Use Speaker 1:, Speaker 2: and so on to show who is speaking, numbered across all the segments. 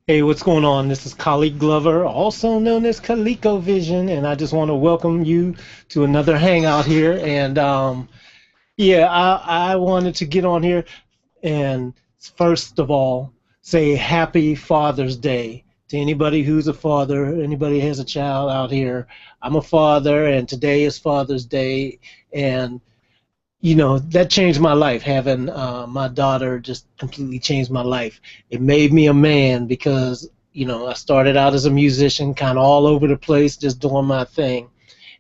Speaker 1: Hey, what's going on? This is Khaliq Glover, also known as Khaliq-O-Vision, and I just want to welcome you to another hangout here. And yeah, I wanted to get on here and first of all say Happy Father's Day to anybody who's a father, anybody who has a child out here. I'm a father, and today is Father's Day, and that changed my life. Having my daughter just completely changed my life. It made me a man because I started out as a musician, kind of all over the place, just doing my thing.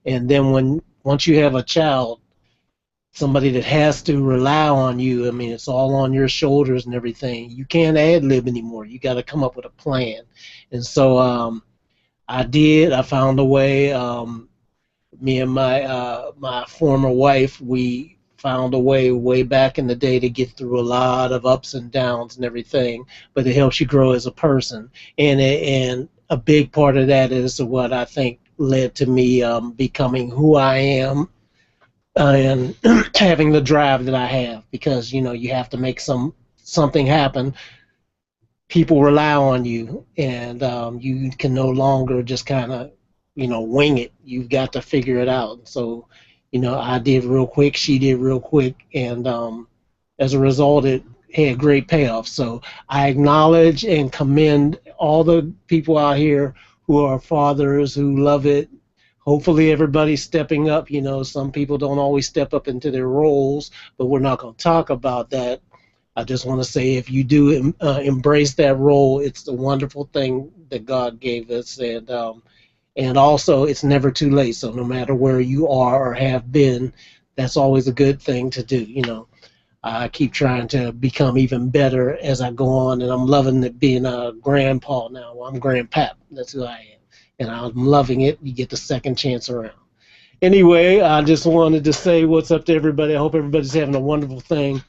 Speaker 1: And then once you have a child, somebody that has to rely on you, I mean, it's all on your shoulders and everything. You can't ad lib anymore. You got to come up with a plan. And so I did. I found a way. Me and my former wife, we found a way back in the day to get through a lot of ups and downs and everything. But it helps you grow as a person, and a big part of that is what I think led to me becoming who I am and having the drive that I have. Because you have to make something happen. People rely on you, and you can no longer just kind of wing it. You've got to figure it out. So I did real quick, she did real quick, and as a result it had great payoff. So I acknowledge and commend all the people out here who are fathers who love it. Hopefully everybody's stepping up. Some people don't always step up into their roles, but we're not going to talk about that. I just want to say, if you do embrace that role, it's the wonderful thing that God gave us, and also it's never too late. So no matter where you are or have been, that's always a good thing to do. I keep trying to become even better as I go on, and I'm loving it being a grandpa now. Well, I'm grandpap. That's who I am, and I'm loving it. You get the second chance around. Anyway, I just wanted to say what's up to everybody. I hope everybody's having a wonderful thing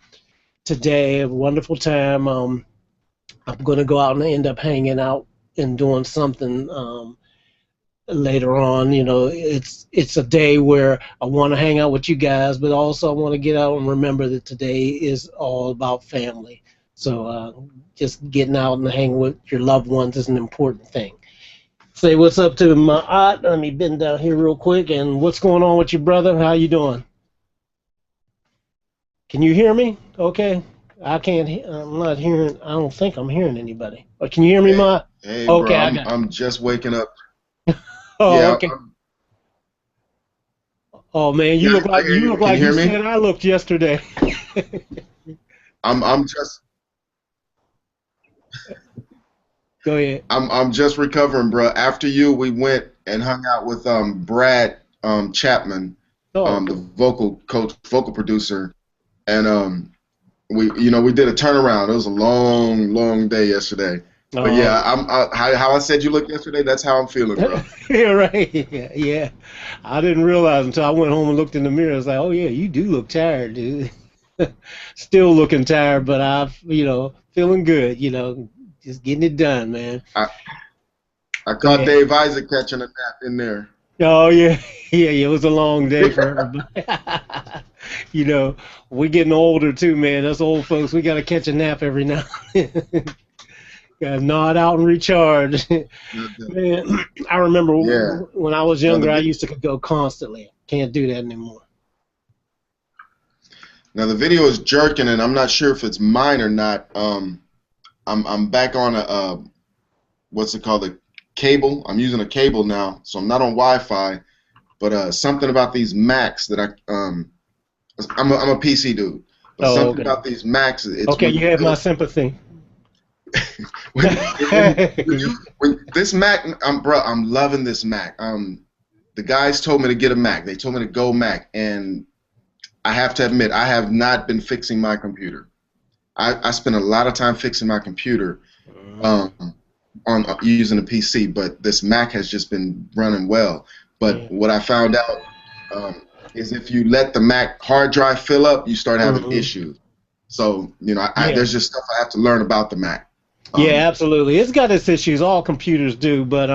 Speaker 1: today, a wonderful time. I'm going to go out and end up hanging out and doing something later on. It's a day where I want to hang out with you guys, but also I want to get out and remember that today is all about family. So just getting out and hanging with your loved ones is an important thing. Say what's up to my aunt. Let me bend down here real quick. And what's going on with your brother? How you doing? Can you hear me? Okay. I can't. I'm not hearing. I don't think I'm hearing anybody. Can you hear me,
Speaker 2: Hey,
Speaker 1: Ma?
Speaker 2: hey, bro,
Speaker 1: Okay, I
Speaker 2: I'm
Speaker 1: got.
Speaker 2: I'm just waking up.
Speaker 1: Oh,
Speaker 2: Yeah,
Speaker 1: okay. Oh man,
Speaker 2: yeah, I hear
Speaker 1: you
Speaker 2: you.
Speaker 1: look
Speaker 2: Can you
Speaker 1: like you
Speaker 2: hear me?
Speaker 1: said I looked yesterday.
Speaker 2: I'm just
Speaker 1: Go ahead.
Speaker 2: I'm just recovering, bro. After you, we went and hung out with Brad Chapman,
Speaker 1: Oh,
Speaker 2: the
Speaker 1: cool.
Speaker 2: vocal coach, vocal producer, and we did a turnaround. It was a long, long day yesterday. But
Speaker 1: Oh,
Speaker 2: yeah,
Speaker 1: yeah.
Speaker 2: how I said you looked yesterday. That's how I'm feeling, bro.
Speaker 1: You're right. Yeah, yeah. I didn't realize until I went home and looked in the mirror. I was like, oh yeah, you do look tired, dude. Still looking tired, but feeling good. Just getting it done, man.
Speaker 2: I I
Speaker 1: Go
Speaker 2: caught
Speaker 1: ahead.
Speaker 2: Dave Isaac catching a nap in there.
Speaker 1: Oh yeah, yeah, yeah. It was a long day for everybody. you know, we're getting older too, man. Us old folks, we gotta catch a nap every now. Gotta nod out and recharge. Man, I remember
Speaker 2: Yeah.
Speaker 1: when I was
Speaker 2: Now the
Speaker 1: younger, I
Speaker 2: vi-
Speaker 1: used to go constantly. Can't do that anymore.
Speaker 2: Now the video is jerking, and I'm not sure if it's mine or not. I'm back on a what's it called, a cable. I'm using a cable now, so I'm not on Wi-Fi. But something about these Macs that I'm a PC dude, but
Speaker 1: Oh,
Speaker 2: something
Speaker 1: okay.
Speaker 2: about these Macs. It's
Speaker 1: Okay,
Speaker 2: when
Speaker 1: you
Speaker 2: you
Speaker 1: have my
Speaker 2: really
Speaker 1: sympathy.
Speaker 2: when this Mac, bro, I'm loving this Mac. The guys told me to get a Mac. They told me to go Mac, and I have to admit, I have not been fixing my computer. I spend a lot of time fixing my computer
Speaker 1: Mm,
Speaker 2: um, on using a PC, but this Mac has just been running well. But
Speaker 1: yeah.
Speaker 2: what I found out is if you let the Mac hard drive fill up, you start having
Speaker 1: Mhm.
Speaker 2: issues. So
Speaker 1: Yeah.
Speaker 2: there's just stuff I have to learn about the Mac.
Speaker 1: Yeah,
Speaker 2: Um,
Speaker 1: absolutely. It's got its issues. All computers do, but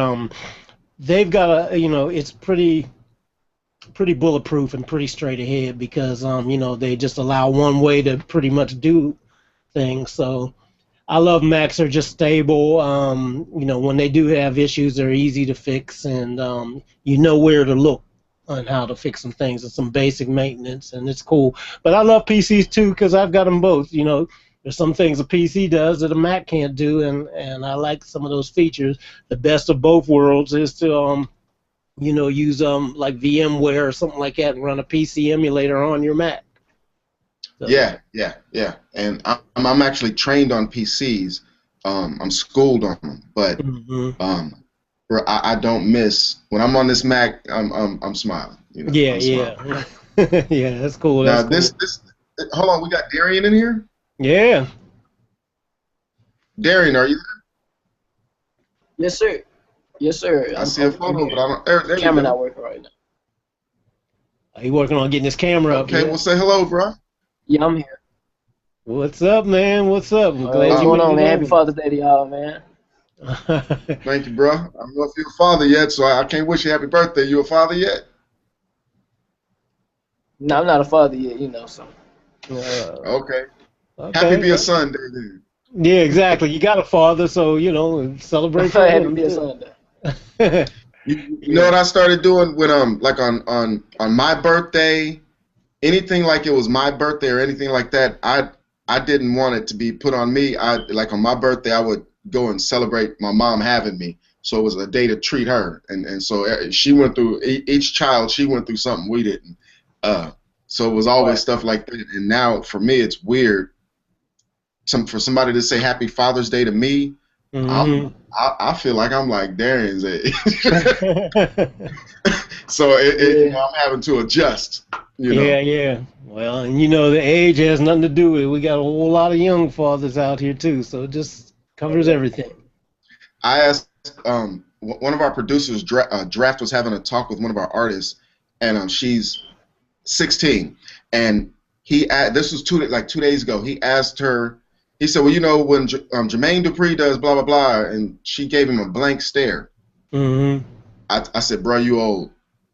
Speaker 1: they've got it's pretty bulletproof and pretty straight ahead because they just allow one way to pretty much do things. So I love Macs. They're just stable. When they do have issues, they're easy to fix, and you know where to look on how to fix some things and some basic maintenance, and it's cool. But I love PCs too because I've got them both. There's some things a PC does that a Mac can't do, and I like some of those features. The best of both worlds is to use like VMware or something like that and run a PC emulator on your Mac. So,
Speaker 2: Yeah. And I'm actually trained on PCs. I'm schooled on them, but
Speaker 1: mhm.
Speaker 2: bro, I don't miss when I'm on this Mac. I'm smiling.
Speaker 1: Yeah,
Speaker 2: I'm smiling.
Speaker 1: yeah. Yeah, that's cool.
Speaker 2: Now
Speaker 1: That's cool.
Speaker 2: this hold on, we got Darian in here.
Speaker 1: Yeah.
Speaker 2: Darian, are you
Speaker 3: Yes, sir. Yes, sir.
Speaker 2: there? I see a
Speaker 3: I'm
Speaker 2: photo, but
Speaker 3: here.
Speaker 2: I don't. There you
Speaker 3: Camera not
Speaker 2: go.
Speaker 3: working right now.
Speaker 1: He working on getting his camera up
Speaker 2: Okay,
Speaker 1: here.
Speaker 2: well say hello, bro.
Speaker 3: Yeah, I'm here.
Speaker 1: What's up, man? What's up? I'm glad
Speaker 3: What's
Speaker 1: you
Speaker 3: going
Speaker 1: made
Speaker 3: on,
Speaker 1: it
Speaker 3: man? Happy
Speaker 1: over.
Speaker 3: Father's Day to y'all, man.
Speaker 2: Thank you, bro. I don't know if you're a father yet, so I can't wish you happy birthday. You a father yet?
Speaker 3: No, I'm not a father yet, so.
Speaker 2: Okay. Happy
Speaker 1: Okay.
Speaker 2: be a son, Darian.
Speaker 1: Yeah, exactly. You got a father, so celebrate for
Speaker 3: Happy to
Speaker 1: him
Speaker 3: be a
Speaker 1: too.
Speaker 3: Sunday.
Speaker 2: You know what I started doing when like on my birthday, anything like it was my birthday or anything like that, I didn't want it to be put on me. I like on my birthday I would go and celebrate my mom having me. So it was a day to treat her, and so she went through each child she went through something we didn't. So it was always
Speaker 3: Right.
Speaker 2: stuff like that. And now for me it's weird. For somebody to say Happy Father's Day to me,
Speaker 1: Hmm.
Speaker 2: I feel like I'm like Darian's age. So
Speaker 3: Yeah.
Speaker 2: I'm having to adjust.
Speaker 1: Yeah, yeah. Well, and the age has nothing to do with it. We got a whole lot of young fathers out here too, so it just
Speaker 3: Oh,
Speaker 1: covers
Speaker 3: yeah.
Speaker 1: everything.
Speaker 2: I asked one of our producers, Draft, was having a talk with one of our artists, and she's 16, and this was 2 days ago. He asked her. He said, "Well, when Jermaine Dupri does blah blah blah," and she gave him a blank stare.
Speaker 1: Hmm.
Speaker 2: I said, "Bro, you old."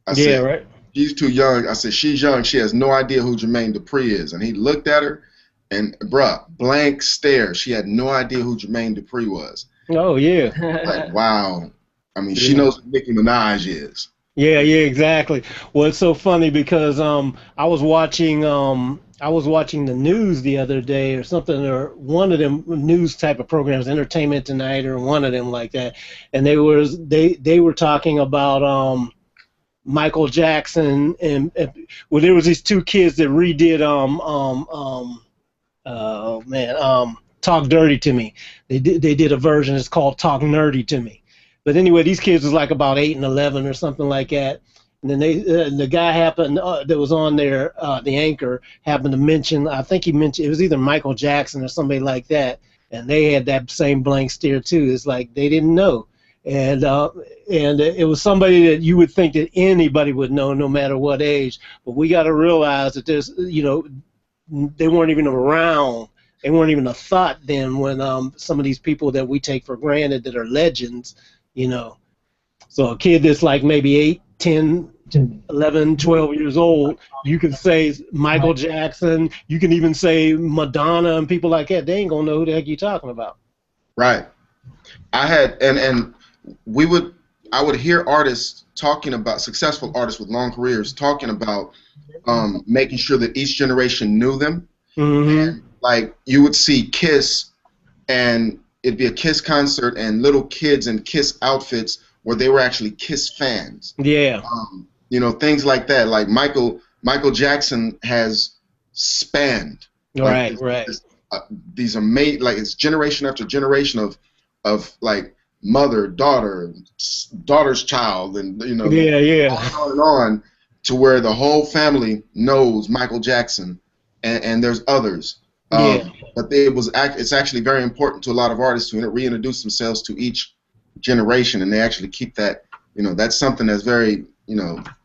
Speaker 2: I
Speaker 1: Yeah,
Speaker 2: said,
Speaker 1: right.
Speaker 2: "She's too young." I said, "She's young. She has no idea who Jermaine Dupri is." And he looked at her, and bruh, blank stare. She had no idea who Jermaine Dupri was.
Speaker 1: Oh, yeah.
Speaker 2: Like, wow. I mean, she
Speaker 1: Yeah.
Speaker 2: knows who Nicki Minaj is.
Speaker 1: Yeah, yeah, exactly. Well, it's so funny because I was watching the news the other day or something, or one of them news type of programs, Entertainment Tonight or one of them like that, and they were talking about Michael Jackson and well, there was these two kids that redid oh man, Talk Dirty to Me. They did a version. It's called Talk Nerdy to Me. But anyway, these kids was like about 8 and 11 or something like that. And then the guy happened that was on there, the anchor happened to mention. I think he mentioned it was either Michael Jackson or somebody like that, and they had that same blank stare too. It's like they didn't know, and it was somebody that you would think that anybody would know, no matter what age. But we got to realize that they weren't even around. They weren't even a thought then when some of these people that we take for granted that are legends, you know. So a kid that's like maybe 8, 10, 11, 12 years old, you can say Michael Jackson, you can even say Madonna and people like that. They ain't gonna know who the heck you're talking about.
Speaker 2: Right. I had and we would I would hear artists talking about successful artists with long careers talking about making sure that each generation knew them.
Speaker 1: Hmm.
Speaker 2: And like you would see Kiss, and it'd be a Kiss concert, and little kids in Kiss outfits where they were actually Kiss fans.
Speaker 1: Yeah.
Speaker 2: Things like that. Like Michael Jackson has spanned like
Speaker 1: Right. Right.
Speaker 2: uh, these amazing, like it's generation after generation of like mother, daughter, daughter's child, and
Speaker 1: Yeah.
Speaker 2: on
Speaker 1: Yeah.
Speaker 2: and on and on, to where the whole family knows Michael Jackson, and there's others.
Speaker 1: Yeah.
Speaker 2: But it's actually very important to a lot of artists to reintroduce themselves to each generation, and they actually keep that. That's something that's very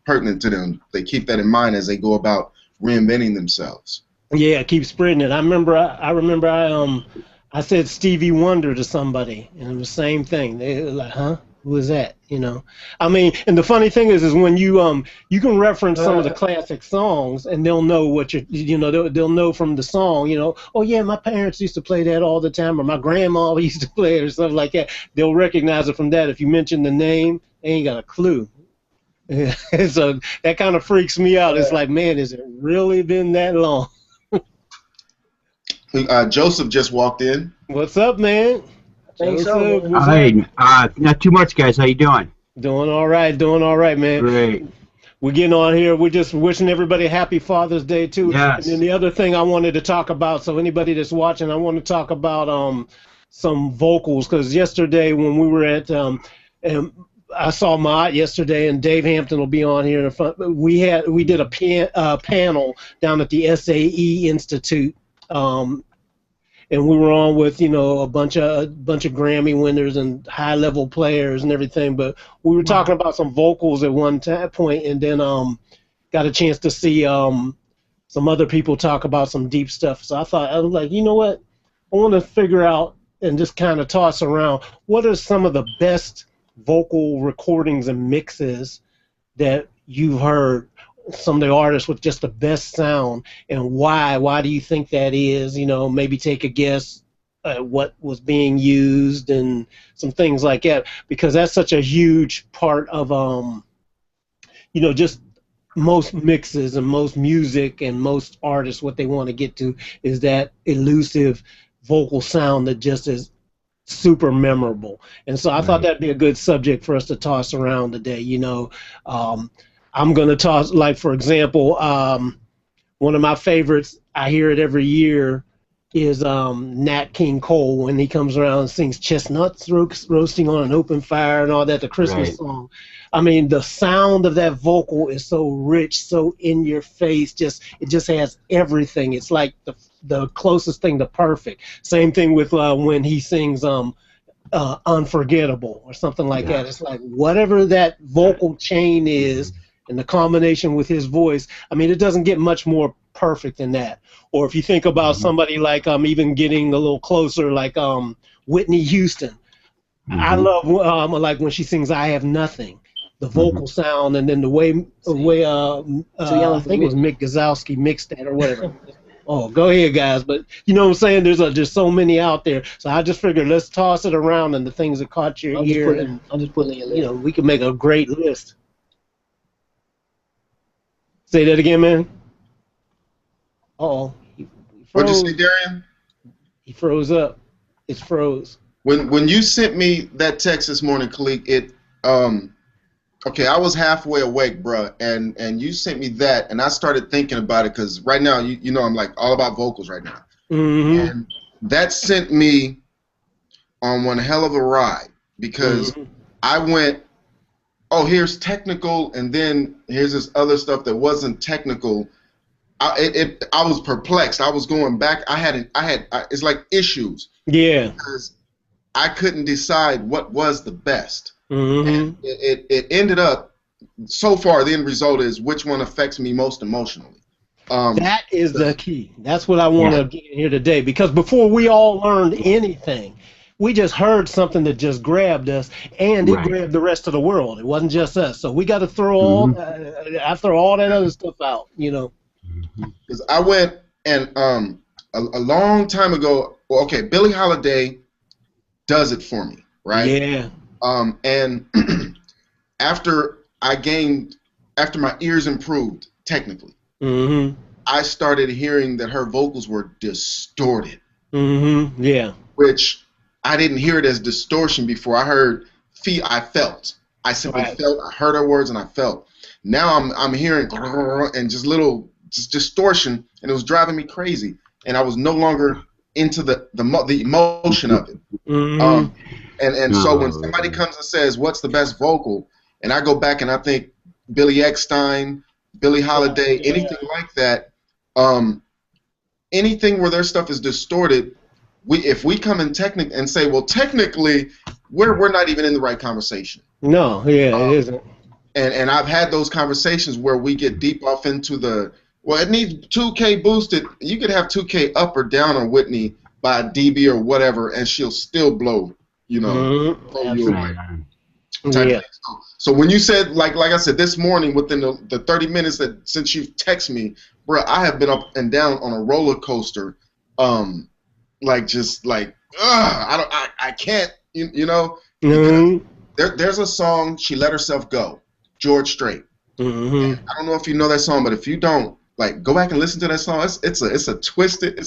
Speaker 2: pertinent to them. They keep that in mind as they go about reinventing themselves.
Speaker 1: Yeah. Keep spreading it. I remember I said Stevie Wonder to somebody, and it was the same thing. They were like, huh? Who is that? You know, I mean, and the funny thing is when you can reference some of the classic songs, and they'll know what you know, they'll know from the song, you know, oh yeah, my parents used to play that all the time, or my grandma used to play it, or something like that. They'll recognize it from that. If you mention the name, they ain't got a clue. So that kind of freaks me out. It's like, man, has it really been that long?
Speaker 2: Joseph just walked in.
Speaker 1: What's up, man?
Speaker 3: I think
Speaker 1: Joseph,
Speaker 3: so.
Speaker 1: what's up?
Speaker 4: Hi, not too much, guys. How you doing?
Speaker 1: Doing all right, man.
Speaker 4: Great.
Speaker 1: We're getting on here. We're just wishing everybody a happy Father's Day too.
Speaker 4: Yes.
Speaker 1: And then the other thing I wanted to talk about, so anybody that's watching, I want to talk about some vocals, because yesterday when we were at and I saw Mott yesterday, and Dave Hampton will be on here in the front. We did a panel down at the SAE Institute. And we were on with, you know, a bunch of Grammy winners and high level players and everything, but we were talking about some vocals at one point, and then got a chance to see some other people talk about some deep stuff. So I was like, you know what, I want to figure out and just kind of toss around what are some of the best vocal recordings and mixes that you've heard, some of the artists with just the best sound, and why do you think that is? You know, maybe take a guess at what was being used and some things like that, because that's such a huge part of you know, just most mixes and most music and most artists, what they want to get to is that elusive vocal sound that just is super memorable. And so I thought that'd be a good subject for us to toss around today. You know, I'm going to toss, like, for example, one of my favorites, I hear it every year, is Nat King Cole, when he comes around and sings Chestnuts Roasting on an Open Fire and all that, the Christmas song. I mean, the sound of that vocal is so rich, so in your face, it just has everything. It's like the closest thing to perfect. Same thing with when he sings Unforgettable or something like that. It's like whatever that vocal chain is, and the combination with his voice, I mean, it doesn't get much more perfect than that. Or if you think about somebody like, even getting a little closer, like Whitney Houston. I love like when she sings I Have Nothing, the vocal sound, and then the way I think it was Mick Gazowski mixed that or whatever. Oh, go ahead, guys. But you know what I'm saying? There's so many out there. So I just figured let's toss it around and the things that caught your ear.
Speaker 3: I'm just putting your list.
Speaker 1: You know, we can make a great list. Say that again, man. Uh-oh. He froze.
Speaker 2: What'd you say, Darian?
Speaker 1: He froze up. It's froze.
Speaker 2: When you sent me that text this morning, Khaliq, okay, I was halfway awake, bruh, and you sent me that, and I started thinking about it, because right now, you know, I'm like all about vocals right now. And that sent me on one hell of a ride, because I went, oh, here's technical, and then here's this other stuff that wasn't technical. I was perplexed. I was going back. It's like issues. Yeah. Because I couldn't decide what was the best. And it ended up, so far, the end result is which one affects me most emotionally.
Speaker 1: That is the key. That's what I want to get in here today, because before we all learned anything, we just heard something that just grabbed us, and it grabbed the rest of the world. It wasn't just us. So we got to throw all that other stuff out, you know.
Speaker 2: Because I went and a long time ago. Well, okay, Billie Holiday does it for me, right? Yeah. And after my ears improved technically, I started hearing that her vocals were distorted. Yeah. Which I didn't hear it as distortion before. I felt. I simply felt. I heard her words and I felt. Now I'm hearing and just little distortion, and it was driving me crazy. And I was no longer into the emotion of it. So when somebody comes and says, "What's the best vocal?" and I go back and I think Billy Eckstine, Billie Holiday, anything like that, anything where their stuff is distorted. If we come in and say, well, technically, we're not even in the right conversation. No, it isn't. And I've had those conversations where we get deep off into it needs 2K boosted. You could have 2K up or down on Whitney by a dB or whatever, and she'll still blow, you know. type
Speaker 1: Yeah.
Speaker 2: thing. So when you said, like I said, this morning, within the 30 minutes that since you've texted me, bro, I have been up and down on a roller coaster, like just like, I can't, you know, because
Speaker 1: Mm-hmm.
Speaker 2: there's a song, She Let Herself Go, George Strait.
Speaker 1: Mm-hmm.
Speaker 2: I don't know if you know that song, but if you don't, like, go back and listen to that song. It's a twist. It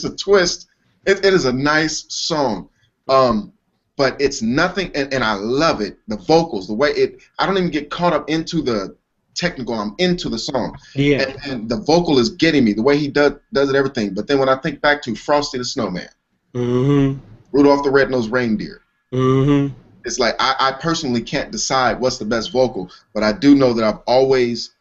Speaker 2: is a nice song. But it's nothing, and I love it. The vocals, the way I don't even get caught up into the technical. I'm into the song,
Speaker 1: Yeah.
Speaker 2: and the vocal is getting me. The way he does it, everything. But then when I think back to Frosty the Snowman,
Speaker 1: Mm-hmm.
Speaker 2: Rudolph the Red-Nosed Reindeer,
Speaker 1: Mm-hmm.
Speaker 2: it's like I personally can't decide what's the best vocal, but I do know that I've always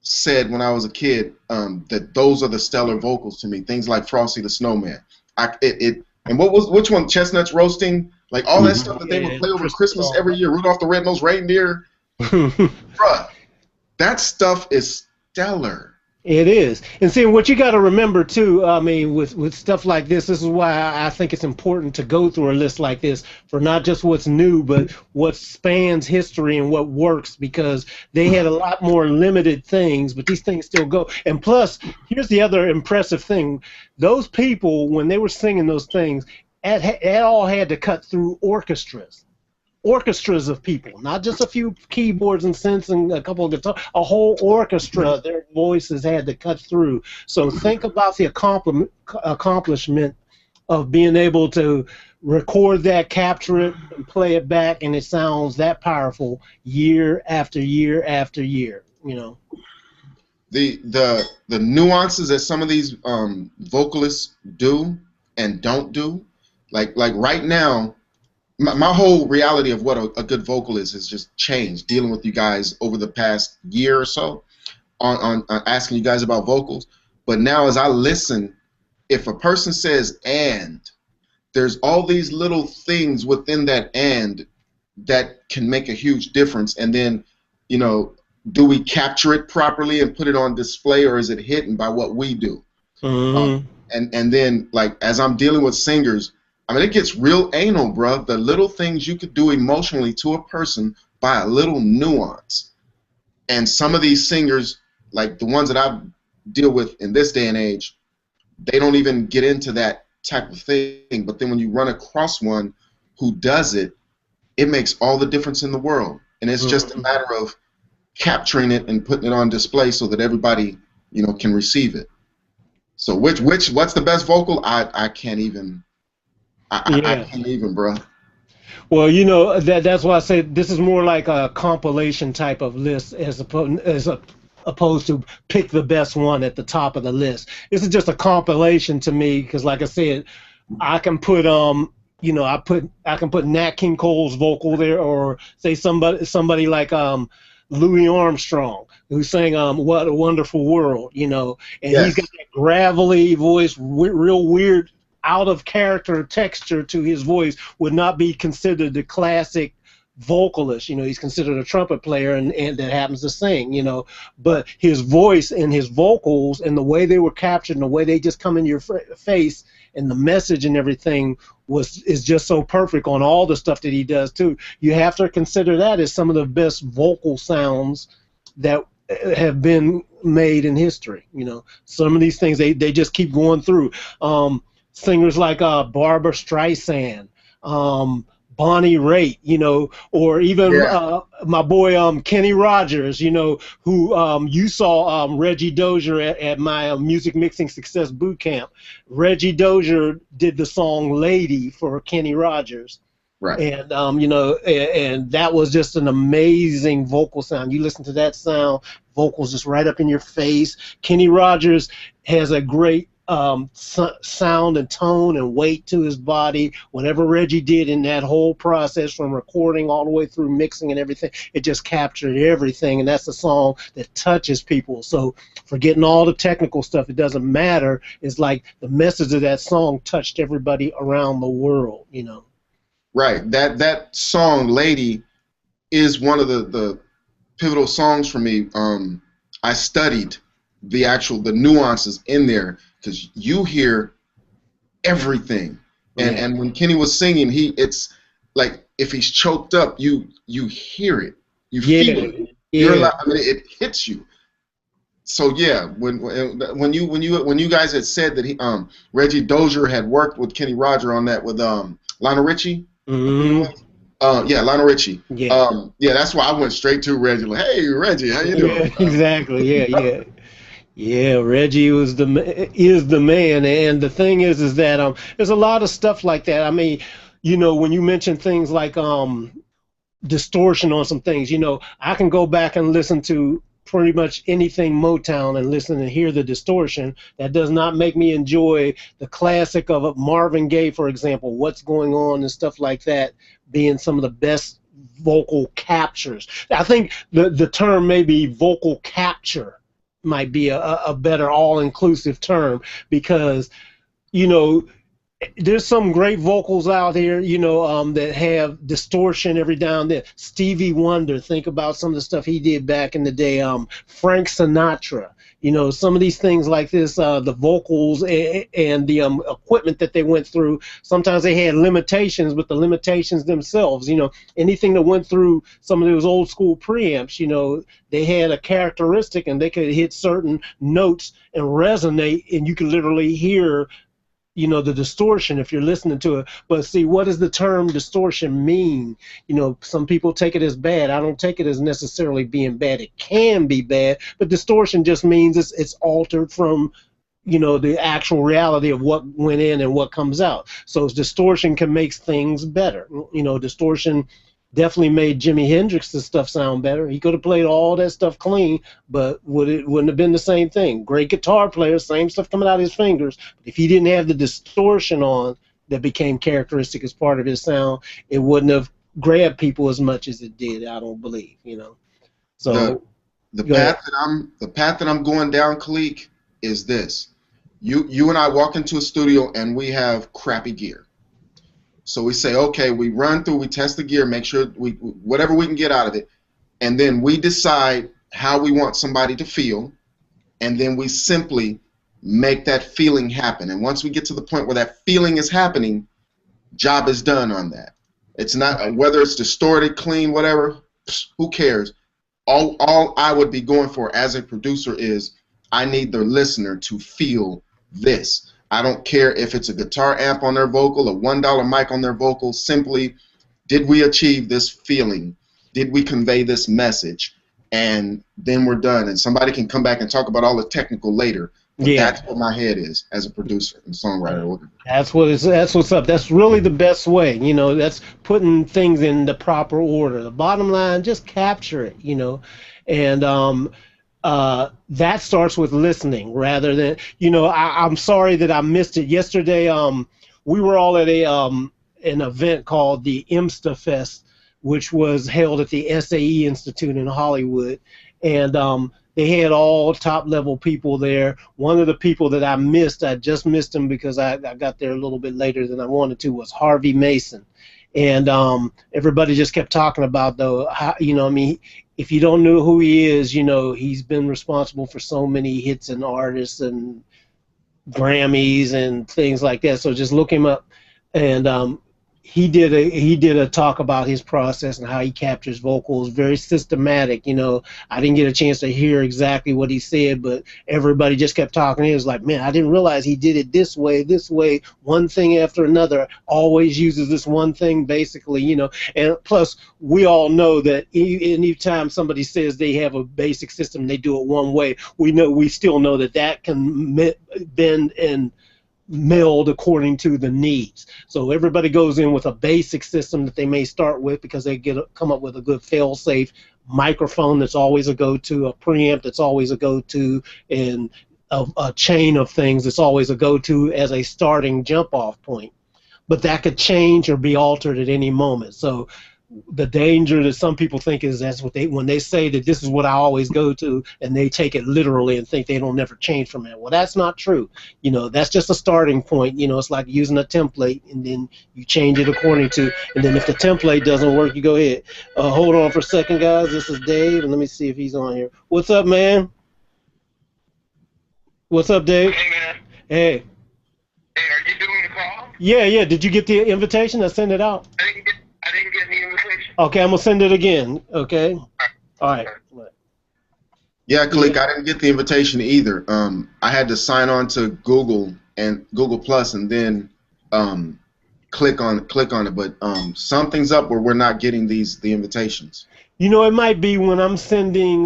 Speaker 2: said when I was a kid that those are the stellar vocals to me. Things like Frosty the Snowman. And which one? Chestnuts Roasting, like all that stuff that they would play over Christmas every year. Rudolph the Red-Nosed Reindeer, bruh, that stuff is stellar.
Speaker 1: It is. And see, what you got to remember too, I mean, with stuff like this is why I think it's important to go through a list like this for not just what's new, but what spans history and what works, because they had a lot more limited things, but these things still go. And plus, here's the other impressive thing. Those people, when they were singing those things, it all had to cut through orchestras of people, not just a few keyboards and synths and a couple of guitars, a whole orchestra. Their voices had to cut through. So think about the accomplishment of being able to record that, capture it, and play it back, and it sounds that powerful year after year after year. You know.
Speaker 2: The nuances that some of these vocalists do and don't do, like right now. My whole reality of what a good vocal is has just changed dealing with you guys over the past year or so on asking you guys about vocals. But now as I listen, if a person says "and," there's all these little things within that "and" that can make a huge difference. And then, you know, do we capture it properly and put it on display, or is it hidden by what we do?
Speaker 1: Mm-hmm.
Speaker 2: And then, like, as I'm dealing with singers, I mean, it gets real anal, bro. The little things you could do emotionally to a person by a little nuance. And some of these singers, like the ones that I deal with in this day and age, they don't even get into that type of thing. But then when you run across one who does it, it makes all the difference in the world. And it's just a matter of capturing it and putting it on display so that everybody, you know, can receive it. So what's the best vocal? I can't even. I can't even, bro.
Speaker 1: Well, you know, that's why I say this is more like a compilation type of list opposed to pick the best one at the top of the list. This is just a compilation to me because, like I said, I can put you know, I can put Nat King Cole's vocal there, or say somebody like Louis Armstrong who sang "What a Wonderful World," you know, and he's got that gravelly voice, real weird, out of character texture to his voice. Would not be considered the classic vocalist. You know, he's considered a trumpet player and that happens to sing, you know, but his voice and his vocals and the way they were captured and the way they just come in your face and the message and everything is just so perfect on all the stuff that he does too. You have to consider that as some of the best vocal sounds that have been made in history. You know, some of these things they just keep going through. Singers like Barbara Streisand, Bonnie Raitt, you know, or even my boy Kenny Rogers, you know, who you saw Reggie Dozier at my music mixing success boot camp. Reggie Dozier did the song "Lady" for Kenny Rogers.
Speaker 2: Right.
Speaker 1: And you know, and that was just an amazing vocal sound. You listen to that sound, vocals just right up in your face. Kenny Rogers has a great sound and tone and weight to his body. Whatever Reggie did in that whole process, from recording all the way through mixing and everything, it just captured everything. And that's a song that touches people. So forgetting all the technical stuff, it doesn't matter. It's like the message of that song touched everybody around the world, you know.
Speaker 2: Right. That song "Lady" is one of the pivotal songs for me. I studied the nuances in there, because you hear everything. And when Kenny was singing, it's like if he's choked up, you hear it, you
Speaker 1: Yeah,
Speaker 2: feel it.
Speaker 1: yeah.
Speaker 2: I mean, it hits you. So yeah, when you guys had said that Reggie Dozier had worked with Kenny Roger on that with Lionel Richie, I think it was. Yeah, Lionel Richie.
Speaker 1: Yeah.
Speaker 2: Yeah, that's why I went straight to Reggie. Like, hey, Reggie, how you doing?
Speaker 1: Yeah, exactly. Yeah. Yeah, Reggie is the man, and the thing is that there's a lot of stuff like that. I mean, when you mention things like distortion on some things, I can go back and listen to pretty much anything Motown and listen and hear the distortion. That does not make me enjoy the classic of Marvin Gaye, for example, What's Going On and stuff like that, being some of the best vocal captures. I think the term maybe vocal capture might be a better all-inclusive term, because there's some great vocals out here, that have distortion every now and then. Stevie Wonder, think about some of the stuff he did back in the day. Frank Sinatra, some of these things like this, the vocals and the equipment that they went through. Sometimes they had limitations, but the limitations themselves, anything that went through some of those old school preamps, they had a characteristic and they could hit certain notes and resonate, and you could literally hear the distortion if you're listening to it. But see, what does the term distortion mean? Some people take it as bad. I don't take it as necessarily being bad. It can be bad, but distortion just means it's altered from the actual reality of what went in and what comes out. So distortion can make things better. Distortion definitely made Jimi Hendrix's stuff sound better. He could have played all that stuff clean, but wouldn't have been the same thing. Great guitar player, same stuff coming out of his fingers. But if he didn't have the distortion on that became characteristic as part of his sound, it wouldn't have grabbed people as much as it did, I don't believe, So
Speaker 2: the path that I'm going down, Khaliq, is this. You and I walk into a studio and we have crappy gear. So we say, okay, we run through, we test the gear, make sure whatever we can get out of it, and then we decide how we want somebody to feel, and then we simply make that feeling happen. And once we get to the point where that feeling is happening, job is done on that. It's not whether it's distorted, clean, whatever, who cares? All I would be going for as a producer is I need the listener to feel this. I don't care if it's a guitar amp on their vocal, a $1 mic on their vocal. Simply, did we achieve this feeling? Did we convey this message? And then we're done. And somebody can come back and talk about all the technical later. But that's what my head is as a producer and songwriter.
Speaker 1: That's what's up. That's really the best way. That's putting things in the proper order. The bottom line, just capture it. And that starts with listening rather than, I'm sorry that I missed it yesterday. We were all at an event called the IMSTA Fest, which was held at the SAE Institute in Hollywood, and they had all top level people there. One of the people that I just missed him because I got there a little bit later than I wanted to, was Harvey Mason. And everybody just kept talking about, though, how, if you don't know who he is, he's been responsible for so many hits and artists and Grammys and things like that. So just look him up. And he did a talk about his process and how he captures vocals, very systematic. I didn't get a chance to hear exactly what he said, but everybody just kept talking. He was like, man, I didn't realize he did it this way, one thing after another, always uses this one thing basically, and plus we all know that anytime somebody says they have a basic system, they do it one way, we still know that can bend and meld according to the needs. So everybody goes in with a basic system that they may start with because they come up with a good fail-safe microphone that's always a go-to, a preamp that's always a go-to, and a chain of things that's always a go-to as a starting jump-off point. But that could change or be altered at any moment. So the danger that some people think is when they say that this is what I always go to, and they take it literally and think they don't never change from that. Well, that's not true. That's just a starting point. It's like using a template, and then you change it according to, and then if the template doesn't work, you go ahead. Hold on for a second, guys. This is Dave, and let me see if he's on here. What's up, man? What's up, Dave?
Speaker 5: Hey, man.
Speaker 1: Hey.
Speaker 5: Hey, are you doing the call?
Speaker 1: Yeah. Did you get the invitation? I sent it out.
Speaker 5: I didn't
Speaker 1: Okay, I'm gonna send it again. Okay. All right.
Speaker 2: Yeah, Khaliq, I didn't get the invitation either. I had to sign on to Google and Google Plus, and then um, click on it. But something's up where we're not getting the invitations.
Speaker 1: You know, it might be when I'm sending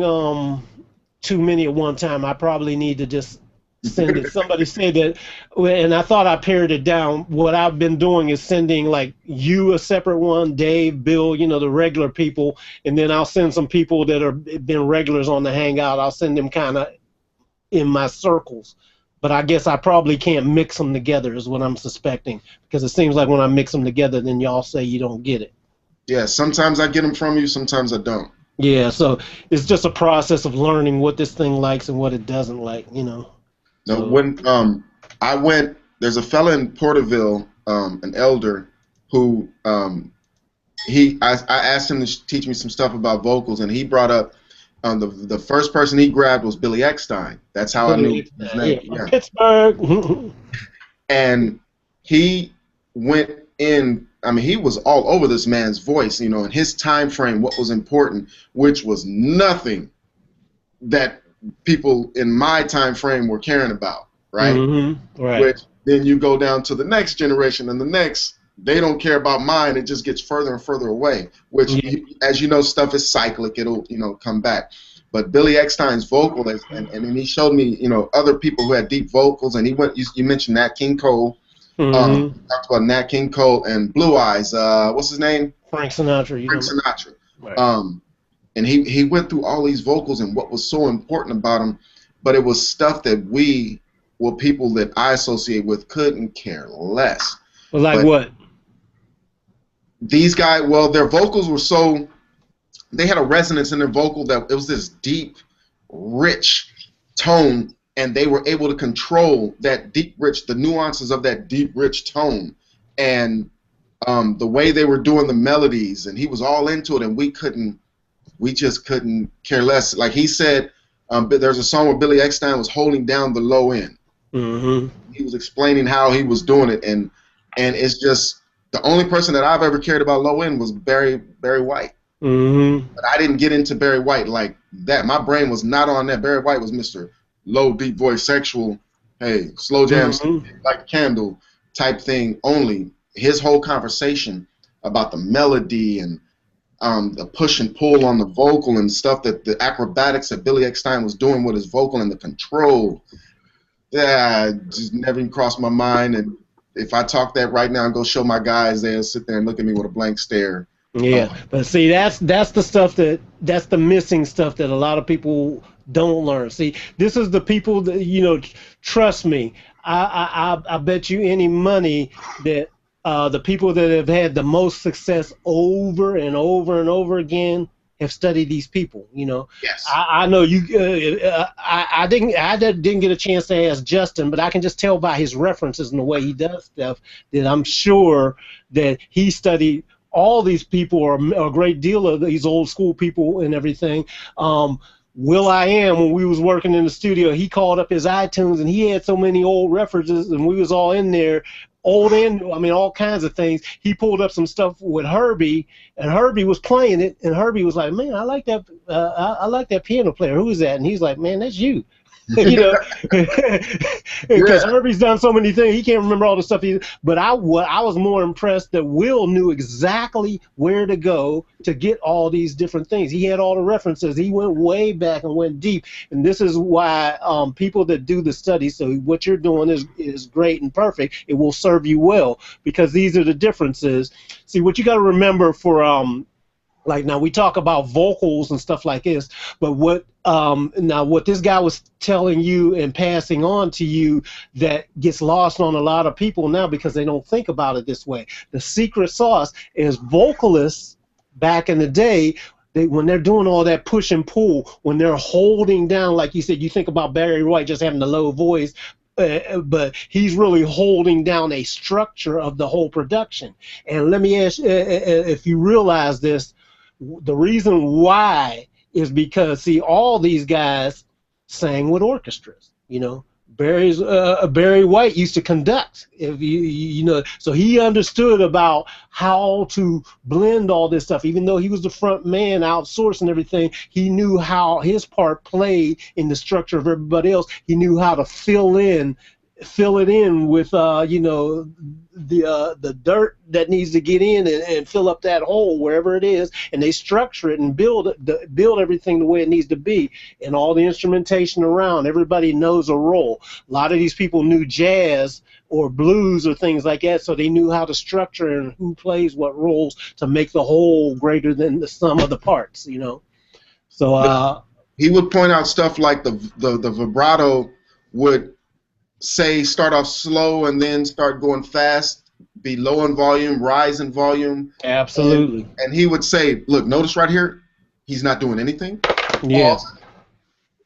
Speaker 1: too many at one time. I probably need to just send it. Somebody said that, and I thought I pared it down. What I've been doing is sending like you a separate one, Dave, Bill, you know, the regular people, and then I'll send some people that are been regulars on the Hangout. I'll send them kind of in my circles. But I guess I probably can't mix them together, is what I'm suspecting, because it seems like when I mix them together, then y'all say you don't get it.
Speaker 2: Yeah, sometimes I get them from you, sometimes I don't.
Speaker 1: Yeah, so it's just a process of learning what this thing likes and what it doesn't like, you know.
Speaker 2: No,
Speaker 1: So,
Speaker 2: when I went, there's a fella in Porterville, an elder, who I asked him to teach me some stuff about vocals, and he brought up the first person he grabbed was Billy Eckstein. That's how I knew his name.
Speaker 1: yeah, from
Speaker 2: Yeah.
Speaker 1: Pittsburgh.
Speaker 2: And he went in. I mean, he was all over this man's voice, you know, and his time frame, what was important, which was nothing that people in my time frame were caring about, right?
Speaker 1: Right.
Speaker 2: Which then you go down to the next generation and the next, they don't care about mine. It just gets further and further away, which,
Speaker 1: Yeah.
Speaker 2: as you know, stuff is cyclic. It'll, you know, come back. But Billy Eckstein's vocal, and then he showed me, you know, other people who had deep vocals, and he went, you mentioned Nat King Cole. Talked about Nat King Cole and Blue Eyes. What's his name?
Speaker 1: Frank Sinatra. You
Speaker 2: Frank
Speaker 1: know.
Speaker 2: Sinatra.
Speaker 1: Right.
Speaker 2: And he went through all these vocals and what was so important about him, but it was stuff that people that I associate with, couldn't care less.
Speaker 1: Well, like
Speaker 2: But
Speaker 1: what?
Speaker 2: these guys, well, their vocals were so, they had a resonance in their vocal that it was this deep, rich tone, and they were able to control that deep, rich, the nuances of that deep, rich tone, and the way they were doing the melodies, and he was all into it, and we just couldn't care less. Like he said, there's a song where Billy Eckstein was holding down the low end. He was explaining how he was doing it, and it's just the only person that I've ever cared about low end was Barry White. But I didn't get into Barry White like that. My brain was not on that. Barry White was Mr. Low, deep voice, sexual, hey, slow jams, like a candle type thing only. His whole conversation about the melody and the push and pull on the vocal and stuff, that the acrobatics that Billy Eckstein was doing with his vocal and the control, yeah, just never even crossed my mind. And if I talk that right now and go show my guys, they'll sit there and look at me with a blank stare.
Speaker 1: Yeah, but see, that's the stuff that's the missing stuff that a lot of people don't learn. See, this is the people that, you know, trust me. I bet you any money that the people that have had the most success over and over and over again have studied these people. You know,
Speaker 2: Yes.
Speaker 1: I know you. I didn't get a chance to ask Justin, but I can just tell by his references and the way he does stuff that I'm sure that he studied all these people, or a great deal of these old school people and everything. Will I Am, when we was working in the studio, he called up his iTunes and he had so many old references, and we was all in there, old and I mean all kinds of things. He pulled up some stuff with Herbie, and Herbie was playing it, and Herbie was like, "Man, I like that. I like that piano player. Who is that?" And he's like, "Man, that's you." You know, because Herbie's done so many things, he can't remember all the stuff. But I was more impressed that Will knew exactly where to go to get all these different things. He had all the references. He went way back and went deep. And this is why people that do the study, so what you're doing is great and perfect. It will serve you well, because these are the differences. See, what you got to remember for like, now we talk about vocals and stuff like this, but what this guy was telling you and passing on to you that gets lost on a lot of people now because they don't think about it this way. The secret sauce is vocalists back in the day. When they're doing all that push and pull, when they're holding down, like you said, you think about Barry White just having the low voice, but he's really holding down a structure of the whole production. And let me ask, if you realize this, the reason why is because, see, all these guys sang with orchestras. You know, Barry White used to conduct. If you know, so he understood about how to blend all this stuff. Even though he was the front man, outsourcing everything, he knew how his part played in the structure of everybody else. He knew how to fill it in with you know, the dirt that needs to get in and fill up that hole wherever it is, and they structure it and build everything the way it needs to be, and all the instrumentation around. Everybody knows a role. A lot of these people knew jazz or blues or things like that, so they knew how to structure and who plays what roles to make the whole greater than the sum of the parts, you know. So
Speaker 2: he would point out stuff like the vibrato would say start off slow and then start going fast, be low in volume, rise in volume.
Speaker 1: absolutely.
Speaker 2: And he would say, look, notice right here, he's not doing anything.
Speaker 1: Yeah.
Speaker 2: Pause.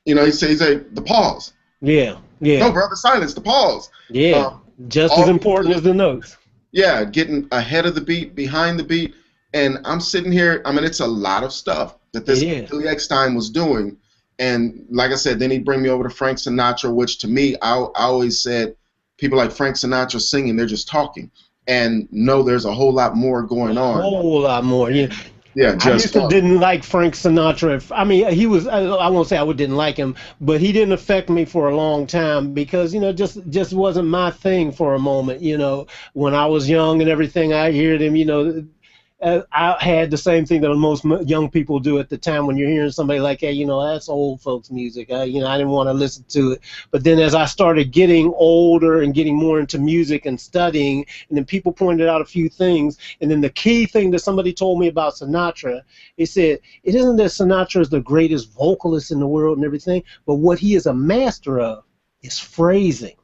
Speaker 2: You know, he'd say the pause.
Speaker 1: Yeah.
Speaker 2: No, brother, silence, the pause.
Speaker 1: Yeah. Just as important as the notes.
Speaker 2: Yeah, getting ahead of the beat, behind the beat. And I'm sitting here, I mean, it's a lot of stuff that this Billy Eckstein was doing. And like I said, then he'd bring me over to Frank Sinatra, which to me, I always said, people like Frank Sinatra singing, they're just talking. And no, there's a whole lot more going on.
Speaker 1: A whole lot more. Yeah.
Speaker 2: Yeah,
Speaker 1: I used to didn't like Frank Sinatra. I mean, he was, I won't say I didn't like him, but he didn't affect me for a long time because, you know, just wasn't my thing for a moment. You know, when I was young and everything, I heard him, you know, I had the same thing that most young people do at the time when you're hearing somebody like, hey, you know, that's old folks music. You know, I didn't want to listen to it. But then as I started getting older and getting more into music and studying, and then people pointed out a few things. And then the key thing that somebody told me about Sinatra, they said, it isn't that Sinatra is the greatest vocalist in the world and everything, but what he is a master of is phrasing.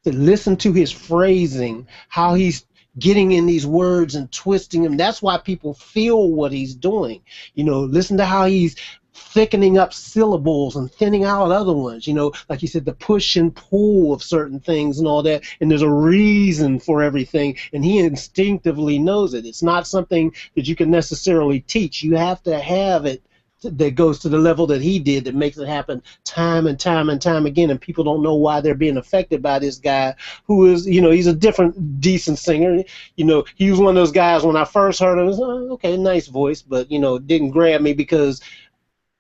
Speaker 1: To listen to his phrasing, how he's getting in these words and twisting them. That's why people feel what he's doing. You know, listen to how he's thickening up syllables and thinning out other ones. You know, like you said, the push and pull of certain things and all that. And there's a reason for everything, and he instinctively knows it. It's not something that you can necessarily teach. You have to have it that goes to the level that he did, that makes it happen time and time and time again, and people don't know why they're being affected by this guy who is, you know, he's a different, decent singer. You know, he was one of those guys when I first heard him, I was, oh, okay, nice voice, but, you know, it didn't grab me because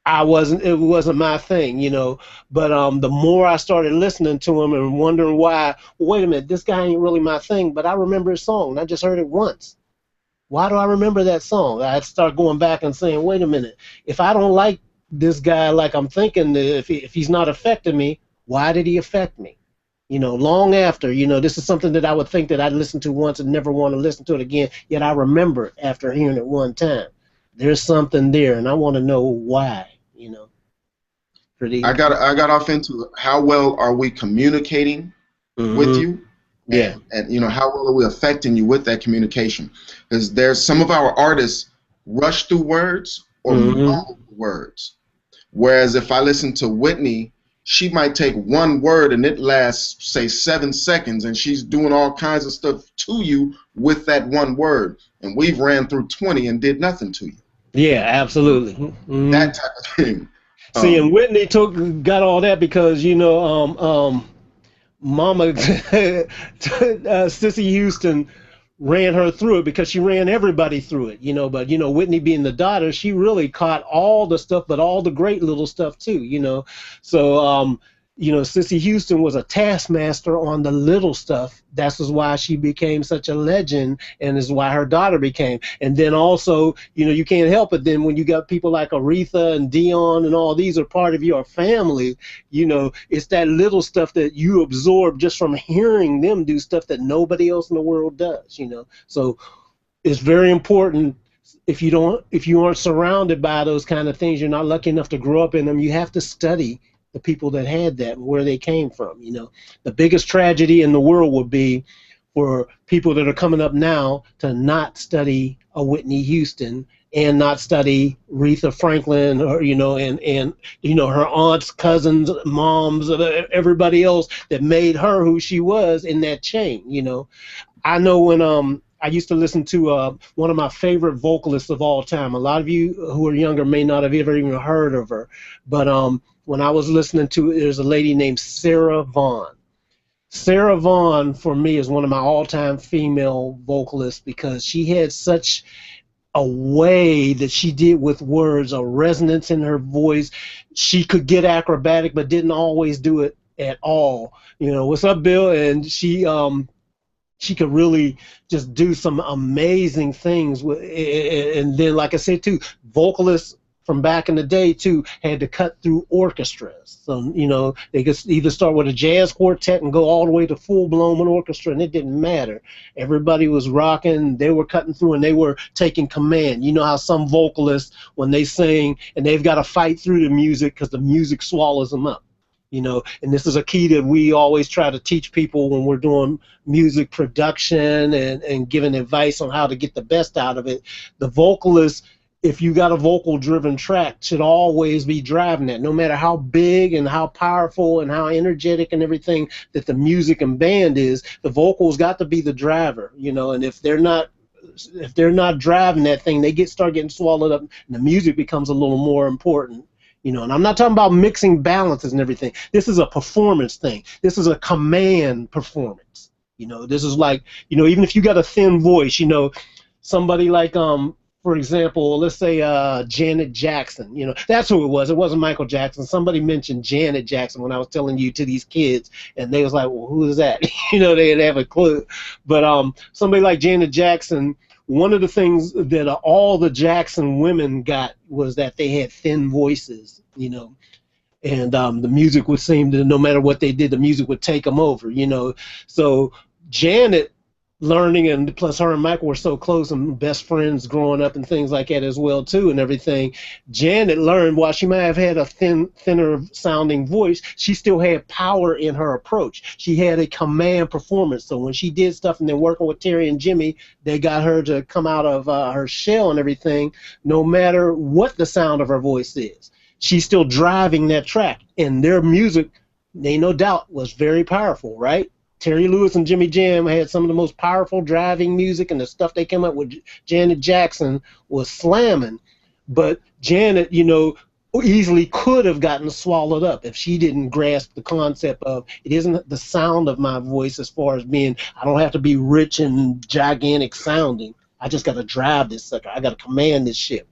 Speaker 1: it wasn't my thing, you know. But the more I started listening to him and wondering why, well, wait a minute, this guy ain't really my thing, but I remember his song, and I just heard it once. Why do I remember that song? I'd start going back and saying, wait a minute, if I don't like this guy like I'm thinking, if he's not affecting me, why did he affect me? You know, long after, you know, this is something that I would think that I'd listen to once and never want to listen to it again, yet I remember it after hearing it one time. There's something there, and I want to know why, you know.
Speaker 2: I got off into how well are we communicating with you?
Speaker 1: Yeah.
Speaker 2: And you know, how well are we affecting you with that communication? Because there's some of our artists rush through words or mumble words. Whereas if I listen to Whitney, she might take one word and it lasts, say, 7 seconds, and she's doing all kinds of stuff to you with that one word. And we've ran through 20 and did nothing to you.
Speaker 1: Yeah, absolutely.
Speaker 2: That type of thing.
Speaker 1: See, and Whitney got all that because, you know, Mama Sissy Houston ran her through it because she ran everybody through it, you know. But, you know, Whitney being the daughter, she really caught all the stuff, but all the great little stuff too, you know. So you know, Sissy Houston was a taskmaster on the little stuff. That's why she became such a legend, and is why her daughter became. And then also, you know, you can't help it then when you got people like Aretha and Dion and all these are part of your family, you know, it's that little stuff that you absorb just from hearing them do stuff that nobody else in the world does, you know. So it's very important. If you aren't surrounded by those kind of things, you're not lucky enough to grow up in them, you have to study the people that had that and where they came from. You know, the biggest tragedy in the world would be for people that are coming up now to not study a Whitney Houston and not study Aretha Franklin, or, you know, and you know, her aunts, cousins, moms, everybody else that made her who she was in that chain. You know, I know when I used to listen to one of my favorite vocalists of all time. A lot of you who are younger may not have ever even heard of her, but when I was listening to it, there's a lady named Sarah Vaughan. Sarah Vaughan, for me, is one of my all-time female vocalists because she had such a way that she did with words, a resonance in her voice. She could get acrobatic, but didn't always do it at all. You know, what's up, Bill? And she could really just do some amazing things with, and then like I said too, vocalists from back in the day too had to cut through orchestras. So you know they could either start with a jazz quartet and go all the way to full blown orchestra, and it didn't matter. Everybody was rocking, they were cutting through, and they were taking command. You know how some vocalists, when they sing and they've got to fight through the music because the music swallows them up. You know, and this is a key that we always try to teach people when we're doing music production and giving advice on how to get the best out of it. The vocalist, if you got a vocal driven track, should always be driving that, no matter how big and how powerful and how energetic and everything that the music and band is, the vocals got to be the driver, you know, and if they're not driving that thing, they start getting swallowed up and the music becomes a little more important. You know, and I'm not talking about mixing balances and everything. This is a performance thing. This is a command performance. You know, this is like, you know, even if you got a thin voice, you know, somebody like, for example, let's say Janet Jackson. You know, that's who it was. It wasn't Michael Jackson. Somebody mentioned Janet Jackson when I was telling you to these kids, and they was like, well, who is that? You know, they didn't have a clue. But somebody like Janet Jackson, one of the things that all the Jackson women got was that they had thin voices, you know, and the music would seem to, no matter what they did, the music would take them over, you know. So Janet learning, and plus her and Michael were so close and best friends growing up and things like that as well too and everything. Janet learned, while she might have had a thinner sounding voice, she still had power in her approach. She had a command performance. So when she did stuff and then working with Terry and Jimmy, they got her to come out of her shell and everything, no matter what the sound of her voice is. She's still driving that track, and their music, ain't no doubt, was very powerful, right? Terry Lewis and Jimmy Jam had some of the most powerful driving music, and the stuff they came up with Janet Jackson was slamming. But Janet, you know, easily could have gotten swallowed up if she didn't grasp the concept of it isn't the sound of my voice as far as being, I don't have to be rich and gigantic sounding. I just got to drive this sucker. I got to command this ship.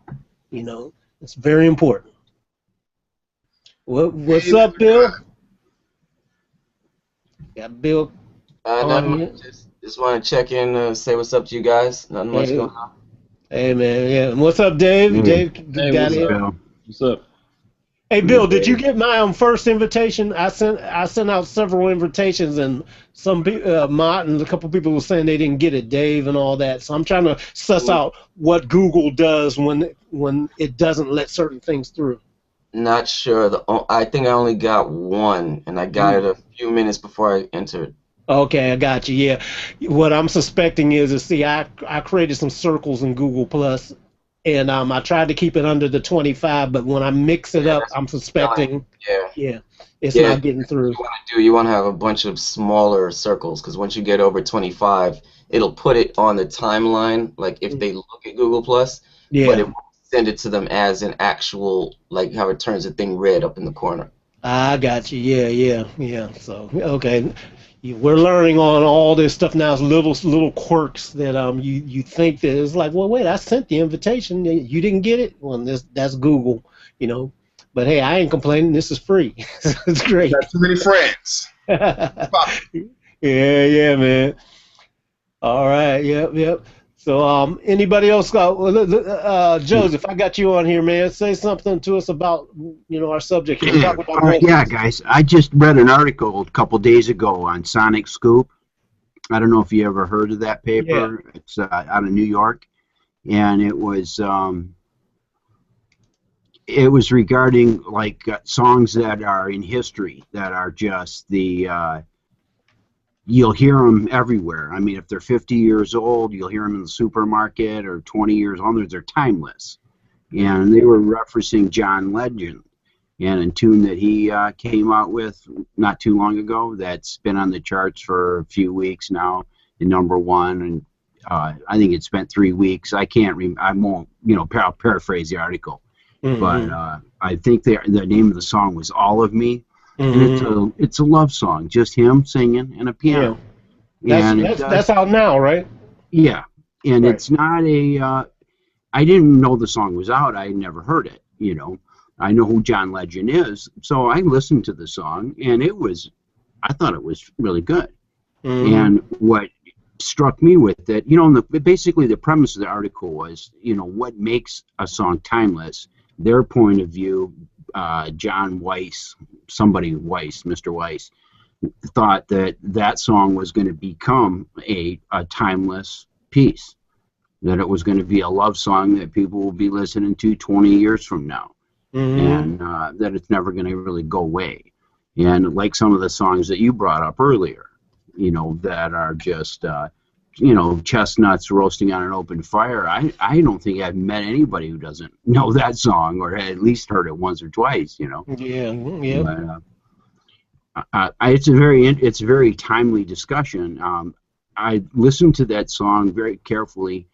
Speaker 1: You know, it's very important. What's up, Bill? Got Bill.
Speaker 5: Nothing much. Just want to check in, say what's up to you guys. Nothing much going on.
Speaker 1: Hey man, yeah. And what's up, Dave?
Speaker 4: Hey.
Speaker 1: Dave,
Speaker 6: Hey,
Speaker 1: got
Speaker 6: what's
Speaker 1: it.
Speaker 6: up? What's up?
Speaker 1: Hey Bill, did you get my first invitation? I sent out several invitations, and some people, Mott and a couple people were saying they didn't get it, Dave and all that. So I'm trying to suss out what Google does when it doesn't let certain things through.
Speaker 5: Not sure. I think I only got one, and I got it a few minutes before I entered.
Speaker 1: Okay, I got you. Yeah, what I'm suspecting is see, I created some circles in Google Plus, and I tried to keep it under the 25, but when I mix it up, I'm suspecting, it's not getting through.
Speaker 5: You want to have a bunch of smaller circles, because once you get over 25, it'll put it on the timeline, like if they look at Google Plus, but it won't send it to them as an actual, like how it turns the thing red up in the corner.
Speaker 1: I got you. Yeah. So okay, we're learning on all this stuff now. It's little quirks that you think that it's like, well, wait, I sent the invitation, you didn't get it. Well, that's Google, you know. But hey, I ain't complaining. This is free. It's great.
Speaker 2: Got too many friends.
Speaker 1: Yeah, man. All right. Yep. So, anybody else got? Joseph, I got you on here, man. Say something to us about, you know, our subject here. Talk about
Speaker 4: yeah, guys. I just read an article a couple days ago on Sonic Scoop. I don't know if you ever heard of that paper. Yeah. It's out of New York, and it was regarding like songs that are in history that are just the. You'll hear them everywhere. I mean, if they're 50 years old, you'll hear them in the supermarket, or 20 years old. They're timeless. And they were referencing John Legend and a tune that he came out with not too long ago that's been on the charts for a few weeks now, in #1. And I think it spent 3 weeks. I won't, I'll paraphrase the article. Mm-hmm. But I think the name of the song was All of Me. and
Speaker 1: Mm-hmm.
Speaker 4: it's a love song, just him singing and a
Speaker 1: Yeah.
Speaker 4: piano. And it
Speaker 1: That's
Speaker 4: does,
Speaker 1: out now, right?
Speaker 4: yeah. And
Speaker 1: Right.
Speaker 4: it's not a. I didn't know the song was out. I had never heard it. I know who John Legend is, so I listened to the song, and I thought it was really good.
Speaker 1: Mm-hmm.
Speaker 4: And what struck me with it, basically the premise of the article was, what makes a song timeless. Their point of view, John Weiss, Mr. Weiss, thought that that song was going to become a timeless piece, that it was going to be a love song that people will be listening to 20 years from now,
Speaker 1: Mm-hmm.
Speaker 4: and that it's never going to really go away. And like some of the songs that you brought up earlier, that are just, chestnuts roasting on an open fire. I don't think I've met anybody who doesn't know that song or had at least heard it once or twice.
Speaker 1: Yeah. Yep.
Speaker 4: But it's a very timely discussion. I listened to that song very carefully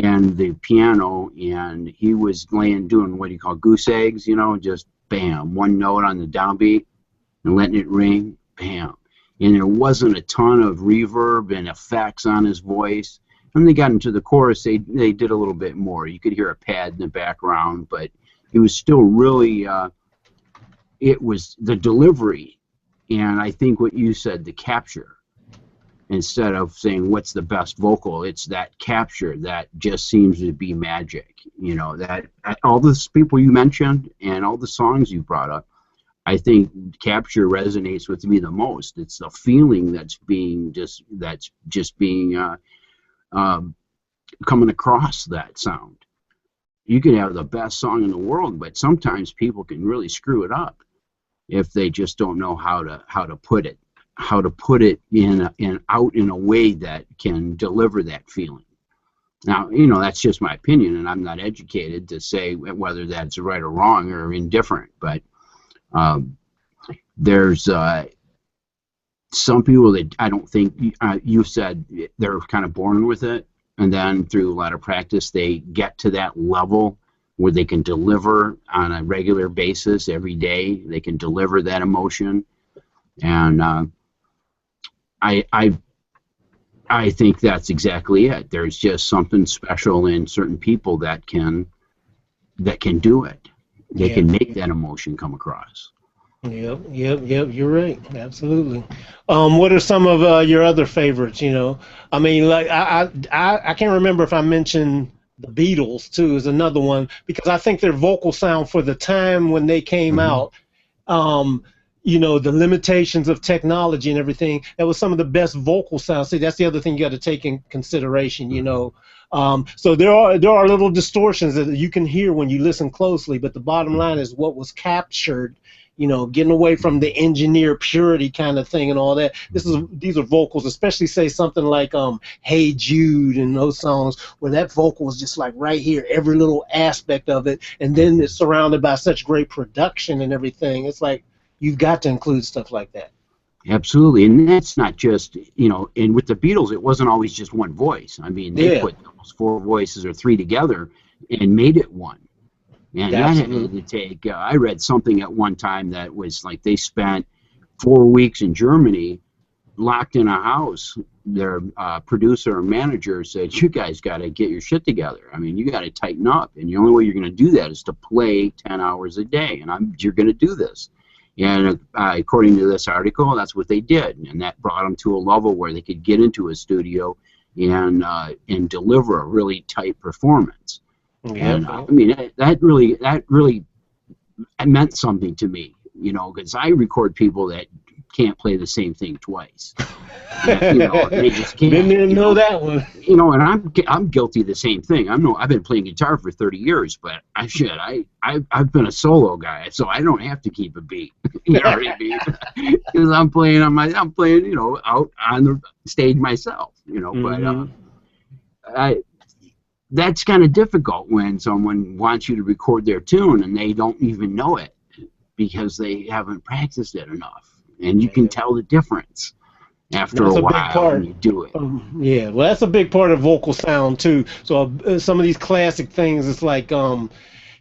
Speaker 4: and the piano, and he was doing what you call goose eggs, just bam, one note on the downbeat and letting it ring, bam. And there wasn't a ton of reverb and effects on his voice. When they got into the chorus, they did a little bit more. You could hear a pad in the background, but it was still really, it was the delivery. And I think what you said, the capture, instead of saying what's the best vocal, it's that capture that just seems to be magic. That all the people you mentioned and all the songs you brought up, I think capture resonates with me the most. It's the feeling that's just being coming across that sound. You can have the best song in the world, but sometimes people can really screw it up if they just don't know how to put it in out in a way that can deliver that feeling. Now, that's just my opinion, and I'm not educated to say whether that's right or wrong or indifferent, but there's some people that I don't think, you said they're kind of born with it, and then through a lot of practice they get to that level where they can deliver on a regular basis every day. They can deliver that emotion, and I think that's exactly it. There's just something special in certain people that can do it. They can make that emotion come across.
Speaker 1: Yep. You're right. Absolutely. What are some of your other favorites? I mean, like I can't remember if I mentioned the Beatles too is another one because I think their vocal sound for the time when they came
Speaker 4: Mm-hmm.
Speaker 1: out, the limitations of technology and everything, that was some of the best vocal sounds. See, that's the other thing you got to take in consideration. So there are little distortions that you can hear when you listen closely, but the bottom line is what was captured. Getting away from the engineer purity kind of thing and all that. These are vocals, especially say something like Hey Jude and those songs where that vocal is just like right here, every little aspect of it, and then it's surrounded by such great production and everything. It's like you've got to include stuff like that.
Speaker 4: Absolutely, and that's not just, and with the Beatles, it wasn't always just one voice. I mean, they put almost four voices or three together and made it one. And that had to take, I read something at one time that was like they spent 4 weeks in Germany locked in a house. Their producer or manager said, you guys got to get your shit together. I mean, you got to tighten up. And the only way you're going to do that is to play 10 hours a day. And you're going to do this. And according to this article, that's what they did. And that brought them to a level where they could get into a studio and deliver a really tight performance. And I mean, that really meant something to me, because I record people that can't play the same thing twice. They just can't.
Speaker 1: Didn't know that one.
Speaker 4: And I'm guilty of the same thing. I've been playing guitar for 30 years, but I've been a solo guy, so I don't have to keep a beat. You know what I mean? Because I'm playing out on the stage myself. But that's kind of difficult when someone wants you to record their tune and they don't even know it because they haven't practiced it enough. And you can tell the difference after a while when you do it.
Speaker 1: Well, that's a big part of vocal sound too. So some of these classic things, it's like, like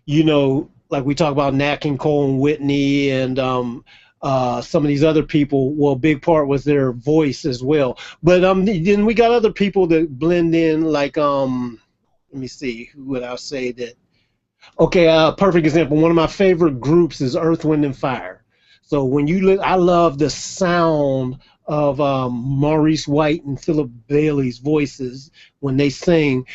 Speaker 1: we talk about Nat King Cole and Whitney and some of these other people, well, a big part was their voice as well. But then we got other people that blend in, like let me see, who would I say that? Okay, perfect example. One of my favorite groups is Earth, Wind, and Fire. So when I love the sound of Maurice White and Philip Bailey's voices when they sing.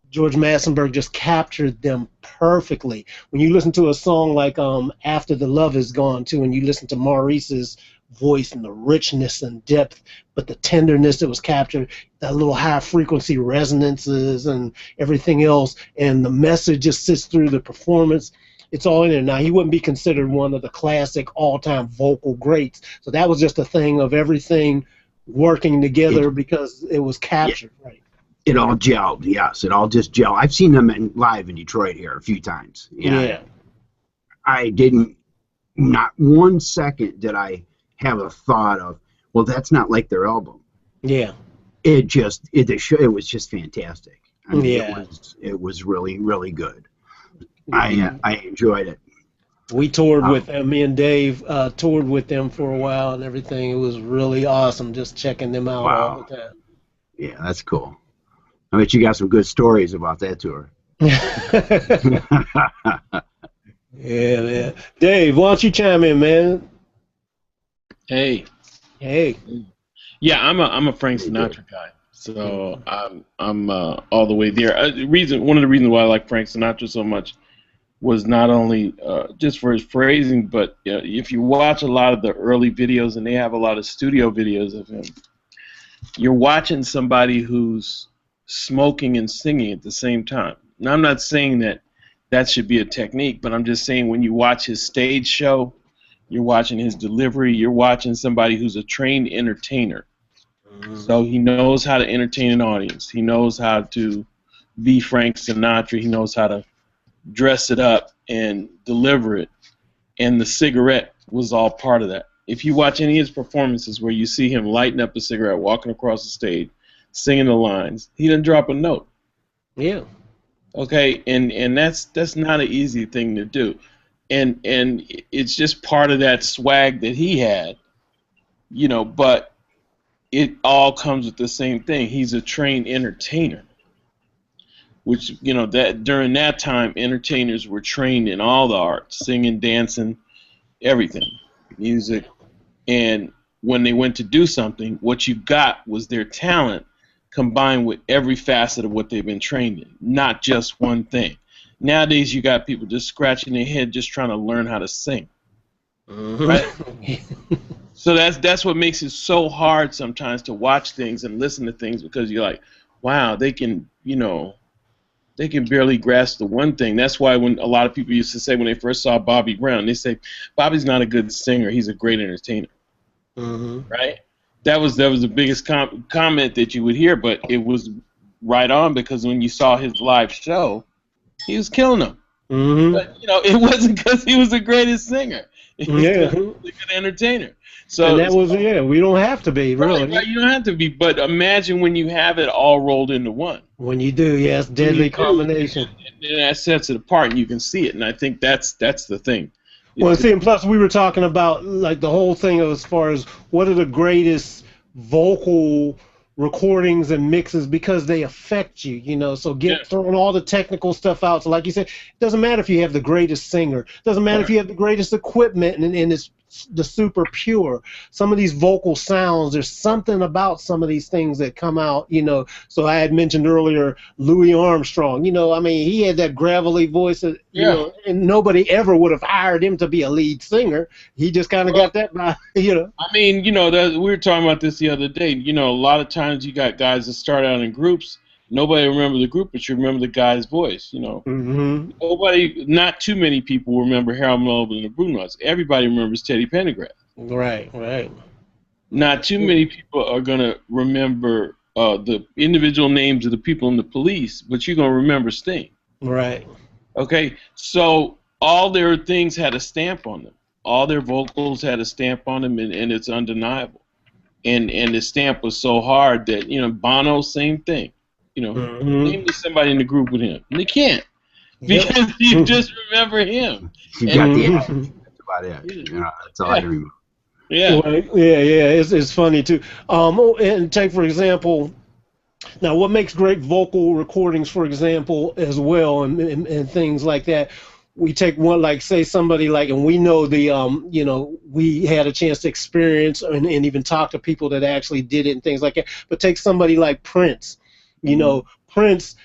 Speaker 1: George Massenburg just captured them perfectly. When you listen to a song like After the Love Is Gone too, and you listen to Maurice's voice and the richness and depth, but the tenderness that was captured, that little high frequency resonances and everything else, and the message just sits through the performance. It's all in there. Now, he wouldn't be considered one of the classic all-time vocal greats. So that was just a thing of everything working together because it was captured, right?
Speaker 4: It all gelled, yes. It all just gelled. I've seen them live in Detroit here a few times.
Speaker 1: Yeah.
Speaker 4: I didn't, not 1 second did I have a thought of, well, that's not like their album.
Speaker 1: Yeah.
Speaker 4: It was just fantastic. I mean, it was really, really good. I enjoyed it.
Speaker 1: We toured with them. Me and Dave toured with them for a while and everything. It was really awesome just checking them out all the time.
Speaker 4: Yeah, that's cool. I bet you got some good stories about that tour.
Speaker 1: Yeah, man. Dave, why don't you chime in, man?
Speaker 6: Hey. Yeah, I'm a Frank Sinatra guy, so I'm all the way there. One of the reasons why I like Frank Sinatra so much was not only just for his phrasing, but if you watch a lot of the early videos, and they have a lot of studio videos of him, you're watching somebody who's smoking and singing at the same time. Now, I'm not saying that should be a technique, but I'm just saying when you watch his stage show, you're watching his delivery, you're watching somebody who's a trained entertainer. So he knows how to entertain an audience. He knows how to be Frank Sinatra. He knows how to dress it up and deliver it. And the cigarette was all part of that. If you watch any of his performances where you see him lighting up a cigarette, walking across the stage, singing the lines, he didn't drop a note.
Speaker 1: Yeah.
Speaker 6: Okay, and that's not an easy thing to do. And it's just part of that swag that he had, but it all comes with the same thing. He's a trained entertainer, which, that during that time, entertainers were trained in all the arts, singing, dancing, everything, music. And when they went to do something, what you got was their talent combined with every facet of what they've been trained in, not just one thing. Nowadays, you got people just scratching their head just trying to learn how to sing, right? So that's what makes it so hard sometimes to watch things and listen to things, because you're like, wow, they can barely grasp the one thing. That's why when a lot of people used to say when they first saw Bobby Brown, they say, Bobby's not a good singer, he's a great entertainer, right? That was the biggest comment that you would hear, but it was right on, because when you saw his live show, he was killing them. But it wasn't because he was the greatest singer. He was a good entertainer. So
Speaker 1: and that was we don't have to be, really.
Speaker 6: Right, you don't have to be, but imagine when you have it all rolled into one.
Speaker 1: When you do, yes, deadly combination.
Speaker 6: And that sets it apart, and you can see it. And I think that's the thing.
Speaker 1: Well, see, and plus we were talking about like the whole thing as far as what are the greatest vocal recordings and mixes, because they affect you, so throwing all the technical stuff out. So like you said, it doesn't matter if you have the greatest singer, it doesn't matter if you have the greatest equipment and it's the super pure. Some of these vocal sounds, there's something about some of these things that come out, so I had mentioned earlier Louis Armstrong, he had that gravelly voice that, and nobody ever would have hired him to be a lead singer. He just kind of got that by,
Speaker 6: I mean, we were talking about this the other day. A lot of times you got guys that start out in groups. Nobody remember the group, but you remember the guy's voice. Not too many people remember Harold Melvin and the Brunos. Everybody remembers Teddy Pendergrass.
Speaker 1: Right.
Speaker 6: Not too many people are gonna remember the individual names of the people in the Police, but you're gonna remember Sting.
Speaker 1: Right.
Speaker 6: Okay, so all their things had a stamp on them. All their vocals had a stamp on them, and it's undeniable. And the stamp was so hard that Bono, same thing. Name somebody in the group with him. And they can't, because you just remember him.
Speaker 4: You got the about it.
Speaker 6: Yeah.
Speaker 4: You know, that's all I remember.
Speaker 6: Yeah.
Speaker 1: Well, yeah. It's funny too. And take for example. Now, what makes great vocal recordings, for example, as well, and things like that, we take one, like, say somebody like, and we know we had a chance to experience and even talk to people that actually did it and things like that. But take somebody like Prince. Prince,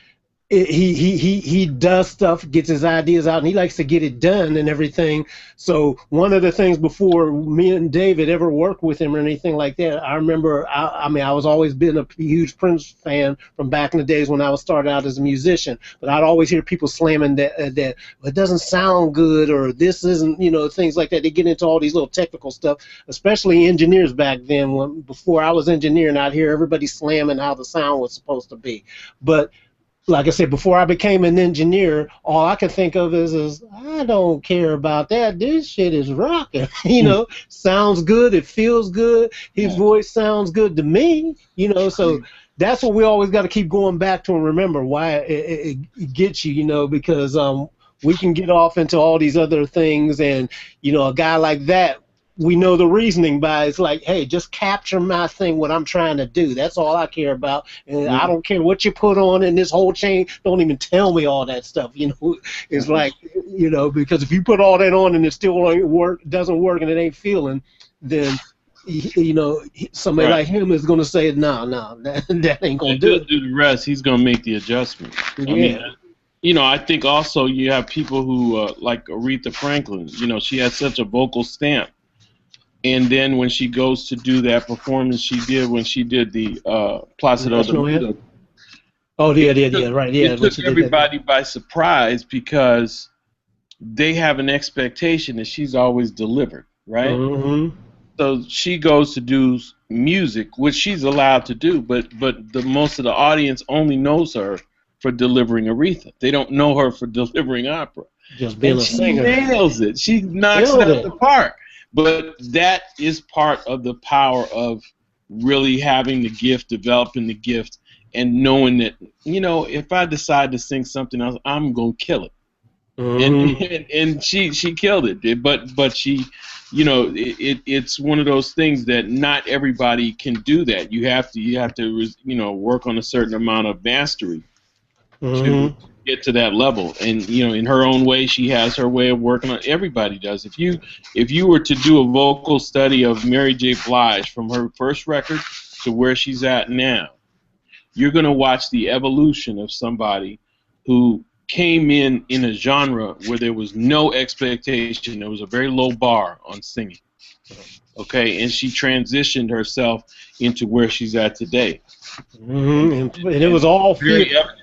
Speaker 1: he does stuff, gets his ideas out, and he likes to get it done and everything. So one of the things before me and David ever worked with him or anything like that, I remember, I mean, I was always been a huge Prince fan from back in the days when I was starting out as a musician, but I'd always hear people slamming that it doesn't sound good, or this isn't, things like that. They get into all these little technical stuff, especially engineers back then. Before I was engineering, I'd hear everybody slamming how the sound was supposed to be. But like I said, before I became an engineer, all I could think of is I don't care about that. This shit is rocking. Sounds good. It feels good. His voice sounds good to me. So that's what we always got to keep going back to and remember why it gets you. Because we can get off into all these other things, and a guy like that, we know the reasoning by it's like, hey, just capture my thing, what I'm trying to do. That's all I care about. And I don't care what you put on in this whole chain. Don't even tell me all that stuff. It's like, because if you put all that on and it still doesn't work and it ain't feeling, then somebody like him is going to say, no, that ain't going to do it.
Speaker 6: Do the rest. He's going to make the adjustment.
Speaker 1: Yeah.
Speaker 6: I mean, I think also you have people who, like Aretha Franklin, she has such a vocal stamp. And then when she goes to do that performance she did when she did the Placido Domingo.
Speaker 1: Oh, yeah, right. Yeah,
Speaker 6: it took everybody by surprise because they have an expectation that she's always delivered, right?
Speaker 1: Mm-hmm.
Speaker 6: So she goes to do music, which she's allowed to do, but the most of the audience only knows her for delivering Aretha. They don't know her for delivering opera.
Speaker 1: Just being a singer.
Speaker 6: She nails it. She knocks it out of the park. But that is part of the power of really having the gift, developing the gift, and knowing that, if I decide to sing something else, I'm going to kill it. Mm-hmm. And she killed it. But she, it's one of those things that not everybody can do that. You have to work on a certain amount of mastery to get to that level. And in her own way, she has her way of working on. Everybody does. If you were to do a vocal study of Mary J. Blige from her first record to where she's at now, you're going to watch the evolution of somebody who came in a genre where there was no expectation. There was a very low bar on singing. Okay, and she transitioned herself into where she's at today.
Speaker 1: Mm-hmm. And it was all
Speaker 6: very evident.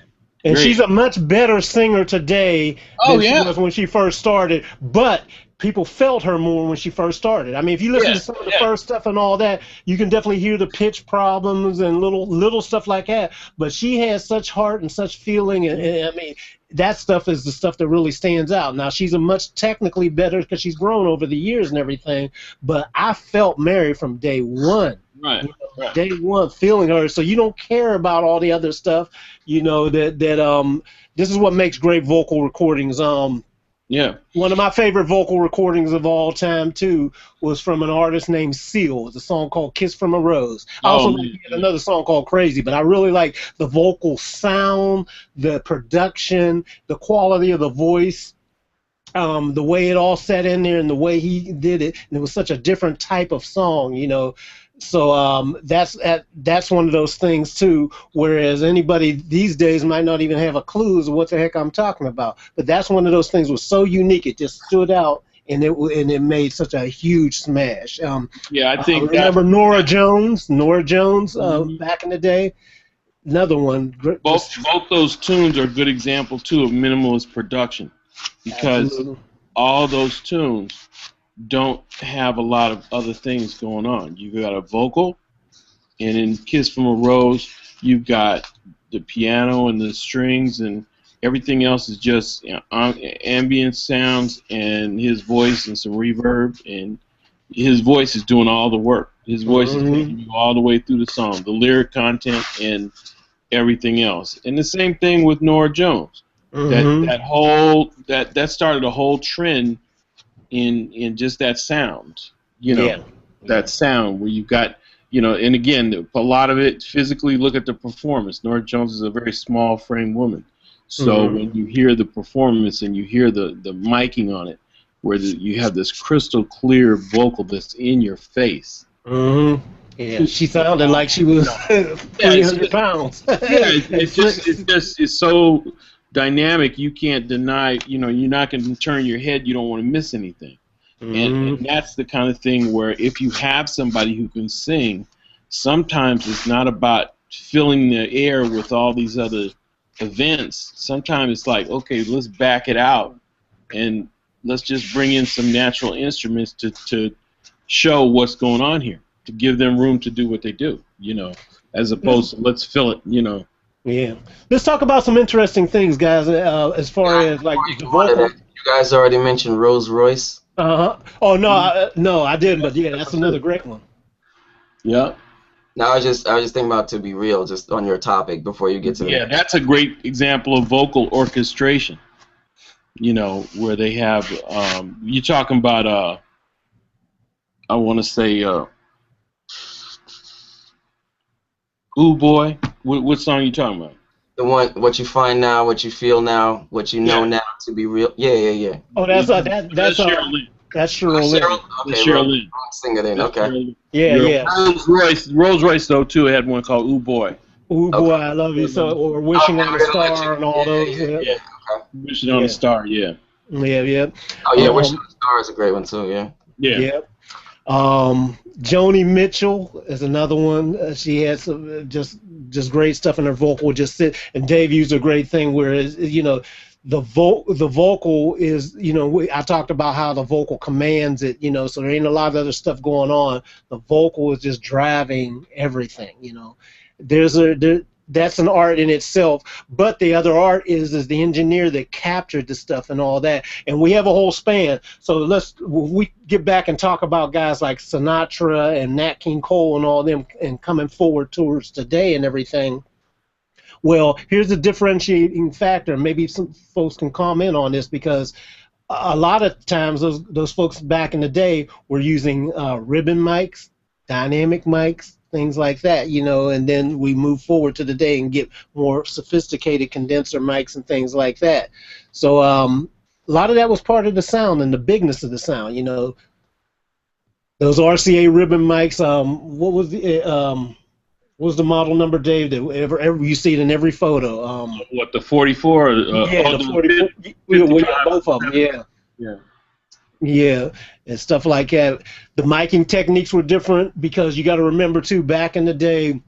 Speaker 1: And she's a much better singer today than she was when she first started, but people felt her more when she first started. I mean, if you listen to some of the first stuff and all that, you can definitely hear the pitch problems and little stuff like that, but she has such heart and such feeling, and I mean, that stuff is the stuff that really stands out. Now, she's a much technically better because she's grown over the years and everything, but I felt Mary from day one.
Speaker 6: Right.
Speaker 1: Day one, feeling her. So you don't care about all the other stuff. That this is what makes great vocal recordings. One of my favorite vocal recordings of all time too was from an artist named Seal. It's a song called "Kiss from a Rose." I also like another song called "Crazy," but I really like the vocal sound, the production, the quality of the voice. The way it all set in there and the way he did it, and it was such a different type of song, So that's one of those things too. Whereas anybody these days might not even have a clue as to what the heck I'm talking about. But that's one of those things was so unique, it just stood out, and it made such a huge smash.
Speaker 6: I think
Speaker 1: remember Nora Jones back in the day. Another one.
Speaker 6: Both those tunes are a good example too of minimalist production. Because all those tunes don't have a lot of other things going on. You've got a vocal, and in Kiss from a Rose, you've got the piano and the strings, and everything else is just ambient sounds and his voice and some reverb, and his voice is doing all the work. His voice is taking you all the way through the song, the lyric content and everything else. And the same thing with Nora Jones. That started a whole trend in just that sound, you know,
Speaker 1: Yeah.
Speaker 6: that sound where you've got, you know, and again, a lot of it physically. Look at the performance. Norah Jones is a very small frame woman, so when you hear the performance and you hear the miking on it, where you have this crystal clear vocal that's in your face.
Speaker 1: Yeah, she sounded like she was 300 pounds.
Speaker 6: It's so dynamic. You can't deny. You know, you're not going to turn your head. You don't want to miss anything. And that's the kind of thing where if you have somebody who can sing, sometimes it's not about filling the air with all these other events. Sometimes it's like, okay, let's back it out and let's just bring in some natural instruments to show what's going on here, to give them room to do what they do, you know, as opposed to let's fill it, you know.
Speaker 1: Yeah. Let's talk about some interesting things, guys, as far as like the vocal.
Speaker 5: You guys already mentioned Rolls Royce.
Speaker 1: Oh no, I didn't, but yeah, that's another great one.
Speaker 6: Yeah.
Speaker 5: Now I was just thinking about, to be real, just on your topic before you get to
Speaker 6: yeah, that's a great example of vocal orchestration. You know, where they have you're talking about I want to say Ooh Boy. What song are you talking about?
Speaker 5: the one, what you find now, what you feel now, what you know now, to be real. Yeah.
Speaker 1: Oh, that's
Speaker 6: Cheryl Lynn.
Speaker 1: That's Cheryl Lynn.
Speaker 5: Okay,
Speaker 6: Cheryl Lynn.
Speaker 5: Sing it in. Okay.
Speaker 1: Yeah.
Speaker 6: Rolls Royce though too had one called Ooh Boy.
Speaker 1: Ooh boy, I love you so, or Wishing on a Star and all those.
Speaker 5: Yeah. Okay.
Speaker 6: Wishing on a Star. Yeah.
Speaker 5: Oh yeah, Wishing on a Star is a great one too.
Speaker 6: Yeah.
Speaker 1: Joni Mitchell is another one. She has some just great stuff in her vocal. Just sit, and Dave used a great thing where, you know, the vocal is, you know, I talked about how the vocal commands it, you know, so there ain't a lot of other stuff going on. The vocal is just driving everything, you know. That's an art in itself, but the other art is the engineer that captured the stuff and all that. And we have a whole span. So we get back and talk about guys like Sinatra and Nat King Cole and all them, and coming forward towards today and everything. Well, here's a differentiating factor. Maybe some folks can comment on this, because a lot of times those folks back in the day were using ribbon mics, dynamic mics, things like that, you know, and then we move forward to the day and get more sophisticated condenser mics and things like that. So a lot of that was part of the sound and the bigness of the sound, you know. Those RCA ribbon mics, what was the model number, Dave, that ever you see it in every photo?
Speaker 6: What, the 44?
Speaker 1: The 44. Both of them, Yeah, and stuff like that. The miking techniques were different, because you got to remember too, back in the day,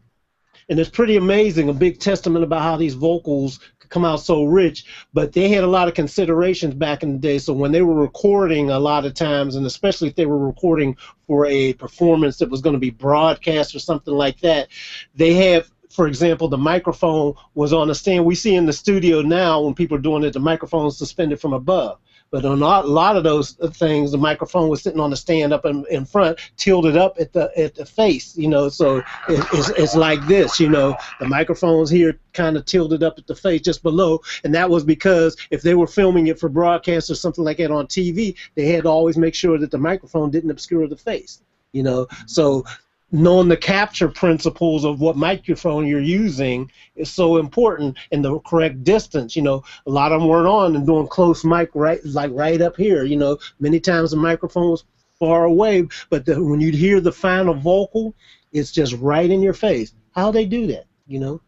Speaker 1: and it's pretty amazing, a big testament about how these vocals could come out so rich, but they had a lot of considerations back in the day. So when they were recording, a lot of times, and especially if they were recording for a performance that was going to be broadcast or something like that, they have, for example, the microphone was on a stand. We see in the studio now when people are doing it, the microphone is suspended from above. But on a lot of those things, the microphone was sitting on the stand up in front, tilted up at the face, you know. So it's like this, you know. The microphone's here kind of tilted up at the face, just below, and that was because if they were filming it for broadcast or something like that on TV, they had to always make sure that the microphone didn't obscure the face, you know. So knowing the capture principles of what microphone you're using is so important, and the correct distance. You know, a lot of them weren't on and doing close mic right up here. You know, many times the microphone was far away, but when you hear the final vocal, it's just right in your face. How they do that, you know?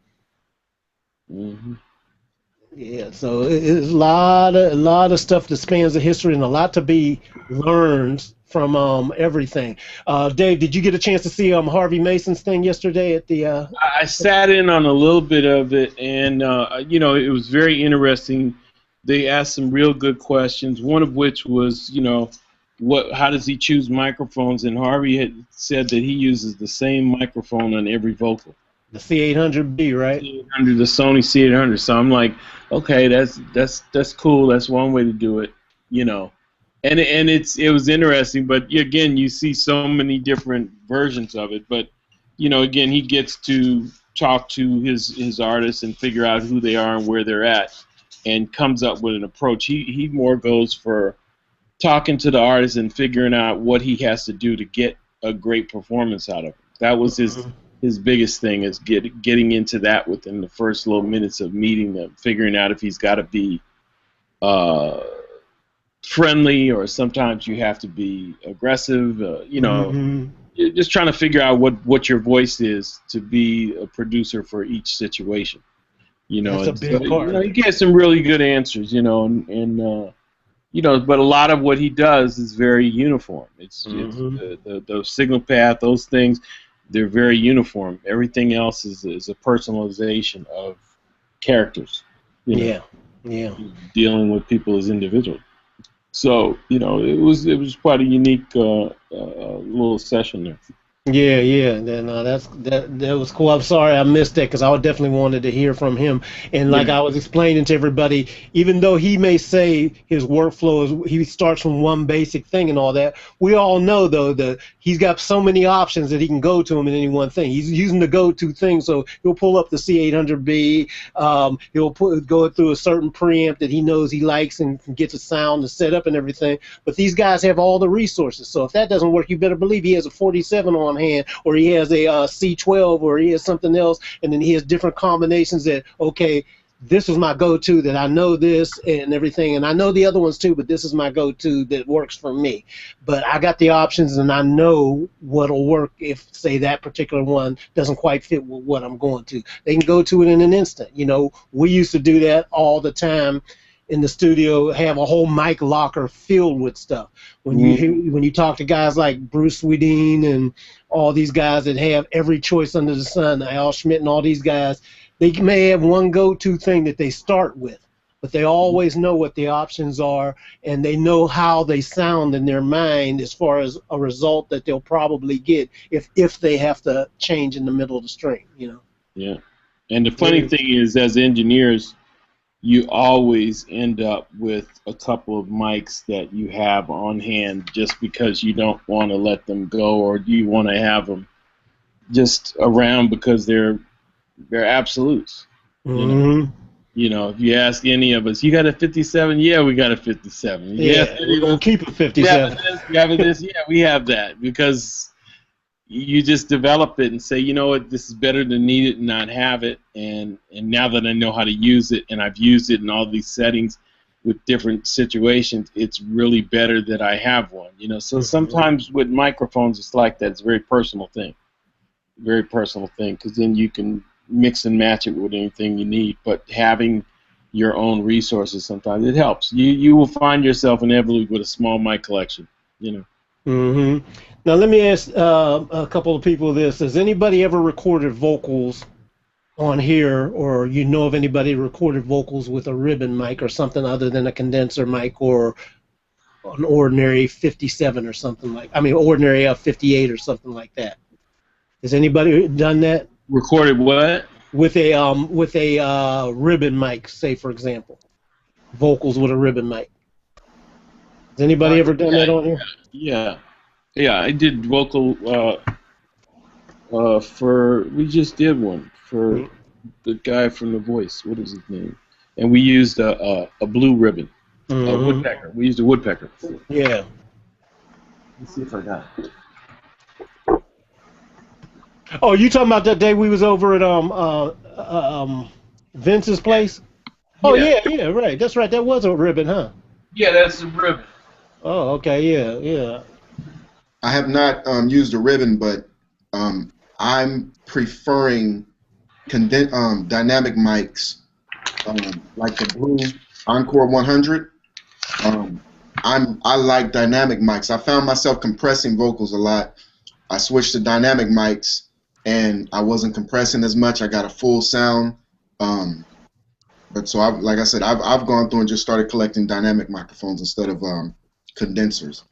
Speaker 1: Yeah, so it's a lot of stuff that spans the history, and a lot to be learned from everything. Dave, did you get a chance to see Harvey Mason's thing yesterday at the?
Speaker 6: I sat in on a little bit of it, and you know, it was very interesting. They asked some real good questions. One of which was, you know, how does he choose microphones? And Harvey had said that he uses the same microphone on every vocal.
Speaker 1: The C800B, right?
Speaker 6: C800, the Sony C800. So I'm like, okay, that's cool. That's one way to do it, you know. And it was interesting, but again, you see so many different versions of it. But you know, again, he gets to talk to his artists and figure out who they are and where they're at, and comes up with an approach. He more goes for talking to the artist and figuring out what he has to do to get a great performance out of it. That was his biggest thing, is getting into that within the first little minutes of meeting them, figuring out if he's got to be friendly, or sometimes you have to be aggressive. You know, you're just trying to figure out what your voice is to be a producer for each situation. You know,
Speaker 1: that's a big part.
Speaker 6: You know, he gets some really good answers. You know, and you know, but a lot of what he does is very uniform. It's the signal path, those things, they're very uniform. Everything else is a personalization of characters. You know,
Speaker 1: yeah.
Speaker 6: Dealing with people as individuals. So, you know, it was quite a unique little session there.
Speaker 1: Yeah. Then that was cool. I'm sorry I missed that, because I definitely wanted to hear from him. And like I was explaining to everybody, even though he may say his workflow he starts from one basic thing and all that, we all know though that he's got so many options that he can go to him in any one thing. He's using the go-to thing, so he'll pull up the C800B. He'll go through a certain preamp that he knows he likes and can get the sound and set up and everything. But these guys have all the resources. So if that doesn't work, you better believe he has a 47 on hand, or he has a C12, or he has something else, and then he has different combinations that, okay, this is my go-to, that I know this and everything, and I know the other ones too, but this is my go-to that works for me. But I got the options, and I know what'll work if, say, that particular one doesn't quite fit with what I'm going to. They can go to it in an instant. You know, we used to do that all the time in the studio, have a whole mic locker filled with stuff. When you talk to guys like Bruce Swedeen and all these guys that have every choice under the sun, Al Schmidt and all these guys, they may have one go-to thing that they start with, but they always know what the options are, and they know how they sound in their mind as far as a result that they'll probably get if they have to change in the middle of the string, you know.
Speaker 6: Yeah, and the funny thing is, as engineers, you always end up with a couple of mics that you have on hand just because you don't want to let them go, or you want to have them just around because they're absolutes. You know, if you ask any of us, you got a 57? Yeah, we got a 57.
Speaker 1: Yeah, we're going to keep a 57.
Speaker 6: You have this? Yeah, we have that, because you just develop it and say, you know what, this is better to need it and not have it, and now that I know how to use it, and I've used it in all these settings with different situations, it's really better that I have one. You know, so sometimes with microphones it's like that. It's a very personal thing, because then you can mix and match it with anything you need. But having your own resources, sometimes it helps. You will find yourself inevitably with a small mic collection, you know.
Speaker 1: Now let me ask a couple of people this. Has anybody ever recorded vocals on here, or you know of anybody recorded vocals with a ribbon mic or something other than a condenser mic or an ordinary 57 or something ordinary 58 or something like that? Has anybody done that?
Speaker 6: Recorded what?
Speaker 1: With a ribbon mic, say for example, vocals with a ribbon mic. Has anybody ever done that on here?
Speaker 6: Yeah, I did vocal we just did one for the guy from The Voice. What is his name? And we used a blue ribbon, a woodpecker. We used a woodpecker.
Speaker 1: Yeah.
Speaker 6: Let's see if I got it.
Speaker 1: Oh, you talking about that day we was over at Vince's place? Oh yeah, right. That's right. That was a ribbon, huh?
Speaker 6: Yeah, that's a ribbon.
Speaker 1: Oh, okay, yeah.
Speaker 2: I have not used a ribbon, but I'm preferring dynamic mics, like the Blue Encore 100. I like dynamic mics. I found myself compressing vocals a lot. I switched to dynamic mics, and I wasn't compressing as much. I got a full sound. But so, like I said, I've gone through and just started collecting dynamic microphones instead of condensers.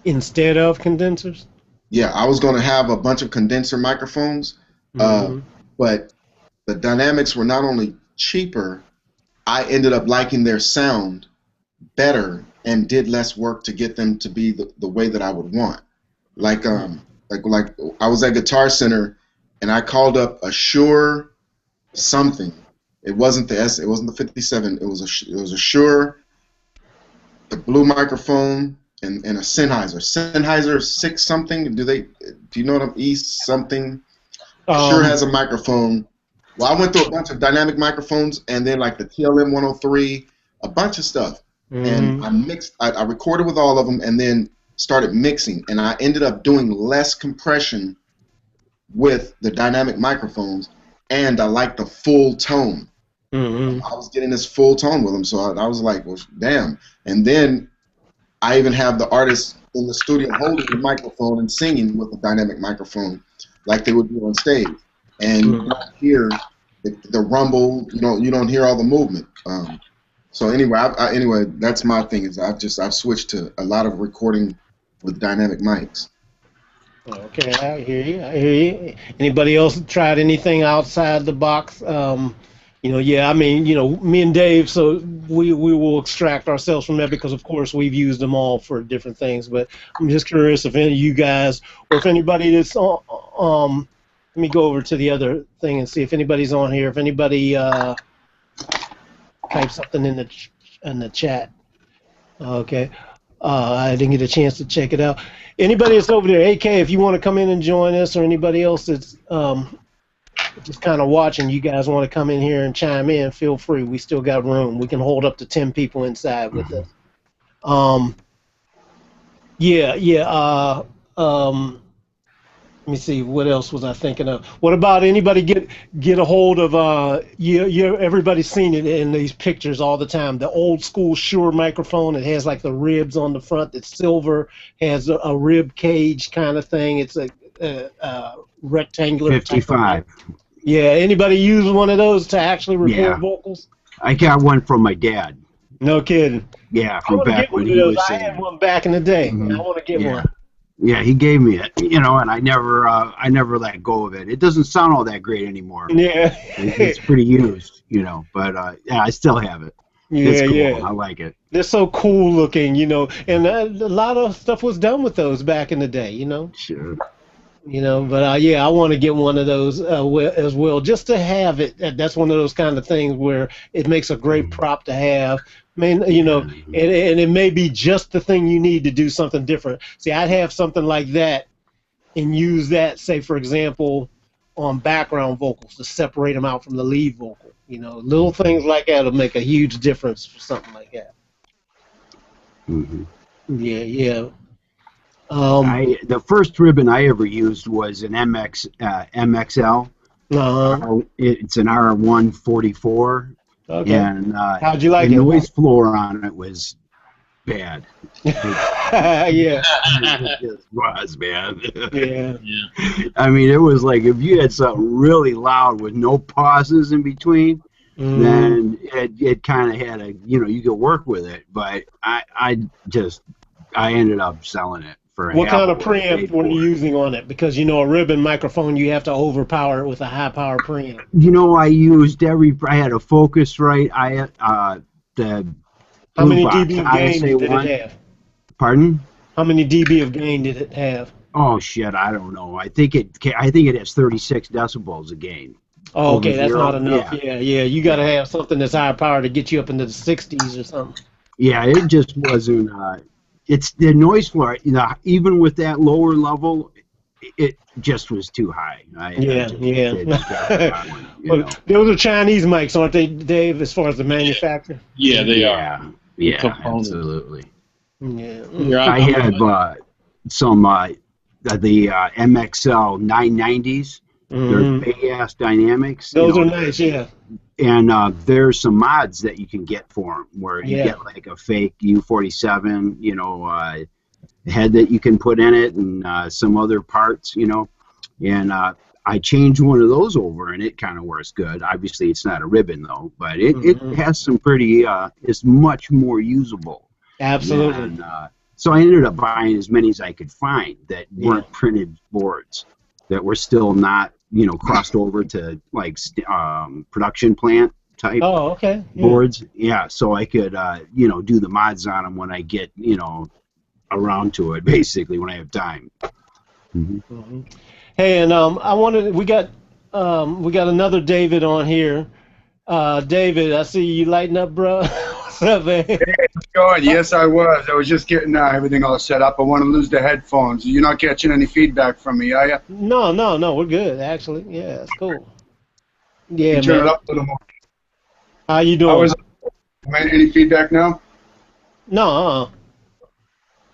Speaker 1: Instead of condensers?
Speaker 2: Yeah, I was going to have a bunch of condenser microphones, but the dynamics were not only cheaper, I ended up liking their sound better and did less work to get them to be the way that I would want. Like I was at Guitar Center and I called up a Shure something. It wasn't the 57. It was a Shure. the blue microphone, and a Sennheiser. Sennheiser 6 something. Do you know what I'm East something? Sure has a microphone. Well, I went through a bunch of dynamic microphones, and then like the TLM 103, a bunch of stuff. And I mixed. I recorded with all of them, and then started mixing. And I ended up doing less compression with the dynamic microphones, and I like the full tone. I was getting this full tone with them, so I was like, well, damn. And then I even have the artists in the studio holding the microphone and singing with the dynamic microphone, like they would do on stage. And you don't hear the rumble. You don't hear all the movement. So anyway, that's my thing. Is I've switched to a lot of recording with dynamic mics.
Speaker 1: Okay, I hear you. I hear you. Anybody else tried anything outside the box? Yeah, I mean, me and Dave, so we will extract ourselves from that because, of course, we've used them all for different things. But I'm just curious if any of you guys, or if anybody that's on, let me go over to the other thing and see if anybody's on here. If anybody type something in the chat. Okay. I didn't get a chance to check it out. Anybody that's over there, AK, if you want to come in and join us, or anybody else that's just kind of watching, you guys want to come in here and chime in, feel free. We still got room. We can hold up to 10 people inside with us. Let me see, what else was I thinking of? What about anybody get a hold of everybody's seen it in these pictures all the time, the old school Shure microphone. It has like the ribs on the front. It's silver, has a rib cage kind of thing. It's a rectangular
Speaker 4: 55.
Speaker 1: Yeah, anybody use one of those to actually record vocals?
Speaker 4: I got one from my dad.
Speaker 1: No kidding.
Speaker 4: Yeah, from back when he was
Speaker 1: I had one back in the day. I want to get one.
Speaker 4: Yeah, he gave me it, and I never let go of it. It doesn't sound all that great anymore.
Speaker 1: Yeah,
Speaker 4: it's pretty used, but I still have it.
Speaker 1: Yeah,
Speaker 4: it's cool.
Speaker 1: yeah.
Speaker 4: I like it.
Speaker 1: They're so cool looking, and a lot of stuff was done with those back in the day,
Speaker 4: Sure.
Speaker 1: But I want to get one of those as well, just to have it. That's one of those kind of things where it makes a great prop to have. I mean, and it may be just the thing you need to do something different. See, I'd have something like that and use that, say, for example, on background vocals to separate them out from the lead vocal. Little things like that will make a huge difference for something like that. Yeah.
Speaker 4: The first ribbon I ever used was an MXL. It's an R144.
Speaker 1: Okay.
Speaker 4: And
Speaker 1: how'd you like
Speaker 4: the
Speaker 1: it?
Speaker 4: The noise floor on it was bad.
Speaker 1: Yeah.
Speaker 4: It just was, man.
Speaker 1: Yeah.
Speaker 4: I mean, it was like if you had something really loud with no pauses in between, then it kind of had you could work with it. But I ended up selling it.
Speaker 1: What kind of preamp were you using on it? Because a ribbon microphone, you have to overpower it with a high power preamp.
Speaker 4: I used I had a Focusrite. How
Speaker 1: many dB of gain did it have?
Speaker 4: Pardon?
Speaker 1: How many dB of gain did it have?
Speaker 4: Oh shit, I don't know. I think it has 36 decibels of gain.
Speaker 1: Oh, okay, that's not enough. Yeah. You got to have something that's high power to get you up into the 60s or something.
Speaker 4: Yeah, it just wasn't. It's the noise floor. Even with that lower level, it just was too high.
Speaker 1: Those are Chinese mics, aren't they, Dave? As far as the manufacturer.
Speaker 6: Yeah, they are.
Speaker 4: Yeah, absolutely.
Speaker 1: Yeah.
Speaker 4: I had some the MXL 990s. They're big ass dynamics.
Speaker 1: Those are nice, yeah.
Speaker 4: And there's some mods that you can get for them where you get like a fake U47, head that you can put in it and some other parts, And I changed one of those over and it kind of works good. Obviously, it's not a ribbon though, but it has some pretty, it's much more usable.
Speaker 1: Absolutely.
Speaker 4: And, so I ended up buying as many as I could find that weren't printed boards, that were still not, crossed over to like production plant type boards. Yeah, so I could, do the mods on them when I get, around to it, basically when I have time.
Speaker 1: Hey, and we got another David on here. David, I see you lighting up, bro. What's up, man?
Speaker 7: Going. Yes, I was. I was just getting everything all set up. I want to lose the headphones. You're not catching any feedback from me, are you?
Speaker 1: No, we're good, actually. Yeah, it's cool. Yeah,
Speaker 7: You turn
Speaker 1: man.
Speaker 7: it up a little more.
Speaker 1: How you
Speaker 7: How
Speaker 1: doing?
Speaker 7: is any feedback now?
Speaker 1: No,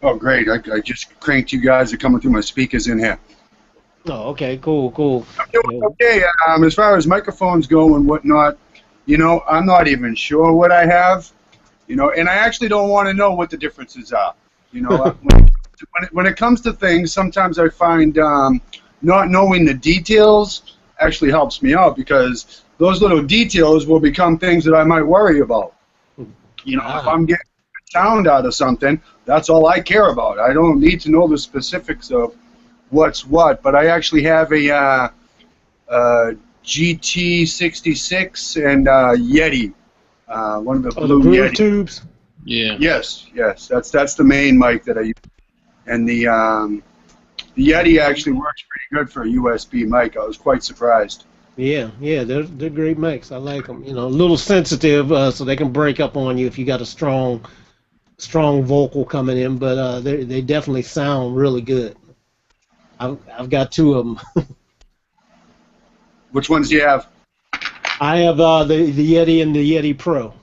Speaker 7: Oh, great. I just cranked you guys. Are coming through my speakers in here.
Speaker 1: Oh, okay, cool.
Speaker 7: I'm doing okay. As far as microphones go and whatnot, I'm not even sure what I have. And I actually don't want to know what the differences are. When it comes to things, sometimes I find not knowing the details actually helps me out, because those little details will become things that I might worry about. If I'm getting sound out of something, that's all I care about. I don't need to know the specifics of what's what, but I actually have a GT66 and Yeti, one of the blue
Speaker 1: groove
Speaker 7: Yeti
Speaker 1: tubes.
Speaker 6: Yeah.
Speaker 7: Yes, that's the main mic that I use, and the Yeti actually works pretty good for a USB mic. I was quite surprised.
Speaker 1: Yeah, they're great mics. I like them. A little sensitive, so they can break up on you if you got a strong vocal coming in, but they definitely sound really good. I've got two of them.
Speaker 7: Which ones do you have?
Speaker 1: I have the Yeti and the Yeti Pro.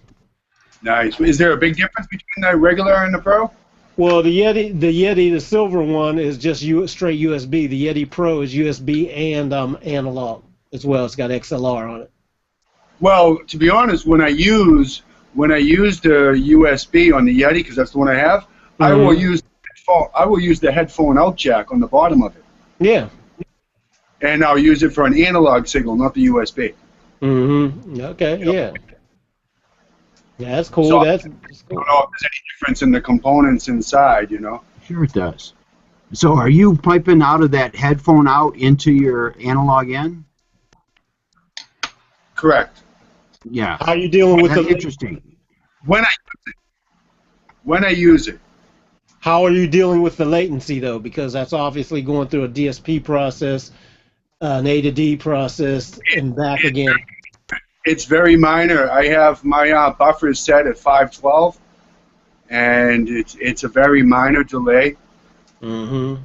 Speaker 7: Nice. Is there a big difference between the regular and the Pro?
Speaker 1: Well, the Yeti, the silver one is just straight USB. The Yeti Pro is USB and analog as well. It's got XLR on it.
Speaker 7: Well, to be honest, when I use the USB on the Yeti, because that's the one I have, I will use the headphone out jack on the bottom of it.
Speaker 1: Yeah.
Speaker 7: And I'll use it for an analog signal, not the USB.
Speaker 1: Okay. Yeah. Yeah, that's cool.
Speaker 7: So,
Speaker 1: that's
Speaker 7: I
Speaker 1: cool.
Speaker 7: don't know if there's any difference in the components inside,
Speaker 4: Sure it does. So are you piping out of that headphone out into your analog in?
Speaker 7: Correct.
Speaker 4: Yeah.
Speaker 1: How are you dealing with
Speaker 4: That's
Speaker 1: the
Speaker 4: interesting.
Speaker 7: When I use it.
Speaker 1: How are you dealing with the latency though? Because that's obviously going through a DSP process, an A to D process, and back again.
Speaker 7: It's very minor. I have my buffers set at 512, and it's a very minor delay. Sometimes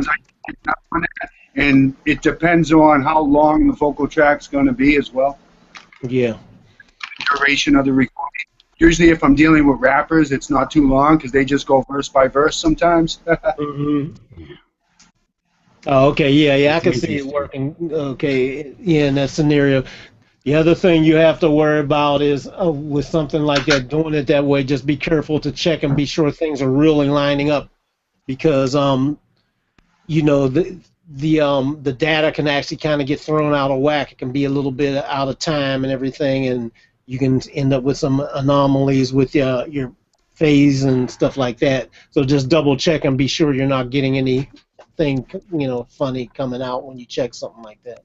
Speaker 7: I get up on that, and it depends on how long the vocal track's going to be as well.
Speaker 1: Yeah.
Speaker 7: The duration of the recording. Usually if I'm dealing with rappers, it's not too long, because they just go verse by verse sometimes.
Speaker 1: Oh, okay. Yeah. I can see it working. Okay. Yeah, in that scenario. The other thing you have to worry about is with something like that, doing it that way, just be careful to check and be sure things are really lining up, because the data can actually kind of get thrown out of whack. It can be a little bit out of time and everything, and you can end up with some anomalies with your phase and stuff like that. So just double check and be sure you're not getting anything funny coming out when you check something like that.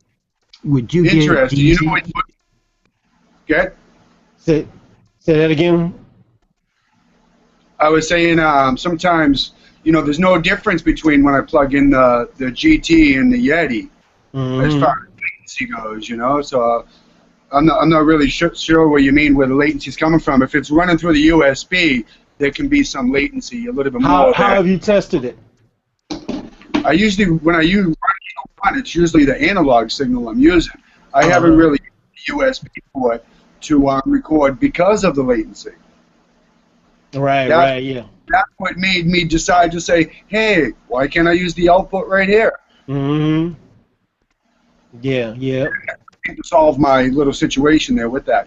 Speaker 4: Would you
Speaker 7: Interesting.
Speaker 4: get
Speaker 7: Get?
Speaker 1: Say that again.
Speaker 7: I was saying sometimes, there's no difference between when I plug in the GT and the Yeti as far as latency goes, So I'm not really sure what you mean where the latency is coming from. If it's running through the USB, there can be some latency, a little bit more.
Speaker 1: How have you tested it?
Speaker 7: I usually, when I use one, it's usually the analog signal I'm using. I haven't really used the USB port to record because of the latency.
Speaker 1: Right, yeah.
Speaker 7: That's what made me decide to say, hey, why can't I use the output right here?
Speaker 1: Yeah.
Speaker 7: To solve my little situation there with that,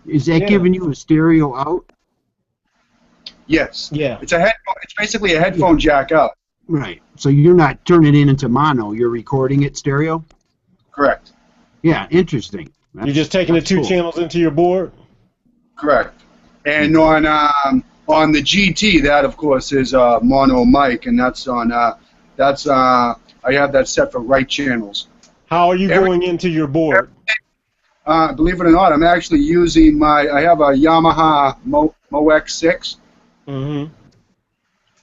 Speaker 4: Is that giving you a stereo out?
Speaker 7: Yes.
Speaker 1: Yeah.
Speaker 7: It's a headphone. It's basically a headphone jack out.
Speaker 4: Right. So you're not turning it into mono. You're recording it stereo?
Speaker 7: Correct.
Speaker 4: Yeah, interesting.
Speaker 1: You're just taking the two
Speaker 4: cool.
Speaker 1: channels into your board?
Speaker 7: Correct. And on the GT, that of course is mono mic, and that's on I have that set for right channels.
Speaker 1: How are you going into your board?
Speaker 7: Believe it or not, I'm actually using I have a Yamaha Mo X6.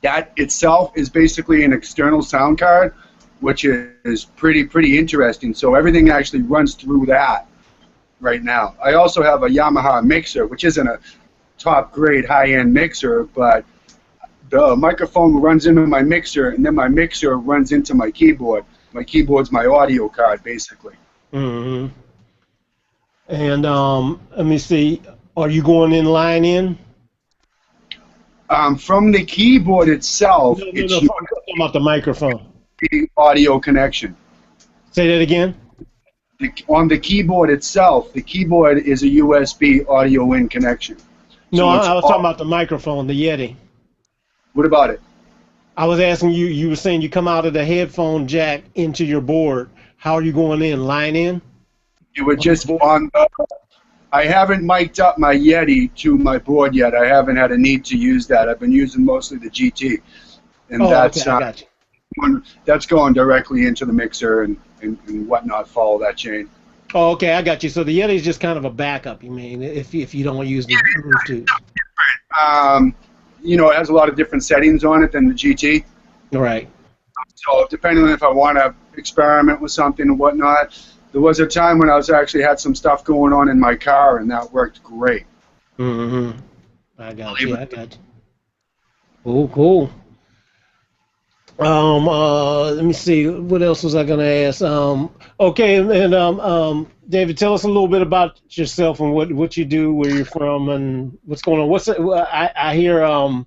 Speaker 7: That itself is basically an external sound card, which is pretty interesting. So everything actually runs through that. right now. I also have a Yamaha mixer, which isn't a top grade high-end mixer, but the microphone runs into my mixer, and then my mixer runs into my keyboard. My keyboard's my audio card, basically.
Speaker 1: Mm-hmm. And let me see. Are you going in line in?
Speaker 7: From the keyboard itself,
Speaker 1: No,
Speaker 7: it's
Speaker 1: I'm talking about the microphone.
Speaker 7: USB audio connection.
Speaker 1: Say that again.
Speaker 7: On the keyboard itself, the keyboard is a USB audio in connection.
Speaker 1: No,
Speaker 7: So
Speaker 1: I was talking about the microphone, the Yeti.
Speaker 7: What about it?
Speaker 1: I was asking you. You were saying you come out of the headphone jack into your board. How are you going in? Line in?
Speaker 7: It would just on the, I haven't mic'd up my Yeti to my board yet. I haven't had a need to use that. I've been using mostly the GT, and that's
Speaker 1: okay, I got you.
Speaker 7: That's going directly into the mixer and whatnot. Follow that chain.
Speaker 1: Oh, okay, I got you. So the Yeti is just kind of a backup. You mean if you don't use the Bluetooth?
Speaker 7: You know, it has a lot of different settings on it than the GT.
Speaker 1: Right.
Speaker 7: So depending on if I want to experiment with something and whatnot, there was a time when I was actually had some stuff going on in my car, and that worked great.
Speaker 1: Mm-hmm. I got you. Cool, cool. Let me see. What else was I gonna ask? Okay, and David, tell us a little bit about yourself and what you do, where you're from, and what's going on.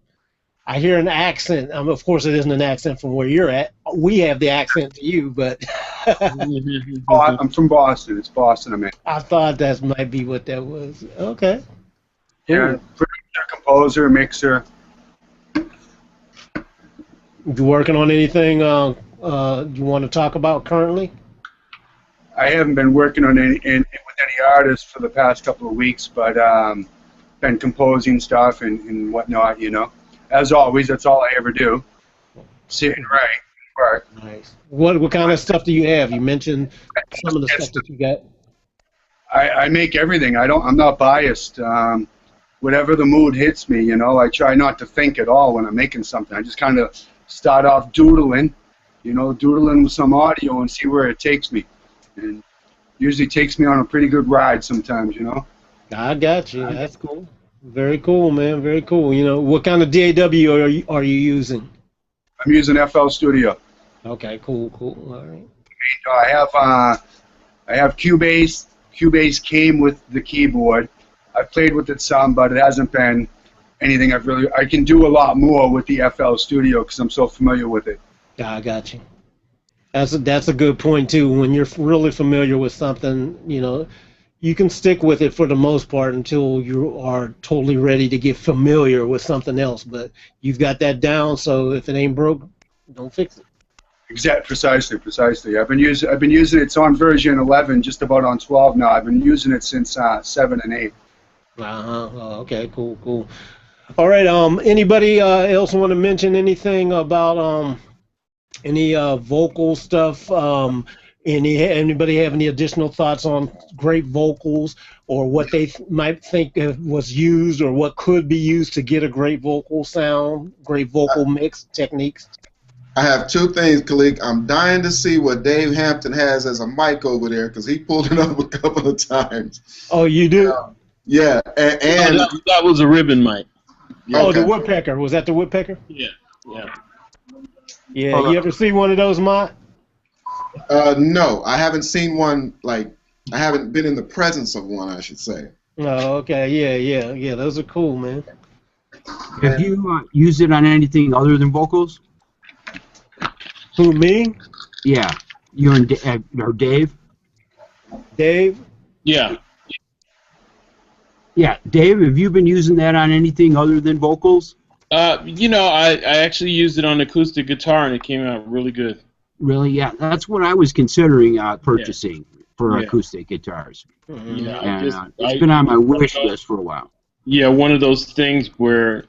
Speaker 1: I hear an accent. Of course, it isn't an accent from where you're at. We have the accent to you, but
Speaker 7: I'm from Boston. It's Boston, I mean.
Speaker 1: I thought that might be what that was. Okay.
Speaker 7: Yeah, producer, composer, mixer.
Speaker 1: You working on anything you want to talk about currently?
Speaker 7: I haven't been working on with any artists for the past couple of weeks, but been composing stuff and whatnot, you know. As always, that's all I ever do. Sit and write, work.
Speaker 1: Nice. What kind of stuff do you have? You mentioned some of the stuff that you got.
Speaker 7: I make everything. I'm not biased. Whatever the mood hits me, you know, I try not to think at all when I'm making something. I just kind of start off doodling, you know, doodling with some audio and see where it takes me. And usually takes me on a pretty good ride sometimes, you know.
Speaker 1: I got you. That's cool. Very cool, man. Very cool. You know, what kind of DAW are you using?
Speaker 7: I'm using FL Studio.
Speaker 1: Okay, cool. All right.
Speaker 7: I have Cubase. Cubase came with the keyboard. I've played with it some, but it hasn't been anything I can do a lot more with the FL Studio because I'm so familiar with it.
Speaker 1: I got you. That's a good point too. When you're really familiar with something, you know, you can stick with it for the most part until you are totally ready to get familiar with something else. But you've got that down, so if it ain't broke, don't fix it.
Speaker 7: Precisely. I've been using it. It's on version 11, just about on 12 now. I've been using it since 7 and 8.
Speaker 1: Okay, cool. All right. Anybody else want to mention anything about any vocal stuff? Anybody have any additional thoughts on great vocals or what they might think was used or what could be used to get a great vocal sound, great vocal mix techniques?
Speaker 2: I have two things, Khaliq. I'm dying to see what Dave Hampton has as a mic over there because he pulled it up a couple of times.
Speaker 1: Oh, you do?
Speaker 2: Yeah, and
Speaker 6: that was a ribbon mic.
Speaker 1: Oh, okay. The woodpecker. Was that the woodpecker?
Speaker 6: Yeah.
Speaker 1: Yeah, you ever see one of those, Mott?
Speaker 2: No, I haven't seen one. Like, I haven't been in the presence of one, I should say.
Speaker 1: Oh, okay. Yeah. Those are cool, man.
Speaker 4: Have you used it on anything other than vocals?
Speaker 1: Who, me?
Speaker 4: Yeah, you and or Dave.
Speaker 1: Dave?
Speaker 6: Yeah.
Speaker 4: Yeah, Dave, have you been using that on anything other than vocals?
Speaker 6: You know, I actually used it on acoustic guitar and it came out really good.
Speaker 4: Really? Yeah, that's what I was considering purchasing for acoustic guitars.
Speaker 6: Yeah,
Speaker 4: and, it's been on my wish list for a while.
Speaker 6: Yeah, one of those things where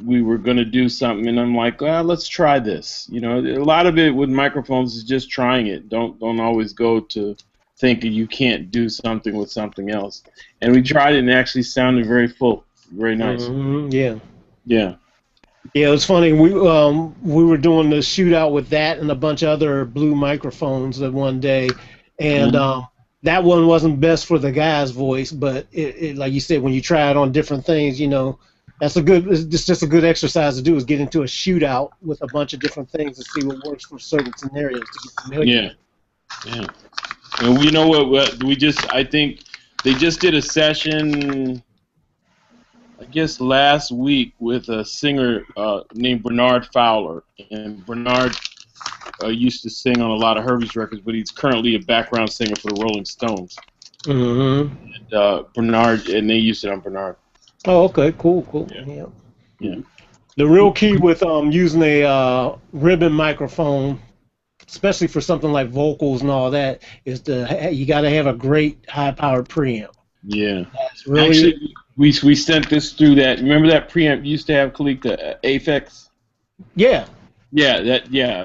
Speaker 6: we were going to do something and I'm like, well, let's try this. You know, a lot of it with microphones is just trying it. Don't always go to thinking you can't do something with something else. And we tried it and it actually sounded very full, very nice.
Speaker 1: Yeah.
Speaker 6: Yeah.
Speaker 1: Yeah, it was funny. We were doing the shootout with that and a bunch of other blue microphones that one day, and that one wasn't best for the guy's voice, but like you said, when you try it on different things, that's it's just a good exercise to do, is get into a shootout with a bunch of different things to see what works for certain scenarios to get familiar.
Speaker 6: Yeah. And you know what I think they just did a session, I guess last week, with a singer named Bernard Fowler. And Bernard used to sing on a lot of Herbie's records, but he's currently a background singer for the Rolling Stones.
Speaker 1: Mm-hmm.
Speaker 6: And Bernard, and they used it on Bernard.
Speaker 1: Oh, okay, cool. Yeah. The real key with using a ribbon microphone, especially for something like vocals and all that, is you got to have a great high-powered preamp.
Speaker 6: Yeah.
Speaker 1: That's really...
Speaker 6: Actually, we sent this through that. Remember that preamp you used to have, Khaliq, the Aphex?
Speaker 1: Yeah.
Speaker 6: Yeah,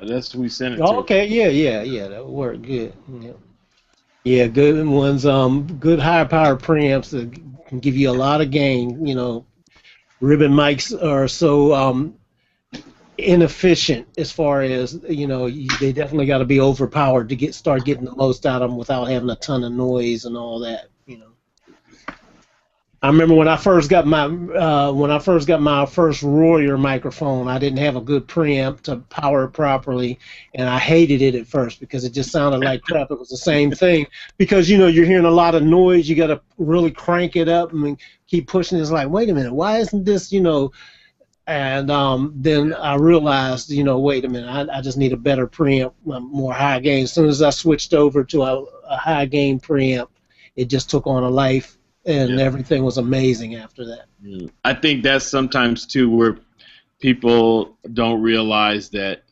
Speaker 6: that's what we sent it to.
Speaker 1: Okay, yeah, that would work good. Yeah, good ones. Good high-powered preamps that can give you a lot of gain. Ribbon mics are so inefficient as far as they definitely got to be overpowered to start getting the most out of them without having a ton of noise and all that. I remember when I first got my first Royer microphone, I didn't have a good preamp to power it properly, and I hated it at first because it just sounded like crap. It was the same thing because you're hearing a lot of noise. You got to really crank it up and keep pushing. It's like, wait a minute, why isn't this And then I realized, wait a minute, I just need a better preamp, more high gain. As soon as I switched over to a high gain preamp, it just took on a life. And everything was amazing after that.
Speaker 6: I think that's sometimes, too, where people don't realize that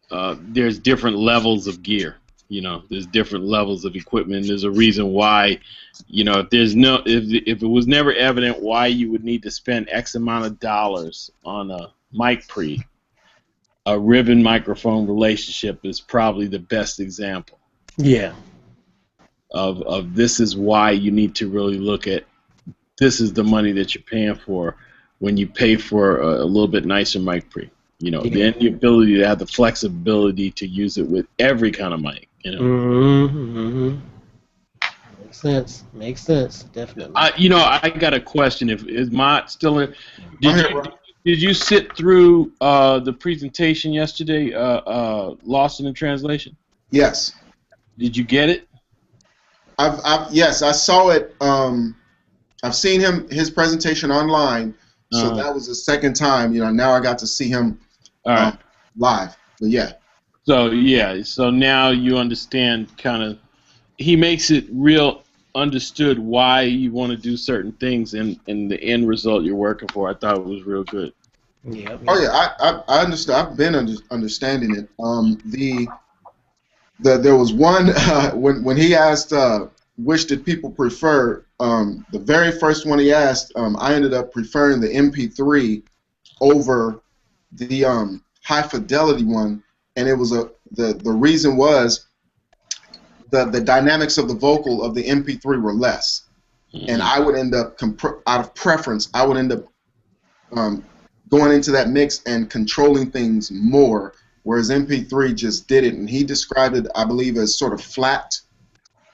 Speaker 6: there's different levels of gear. There's different levels of equipment. There's a reason why, if it was never evident why you would need to spend X amount of dollars on a mic pre, a ribbon microphone relationship is probably the best example.
Speaker 1: Yeah.
Speaker 6: Of this is why you need to really look at, this is the money that you're paying for when you pay for a little bit nicer mic pre. Then the ability to have the flexibility to use it with every kind of mic.
Speaker 1: Mm-hmm. Makes sense, definitely.
Speaker 6: I got a question. Is Mott still in? Did you sit through the presentation yesterday, Lost in Translation?
Speaker 2: Yes.
Speaker 6: Did you get it?
Speaker 2: Yes, I saw it. I've seen his presentation online, so that was the second time. Now I got to see him live. But yeah.
Speaker 6: So now you understand kind of. He makes it real understood why you want to do certain things and the end result you're working for. I thought it was real good.
Speaker 1: Yeah.
Speaker 2: Oh yeah, I understand. I've been understanding it. There was one when he asked which did people prefer. The very first one he asked, I ended up preferring the MP3 over the high fidelity one, and it was the reason was the dynamics of the vocal of the MP3 were less, and I would end up out of preference I would end up going into that mix and controlling things more. Whereas MP3 just did it, and he described it, I believe, as sort of flat,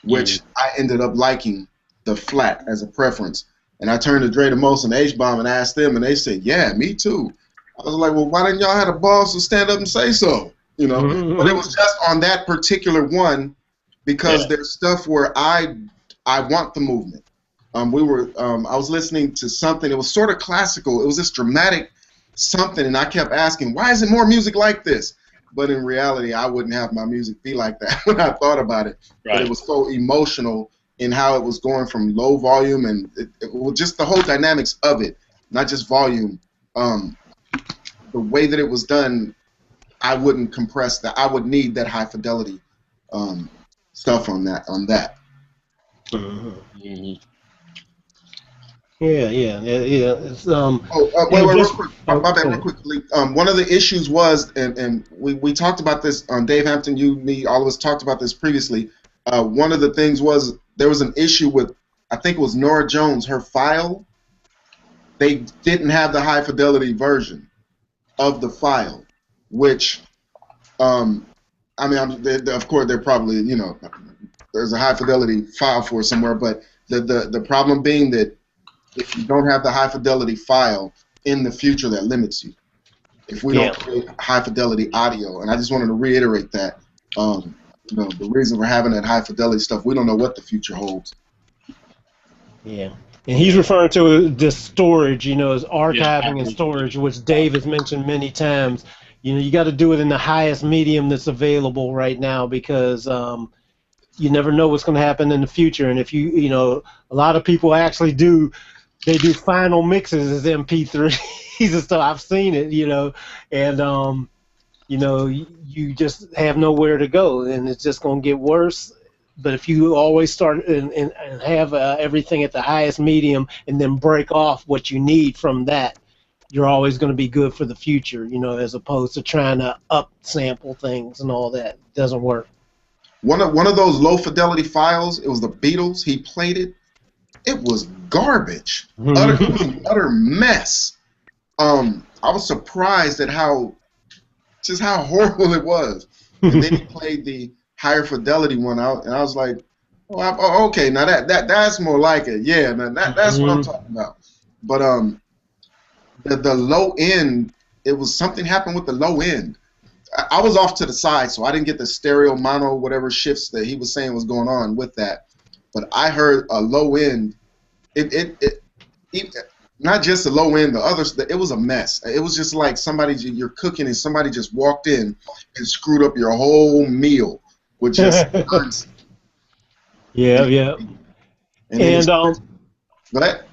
Speaker 2: which I ended up liking the flat as a preference. And I turned to Dre DeMos and H-Bomb and asked them, and they said, yeah, me too. I was like, well, why didn't y'all have the balls to stand up and say so? But it was just on that particular one because there's stuff where I want the movement. I was listening to something, it was sort of classical, it was this dramatic something, and I kept asking, why isn't more music like this? But in reality, I wouldn't have my music be like that when I thought about it. Right. But it was so emotional in how it was going from low volume and it was just the whole dynamics of it, not just volume. The way that it was done, I wouldn't compress that. I would need that high fidelity stuff on that.
Speaker 1: Mm-hmm. Yeah. It's,
Speaker 2: wait, real quick. My bad, real quickly. One of the issues was, and we talked about this, Dave Hampton, you, me, all of us talked about this previously. One of the things was there was an issue with, I think it was Nora Jones, her file. They didn't have the high fidelity version of the file, which, of course, they're probably, there's a high fidelity file for it somewhere, but the problem being that if you don't have the high fidelity file in the future, that limits you. If we don't create high fidelity audio, and I just wanted to reiterate that, you know, the reason we're having that high fidelity stuff, we don't know what the future holds.
Speaker 1: Yeah. And he's referring to the storage, you know, as archiving and storage, which Dave has mentioned many times. You know, you got to do it in the highest medium that's available right now, because you never know what's going to happen in the future. And if you know, a lot of people actually do final mixes as MP3s and stuff. I've seen it, you know, and you know, you just have nowhere to go, and it's just going to get worse. But if you always start and have everything at the highest medium and then break off what you need from that, you're always going to be good for the future, you know, as opposed to trying to up-sample things and all that. It doesn't work.
Speaker 2: One of those low-fidelity files, it was the Beatles. He played it. It was garbage. Utter mess. I was surprised at how horrible it was. And then he played the higher fidelity one out, and I was like, oh, okay, now that's more like it. Yeah, now that's what I'm talking about. But the low end, it was something happened with the low end. I was off to the side, so I didn't get the stereo, mono, whatever shifts that he was saying was going on with that. But I heard a low end. It not just the low end, the others. It was a mess. It was just like you're cooking and somebody just walked in and screwed up your whole meal, which is
Speaker 1: yeah. And
Speaker 2: but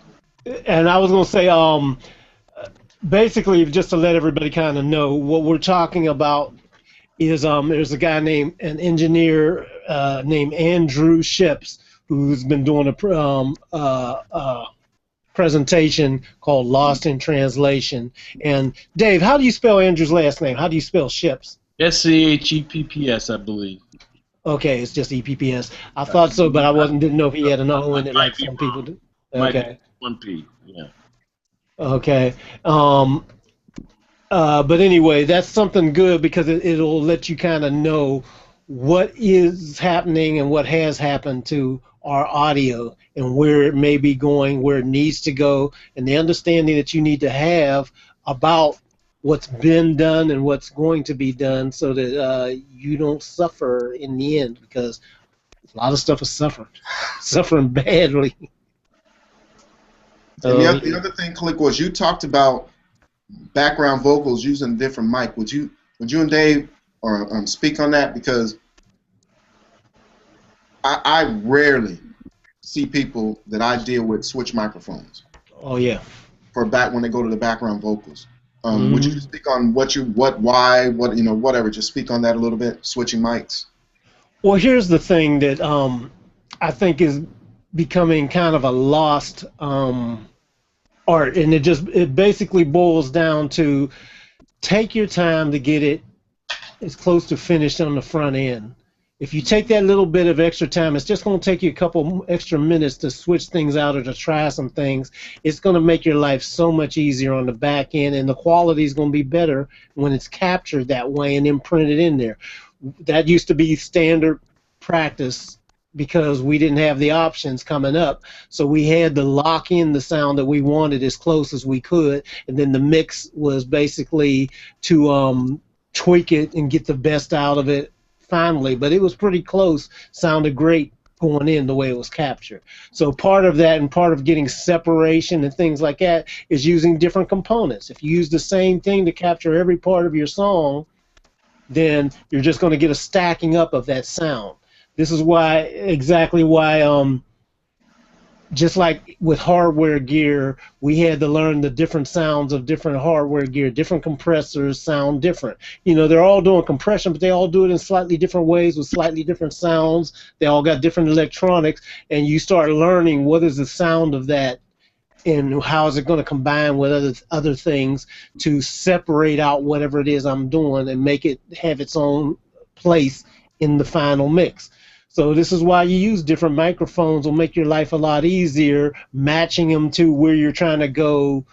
Speaker 1: and I was gonna say basically, just to let everybody kind of know what we're talking about is there's an engineer named Andrew Ships, who's been doing a presentation called Lost in Translation. And Dave, how do you spell Andrew's last name? How do you spell Ships?
Speaker 6: SCHEPPS, I believe.
Speaker 1: Okay, it's just EPPS. I thought so, but I didn't know if he had an O in it like some people do. Okay.
Speaker 6: One P, yeah.
Speaker 1: Okay. But anyway, that's something good, because it'll let you kind of know what is happening and what has happened to our audio and where it may be going, where it needs to go, and the understanding that you need to have about what's been done and what's going to be done, so that you don't suffer in the end, because a lot of stuff is suffering badly.
Speaker 2: And the other thing, Khaliq, was you talked about background vocals using a different mic. Would you and Dave speak on that? Because I rarely see people that I deal with switch microphones.
Speaker 1: Oh yeah.
Speaker 2: When they go to the background vocals. Would you speak on why, whatever? Just speak on that a little bit. Switching mics.
Speaker 1: Well, here's the thing that I think is becoming kind of a lost art, and it basically boils down to take your time to get it as close to finished on the front end. If you take that little bit of extra time, it's just going to take you a couple extra minutes to switch things out or to try some things. It's going to make your life so much easier on the back end, and the quality is going to be better when it's captured that way and then printed in there. That used to be standard practice because we didn't have the options coming up, so we had to lock in the sound that we wanted as close as we could, and then the mix was basically to tweak it and get the best out of it finally. But it was pretty close, sounded great going in the way it was captured. So part of that and part of getting separation and things like that is using different components. If you use the same thing to capture every part of your song, then you're just going to get a stacking up of that sound. This is exactly why just like with hardware gear, we had to learn the different sounds of different hardware gear. Different compressors sound different. You know, they're all doing compression, but they all do it in slightly different ways with slightly different sounds. They all got different electronics, and you start learning what is the sound of that and how is it going to combine with other things to separate out whatever it is I'm doing and make it have its own place in the final mix. So this is why you use different microphones will make your life a lot easier, matching them to where you're trying to go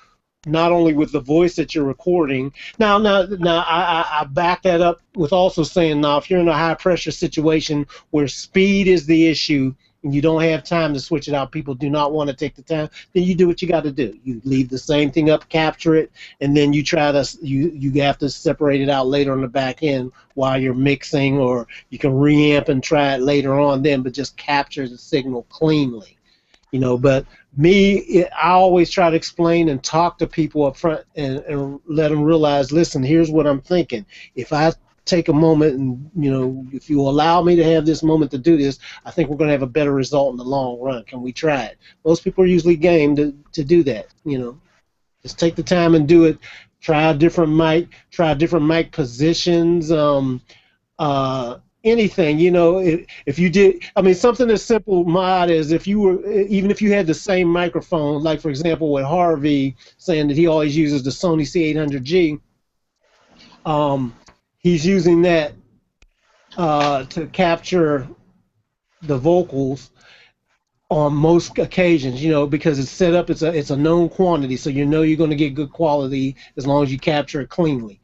Speaker 1: not only with the voice that you're recording. Now, I back that up with also saying, now, if you're in a high pressure situation where speed is the issue and you don't have time to switch it out, people do not want to take the time, then you do what you got to do. You leave the same thing up, capture it, and then you try to, you have to separate it out later on the back end while you're mixing, or you can reamp and try it later on then, but just capture the signal cleanly. But I always try to explain and talk to people up front and let them realize, listen, here's what I'm thinking. If I take a moment and, if you allow me to have this moment to do this, I think we're going to have a better result in the long run. Can we try it? Most people are usually game to do that. Just take the time and do it. Try a different mic positions. Anything, if you did, something as simple, Mod, as even if you had the same microphone, like for example with Harvey saying that he always uses the Sony C800G, he's using that to capture the vocals on most occasions, because it's set up, it's a known quantity, so you're going to get good quality as long as you capture it cleanly.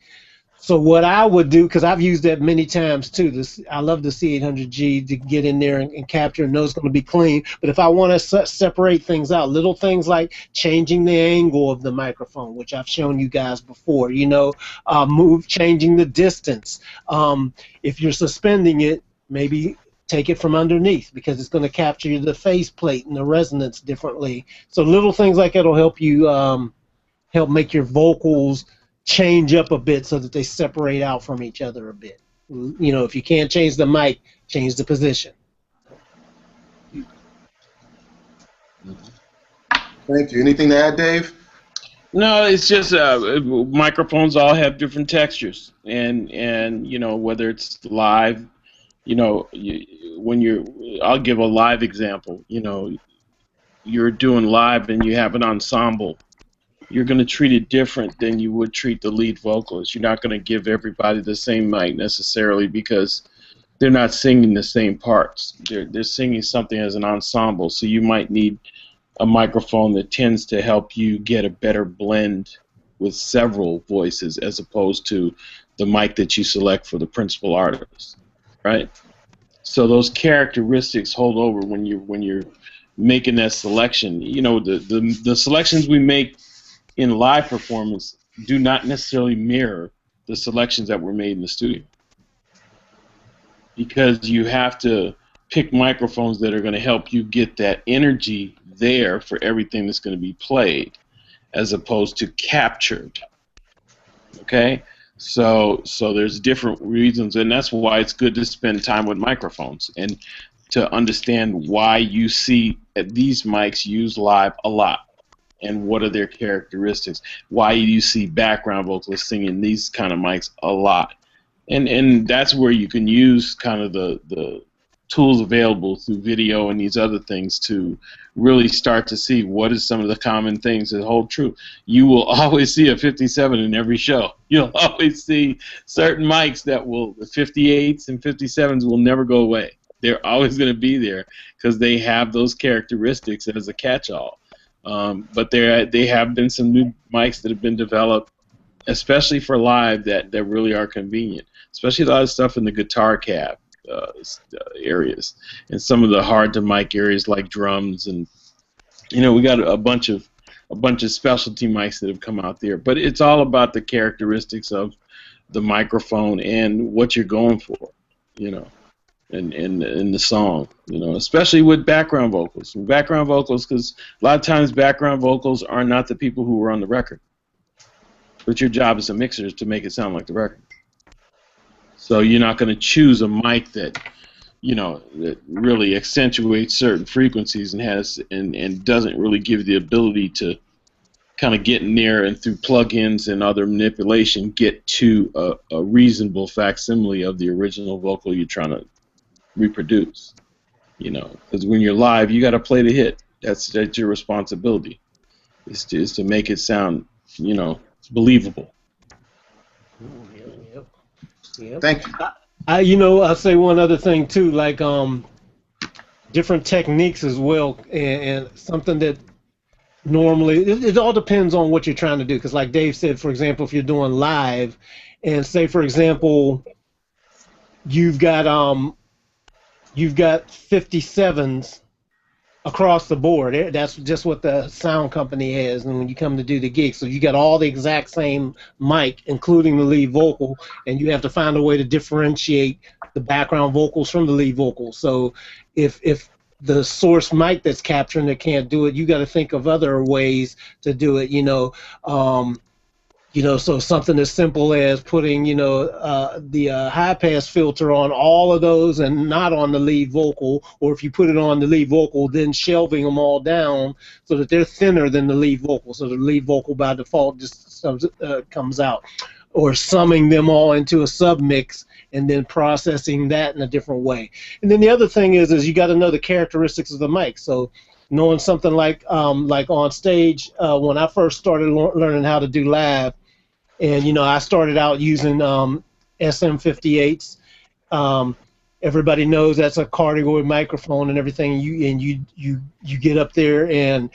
Speaker 1: So what I would do, because I've used that many times too, I love the C800G to get in there and capture and know it's going to be clean. But if I want to separate things out, little things like changing the angle of the microphone, which I've shown you guys before, changing the distance. If you're suspending it, maybe take it from underneath, because it's going to capture the faceplate and the resonance differently. So little things like that will help you help make your vocals change up a bit so that they separate out from each other a bit. If you can't change the mic, change the position.
Speaker 2: Thank you. Anything to add, Dave?
Speaker 6: No, it's just microphones all have different textures, and whether it's live, I'll give a live example. You're doing live and you have an ensemble. You're going to treat it different than you would treat the lead vocalist. You're not going to give everybody the same mic necessarily, because they're not singing the same parts. They're singing something as an ensemble, so you might need a microphone that tends to help you get a better blend with several voices, as opposed to the mic that you select for the principal artist, right? So those characteristics hold over when you're making that selection. The selections we make in live performance do not necessarily mirror the selections that were made in the studio, because you have to pick microphones that are going to help you get that energy there for everything that's going to be played, as opposed to captured. Okay, so there's different reasons, and that's why it's good to spend time with microphones and to understand why you see these mics used live a lot. And what are their characteristics? Why do you see background vocalists singing these kind of mics a lot? And that's where you can use kind of the tools available through video and these other things to really start to see what is some of the common things that hold true. You will always see a 57 in every show. You'll always see certain mics the 58s and 57s will never go away. They're always going to be there because they have those characteristics as a catch-all. But they have been some new mics that have been developed, especially for live, that really are convenient. Especially a lot of stuff in the guitar cab areas, and some of the hard to mic areas like drums, and we got a bunch of specialty mics that have come out there. But it's all about the characteristics of the microphone and what you're going for, in the song, especially with background vocals. Because a lot of times background vocals are not the people who were on the record. But your job as a mixer is to make it sound like the record. So you're not going to choose a mic that, that really accentuates certain frequencies and doesn't really give you the ability to kind of get in there and through plugins and other manipulation get to a reasonable facsimile of the original vocal you're trying to reproduce, because when you're live, you got to play the hit. That's your responsibility, is to make it sound, believable.
Speaker 1: Yep.
Speaker 2: Thank you.
Speaker 1: I'll say one other thing too, like different techniques as well, and something that normally it all depends on what you're trying to do. Because like Dave said, for example, if you're doing live, and say for example you've got you've got 57s across the board. That's just what the sound company has. And when you come to do the gig, so you got all the exact same mic, including the lead vocal, and you have to find a way to differentiate the background vocals from the lead vocals. So if the source mic that's capturing it can't do it, you got to think of other ways to do it. So something as simple as putting, the high pass filter on all of those and not on the lead vocal, or if you put it on the lead vocal, then shelving them all down so that they're thinner than the lead vocal, so the lead vocal by default just comes out, or summing them all into a submix and then processing that in a different way. And then the other thing is you got to know the characteristics of the mic. So knowing something like on stage, when I first started learning how to do live, and I started out using SM58s. Everybody knows that's a cardioid microphone and everything. You get up there, and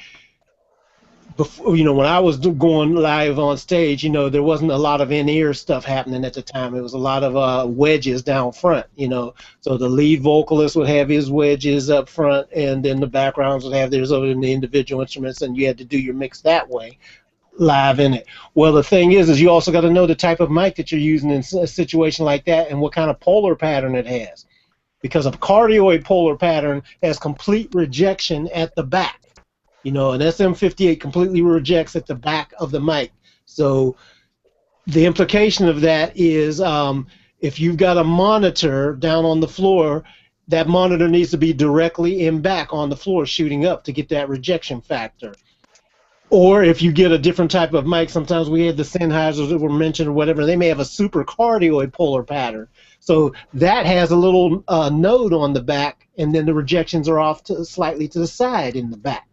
Speaker 1: before, when I was going live on stage, there wasn't a lot of in-ear stuff happening at the time. It was a lot of wedges down front. So the lead vocalist would have his wedges up front, and then the backgrounds would have theirs over in the individual instruments, and you had to do your mix that way, live in it. Well, the thing is you also got to know the type of mic that you're using in a situation like that, and what kind of polar pattern it has, because a cardioid polar pattern has complete rejection at the back. An SM58 completely rejects at the back of the mic. So the implication of that is if you've got a monitor down on the floor, that monitor needs to be directly in back on the floor shooting up to get that rejection factor. Or if you get a different type of mic, sometimes we had the Sennheisers that were mentioned or whatever, they may have a super cardioid polar pattern. So that has a little node on the back, and then the rejections are off slightly to the side in the back.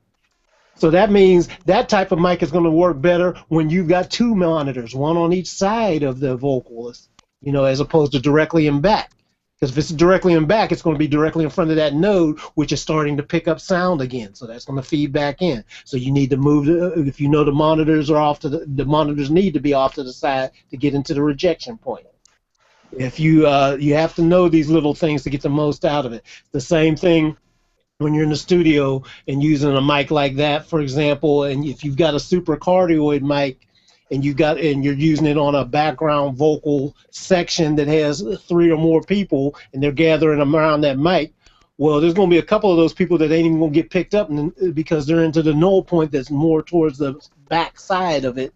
Speaker 1: So that means that type of mic is going to work better when you've got two monitors, one on each side of the vocalist, as opposed to directly in back. Because if it's directly in back, it's going to be directly in front of that node, which is starting to pick up sound again. So that's going to feed back in. So you need to move, if the monitors are off to the monitors need to be off to the side to get into the rejection point. If you have to know these little things to get the most out of it. The same thing when you're in the studio and using a mic like that, for example, and if you've got a super cardioid mic, and you're using it on a background vocal section that has 3 or more people, and they're gathering around that mic, well, there's going to be a couple of those people that ain't even going to get picked up because they're into the null point that's more towards the back side of it,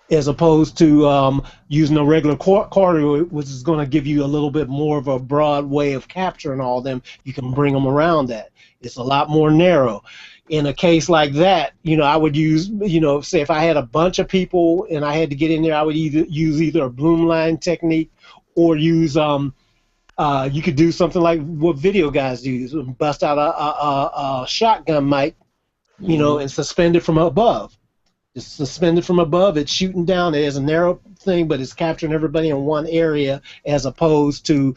Speaker 1: as opposed to using a regular cardioid, which is going to give you a little bit more of a broad way of capturing all them. You can bring them around that. It's a lot more narrow. In a case like that, I would use, say if I had a bunch of people and I had to get in there, I would use either a bloom line technique or use, you could do something like what video guys do, bust out a shotgun mic, and suspend it from above. It's suspended from above, it's shooting down, it has a narrow thing, but it's capturing everybody in one area as opposed to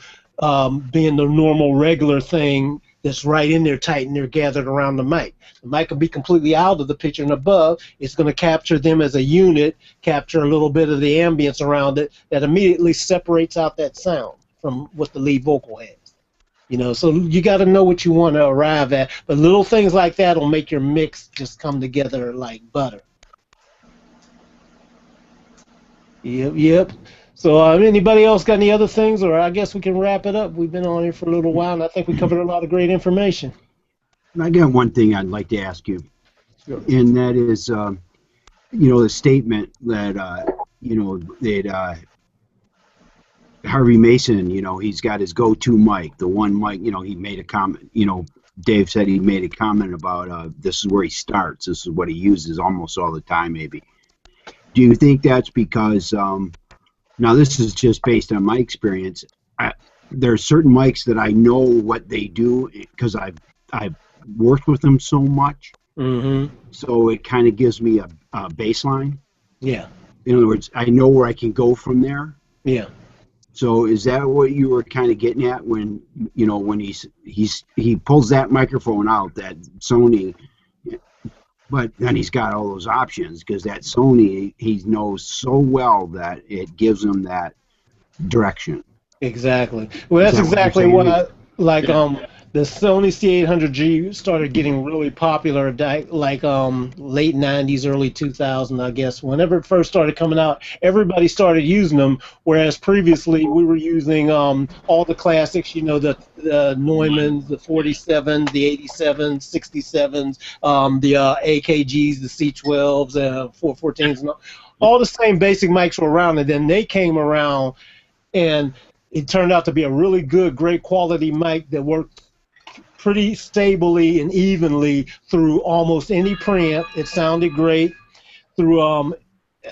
Speaker 1: being the normal regular thing that's right in there tight and they're gathered around the mic. The mic can be completely out of the picture and above. It's going to capture them as a unit, capture a little bit of the ambience around it that immediately separates out that sound from what the lead vocal has. So you got to know what you want to arrive at. But little things like that will make your mix just come together like butter. Yep. So anybody else got any other things, or I guess we can wrap it up. We've been on here for a little while, and I think we covered a lot of great information.
Speaker 4: I got one thing I'd like to ask you,
Speaker 1: Sure.
Speaker 4: And that is, the statement that, that Harvey Mason, he's got his go-to mic, the one mic, he made a comment, Dave said he made a comment about this is where he starts, this is what he uses almost all the time, maybe. Do you think that's because, now this is just based on my experience, there are certain mics that I know what they do because I've worked with them so much, so it kind of gives me a baseline.
Speaker 1: Yeah.
Speaker 4: In other words, I know where I can go from there.
Speaker 1: Yeah.
Speaker 4: So is that what you were kind of getting at when when he pulls that microphone out, that Sony, But then he's got all those options because that Sony, he knows so well that it gives him that direction.
Speaker 1: Exactly. Well,
Speaker 4: Is
Speaker 1: that's
Speaker 4: that what you're
Speaker 1: exactly
Speaker 4: saying?
Speaker 1: what like the Sony C800G started getting really popular like late 90s, early 2000, I guess. Whenever it first started coming out, everybody started using them, whereas previously we were using all the classics, you know, the Neumanns, the 47s, the 87s, 67s, the AKGs, the C12s, 414s, and all the same basic mics were around, and then they came around and it turned out to be a really good, great quality mic that worked pretty stably and evenly through almost any preamp. It sounded great through,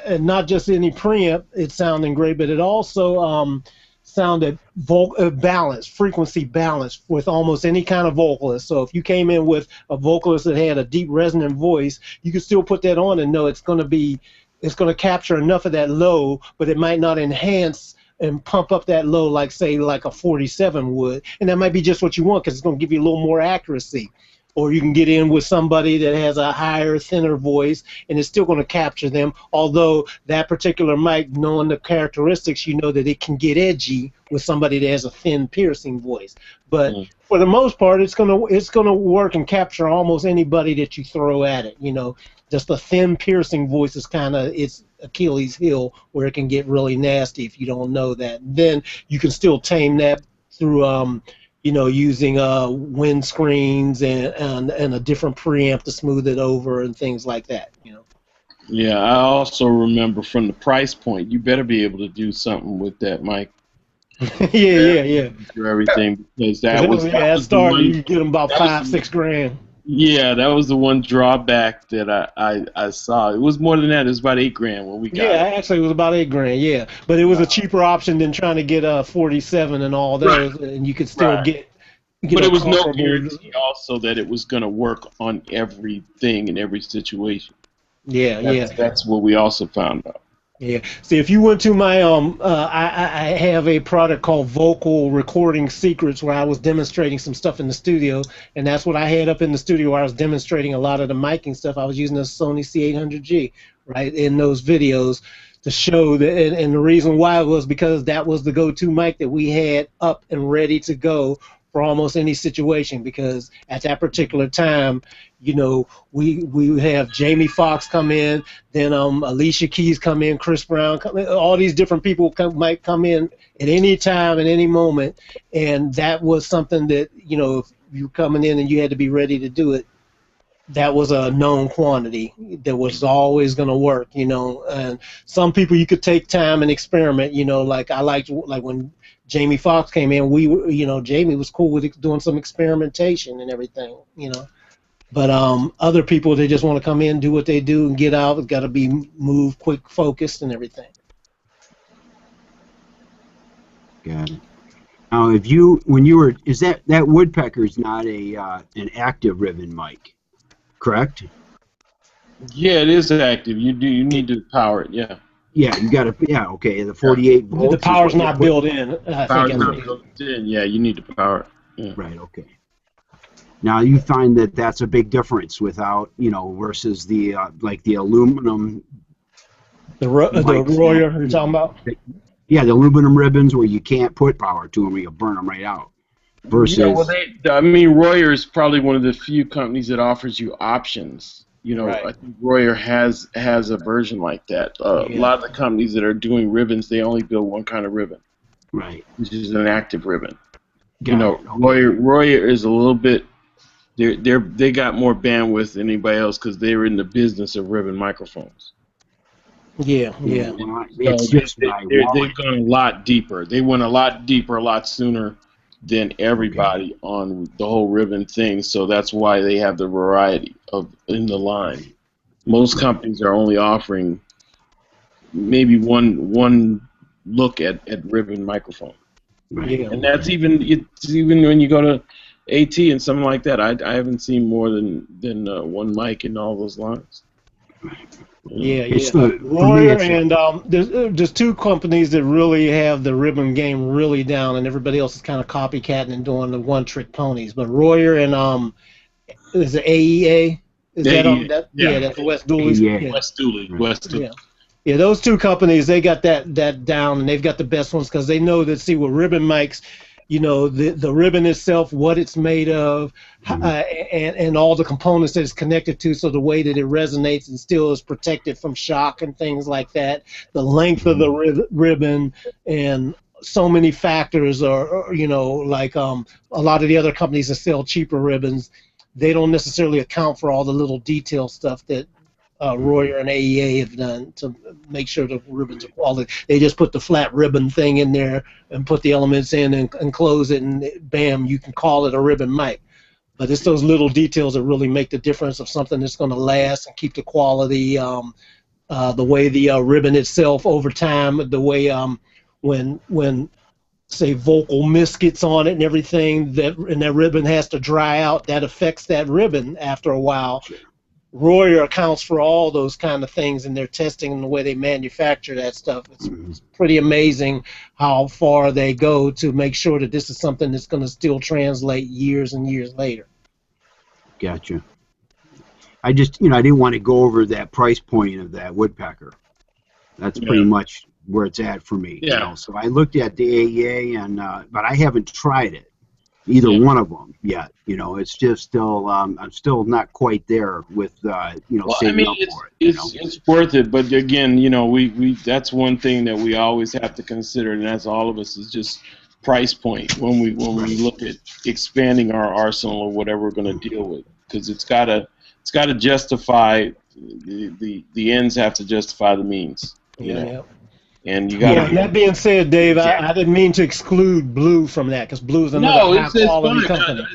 Speaker 1: and not just any preamp, it sounded great, but it also sounded balanced, frequency balanced with almost any kind of vocalist. So if you came in with a vocalist that had a deep resonant voice, you could still put that on and know it's going to capture enough of that low, but it might not enhance and pump up that low like, say, like a 47 would. And that might be just what you want because it's going to give you a little more accuracy. Or you can get in with somebody that has a higher, thinner voice, and it's still going to capture them. Although that particular mic, knowing the characteristics, you know that it can get edgy with somebody that has a thin, piercing voice. But for the most part, it's gonna work and capture almost anybody that you throw at it. You know, just a thin, piercing voice is kind of its Achilles heel, where it can get really nasty if you don't know that. Then you can still tame that through you know, using windscreens and a different preamp to smooth it over and things like that, you know.
Speaker 6: Yeah, I also remember from the price point, you better be able to do something with that mic.
Speaker 1: yeah.
Speaker 6: For everything, because that was
Speaker 1: started. You get them about $5-6 grand.
Speaker 6: Yeah, that was the one drawback that I saw. It was more than that. It was about $8 grand when we got it.
Speaker 1: Yeah, actually, it was about $8 grand. Yeah, but it was a cheaper option than trying to get a 47 and all those, and you could still get.
Speaker 6: But it was no guarantee also that it was going to work on everything in every situation. That's what we also found out.
Speaker 1: Yeah. See, if you went to my I have a product called Vocal Recording Secrets where I was demonstrating some stuff in the studio, and that's what I had up in the studio where I was demonstrating a lot of the miking stuff. I was using a Sony C800G, right, in those videos to show that, and the reason why was because that was the go-to mic that we had up and ready to go for almost any situation, because at that particular time, you know, we have Jamie Foxx come in, then Alicia Keys come in, Chris Brown come in, all these different people might come in at any time, at any moment, and that was something that, you know, if you were coming in and you had to be ready to do it, that was a known quantity that was always going to work, you know. And some people you could take time and experiment, you know, like I liked, like when Jamie Foxx came in, you know, Jamie was cool with doing some experimentation and everything, you know. But other people, they just want to come in, do what they do, and get out. It's got to be moved, quick, focused, and everything.
Speaker 4: Got it. Now, is that Woodpecker's not an active ribbon mic, correct?
Speaker 6: Yeah, it is active. You need to power it. Yeah.
Speaker 4: Yeah, you got to. Yeah, okay. The 48 volts.
Speaker 1: The power's not built in.
Speaker 6: Power's not built in. Yeah, you need to power it. Yeah.
Speaker 4: Right. Okay. Now you find that that's a big difference without, you know, versus the like the aluminum.
Speaker 1: The Royer you're talking about?
Speaker 4: Yeah, the aluminum ribbons where you can't put power to them, or you'll burn them right out. Versus.
Speaker 6: Yeah, well, I mean, Royer is probably one of the few companies that offers you options. You know, right. I think Royer has a version like that. A lot of the companies that are doing ribbons, they only build one kind of ribbon.
Speaker 4: Right. Which
Speaker 6: is an active ribbon. Royer is a little bit. They got more bandwidth than anybody else because they're in the business of ribbon microphones.
Speaker 1: Yeah.
Speaker 6: They've gone a lot deeper. They went a lot deeper, a lot sooner than everybody on the whole ribbon thing. So that's why they have the variety in the line. Most companies are only offering maybe one look at ribbon microphone.
Speaker 4: Right.
Speaker 6: And that's even when you go to AT and something like that. I haven't seen more than one mic in all those lines.
Speaker 1: Yeah. Royer and there's two companies that really have the ribbon game really down, and everybody else is kind of copycatting and doing the one-trick ponies. But Royer and is it AEA? Is that on
Speaker 6: AEA.
Speaker 1: that?
Speaker 6: Yeah.
Speaker 1: Yeah, that's West Dooley's.
Speaker 4: AEA.
Speaker 6: West Dooley. West Dooley.
Speaker 1: Yeah. Yeah, those two companies, they got that down, and they've got the best ones because they know that, see, with ribbon mics, the ribbon itself, what it's made of, and all the components that it's connected to, so the way that it resonates and still is protected from shock and things like that, the length of the ribbon, and so many factors are, like a lot of the other companies that sell cheaper ribbons, they don't necessarily account for all the little detail stuff that Royer and AEA have done to make sure the ribbons are quality. They just put the flat ribbon thing in there and put the elements in and close it, and bam, you can call it a ribbon mic. But it's those little details that really make the difference of something that's going to last and keep the quality, the way the ribbon itself over time, the way when say vocal mist gets on it and everything, and that ribbon has to dry out, that affects that ribbon after a while. Royer accounts for all those kind of things in their testing and the way they manufacture that stuff. It's pretty amazing how far they go to make sure that this is something that's going to still translate years and years later.
Speaker 4: Gotcha. I just, I didn't want to go over that price point of that woodpecker. That's pretty much where it's at for me.
Speaker 6: Yeah.
Speaker 4: So I looked at the AEA, but I haven't tried it, either one of them yet. It's just still, I'm still not quite there with, saving up for it.
Speaker 6: It's worth it, but again, we that's one thing that we always have to consider, and that's all of us, is just price point when we look at expanding our arsenal or whatever we're going to deal with, because it's got to justify the ends have to justify the means.
Speaker 1: Yeah.
Speaker 6: And you got.
Speaker 1: And that being said, Dave, I didn't mean to exclude Blue from that, because Blue's another high quality company.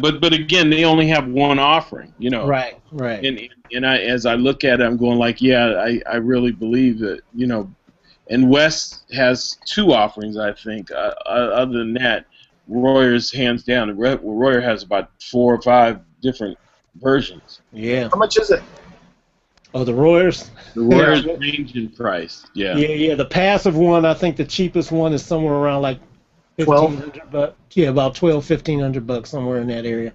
Speaker 6: But again, they only have one offering,
Speaker 1: Right.
Speaker 6: And as I look at it, I'm going like, I really believe that, and West has two offerings, I think. Other than that, Royer's hands down. Royer has about 4 or 5 different versions.
Speaker 1: Yeah.
Speaker 3: How much is it?
Speaker 1: Oh, the Royers?
Speaker 6: The Royers range in price. Yeah.
Speaker 1: Yeah. The passive one, I think the cheapest one is somewhere around like $1,500. Yeah, about $1,200-$1,500, somewhere in that area.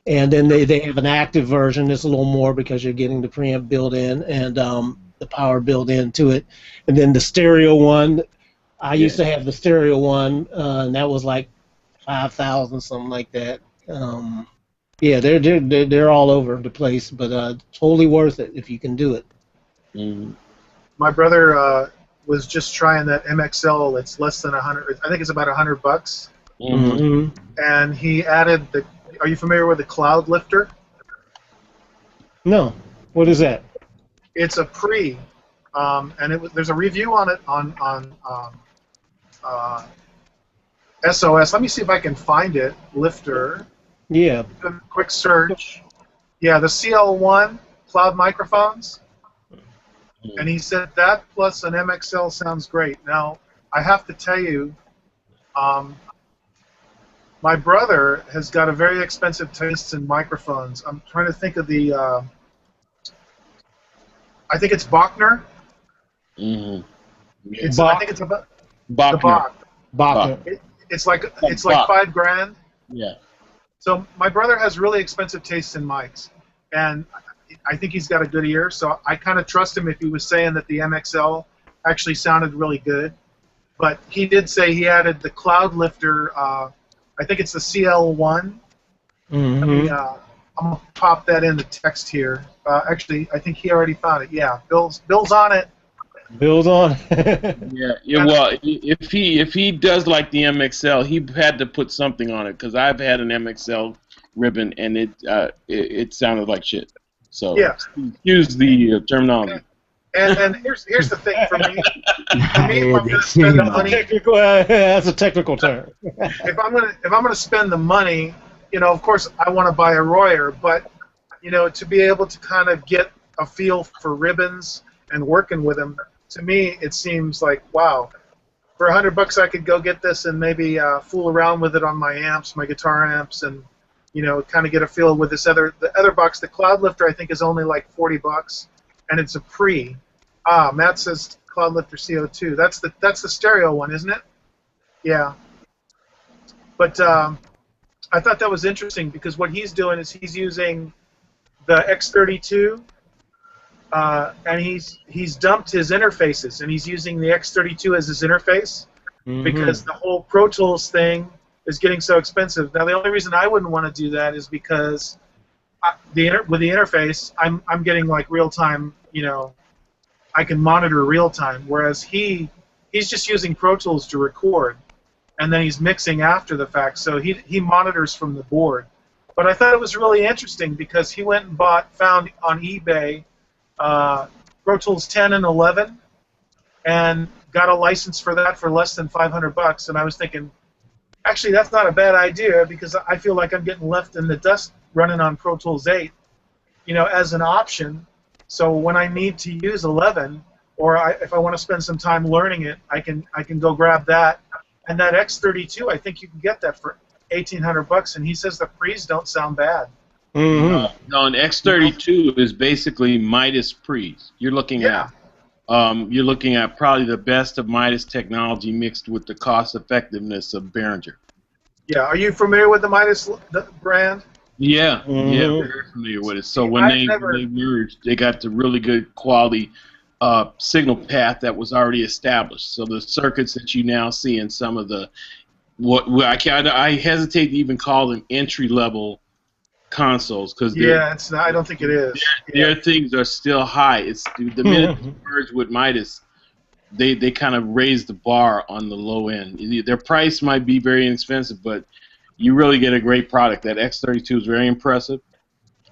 Speaker 1: And then they have an active version that's a little more because you're getting the preamp built in and the power built into it. And then the stereo one, I used to have the stereo one, and that was like $5,000, something like that. Yeah, they're all over the place, but totally worth it if you can do it.
Speaker 6: Mm-hmm.
Speaker 8: My brother was just trying that MXL. It's less than 100. I think it's about $100.
Speaker 6: Mm-hmm.
Speaker 8: And he added the. Are you familiar with the Cloud Lifter?
Speaker 1: No. What is that?
Speaker 8: It's a pre, and there's a review on it on SOS. Let me see if I can find it. Lifter.
Speaker 1: Yeah.
Speaker 8: Quick search. Yeah, the CL1 cloud microphones. And he said that plus an MXL sounds great. Now, I have to tell you, my brother has got a very expensive taste in microphones. I'm trying to think of the, I think it's Bachner.
Speaker 6: Mm-hmm.
Speaker 8: I think it's about
Speaker 6: Bachner.
Speaker 1: Bachner.
Speaker 8: It's like $5,000.
Speaker 6: Yeah.
Speaker 8: So my brother has really expensive tastes in mics, and I think he's got a good ear. So I kind of trust him if he was saying that the MXL actually sounded really good. But he did say he added the Cloud Lifter. I think it's the CL1.
Speaker 1: Mm-hmm.
Speaker 8: I'm gonna pop that in the text here. Actually, I think he already found it. Yeah, Bill's on it.
Speaker 1: Bill's on.
Speaker 6: Yeah. Well, if he does like the MXL, he had to put something on it, because I've had an MXL ribbon and it sounded like shit. So
Speaker 8: yeah.
Speaker 6: Use the terminology.
Speaker 8: And here's the thing for me. If I'm gonna spend the money,
Speaker 1: that's a technical term.
Speaker 8: if I'm gonna spend the money, of course I want to buy a Royer, but to be able to kind of get a feel for ribbons and working with them. To me, it seems like, wow, for $100 I could go get this and maybe fool around with it on my amps, my guitar amps, and kind of get a feel with this the other box. The Cloud Lifter I think is only like $40, and it's a pre. Matt says Cloud Lifter CO2. That's the stereo one, isn't it? Yeah. But I thought that was interesting because what he's doing is he's using the X32, and he's dumped his interfaces, and he's using the X32 as his interface because the whole Pro Tools thing is getting so expensive. Now, the only reason I wouldn't want to do that is because with the interface, I'm getting like real time, I can monitor real time, whereas he's just using Pro Tools to record, and then he's mixing after the fact, so he monitors from the board. But I thought it was really interesting because he went and found on eBay Pro Tools 10 and 11, and got a license for that for less than $500. And I was thinking, actually, that's not a bad idea because I feel like I'm getting left in the dust running on Pro Tools 8, as an option. So when I need to use 11, or if I want to spend some time learning it, I can go grab that. And that X32, I think you can get that for $1,800, and he says the pre's don't sound bad.
Speaker 6: No, an X32 is basically Midas pre's. You're looking at probably the best of Midas technology mixed with the cost effectiveness of Behringer.
Speaker 8: Yeah, are you familiar with the Midas brand?
Speaker 6: Yeah, very familiar with it. So when they merged, they got the really good quality signal path that was already established. So the circuits that you now see in some of the I hesitate to even call them entry level consoles because
Speaker 8: it's not. I don't think it is.
Speaker 6: Their things are still high. It's the minute they merged with Midas, they kind of raised the bar on the low end. Their price might be very inexpensive, but you really get a great product. That X32 is very impressive,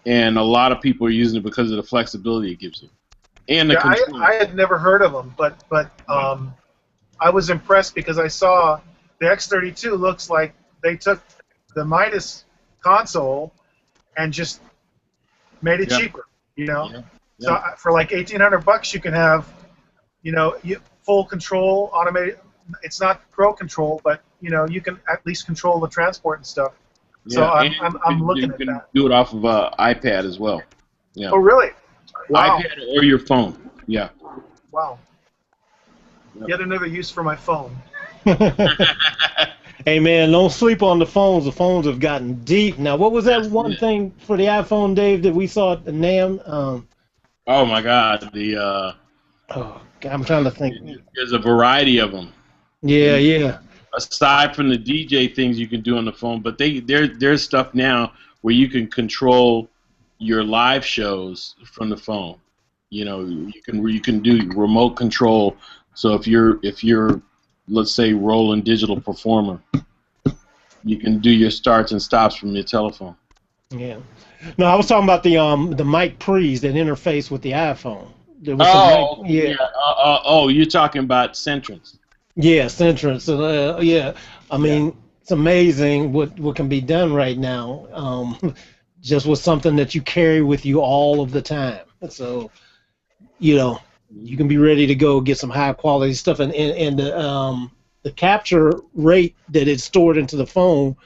Speaker 6: and a lot of people are using it because of the flexibility it gives you. And the control.
Speaker 8: I had never heard of them, but I was impressed because I saw the X32 looks like they took the Midas console and just made it cheaper, So for like $1,800, you can have, full control, automated. It's not pro control, but you can at least control the transport and stuff. So I'm looking at that. You can
Speaker 6: do it off of an iPad as well. Yeah.
Speaker 8: Oh, really? Wow.
Speaker 6: iPad or your phone. Yeah.
Speaker 8: Wow. Yep. Yet another use for my phone.
Speaker 1: Hey man, don't sleep on the phones. The phones have gotten deep. Now, what was that one thing for the iPhone, Dave, that we saw at the NAMM?
Speaker 6: Oh my God,
Speaker 1: I'm trying to think.
Speaker 6: There's a variety of them.
Speaker 1: Yeah.
Speaker 6: Aside from the DJ things you can do on the phone, but there's stuff now where you can control your live shows from the phone. You can do remote control. So if you're let's say Roland Digital Performer, you can do your starts and stops from your telephone.
Speaker 1: Yeah. No, I was talking about the mic pre's that interface with the iPhone.
Speaker 6: You're talking about Centrons.
Speaker 1: Yeah, Centrons. I mean, it's amazing what can be done right now. Just with something that you carry with you all of the time. So, you can be ready to go get some high quality stuff, and the capture rate that it's stored into the phone,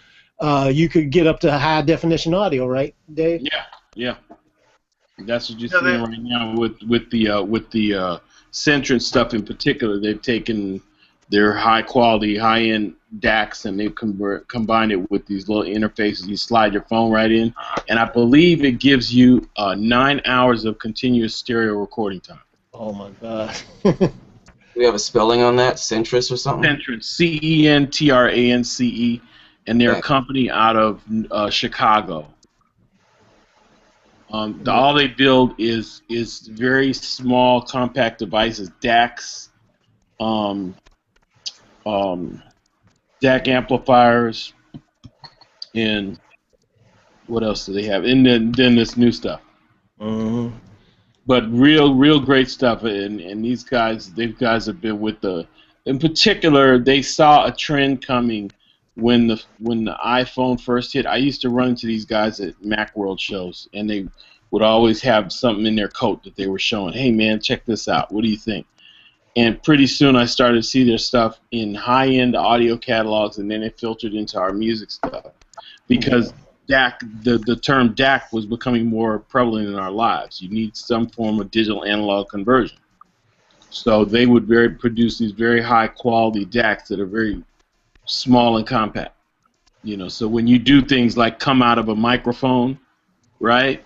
Speaker 1: you could get up to high definition audio, right, Dave?
Speaker 6: Yeah. That's what you're seeing right now with the Centron stuff in particular. They've taken their high quality, high end DACs and they've combined it with these little interfaces. You slide your phone right in, and I believe it gives you 9 hours of continuous stereo recording time.
Speaker 1: Oh my God.
Speaker 5: Do we have a spelling on that? Centrus or something?
Speaker 6: Centrance, CENTRANCE, and they're a company out of Chicago. All they build is very small, compact devices, DACs, DAC amplifiers, and what else do they have? And then this new stuff.
Speaker 1: Mm-hmm.
Speaker 6: But real great stuff, and these guys have been with in particular, they saw a trend coming when the iPhone first hit. I used to run into these guys at Macworld shows, and they would always have something in their coat that they were showing. Hey man, check this out. What do you think? And pretty soon I started to see their stuff in high-end audio catalogs, and then it filtered into our music stuff because DAC, the term DAC was becoming more prevalent in our lives. You need some form of digital analog conversion. So they would produce these very high-quality DACs that are very small and compact. So when you do things like come out of a microphone, right,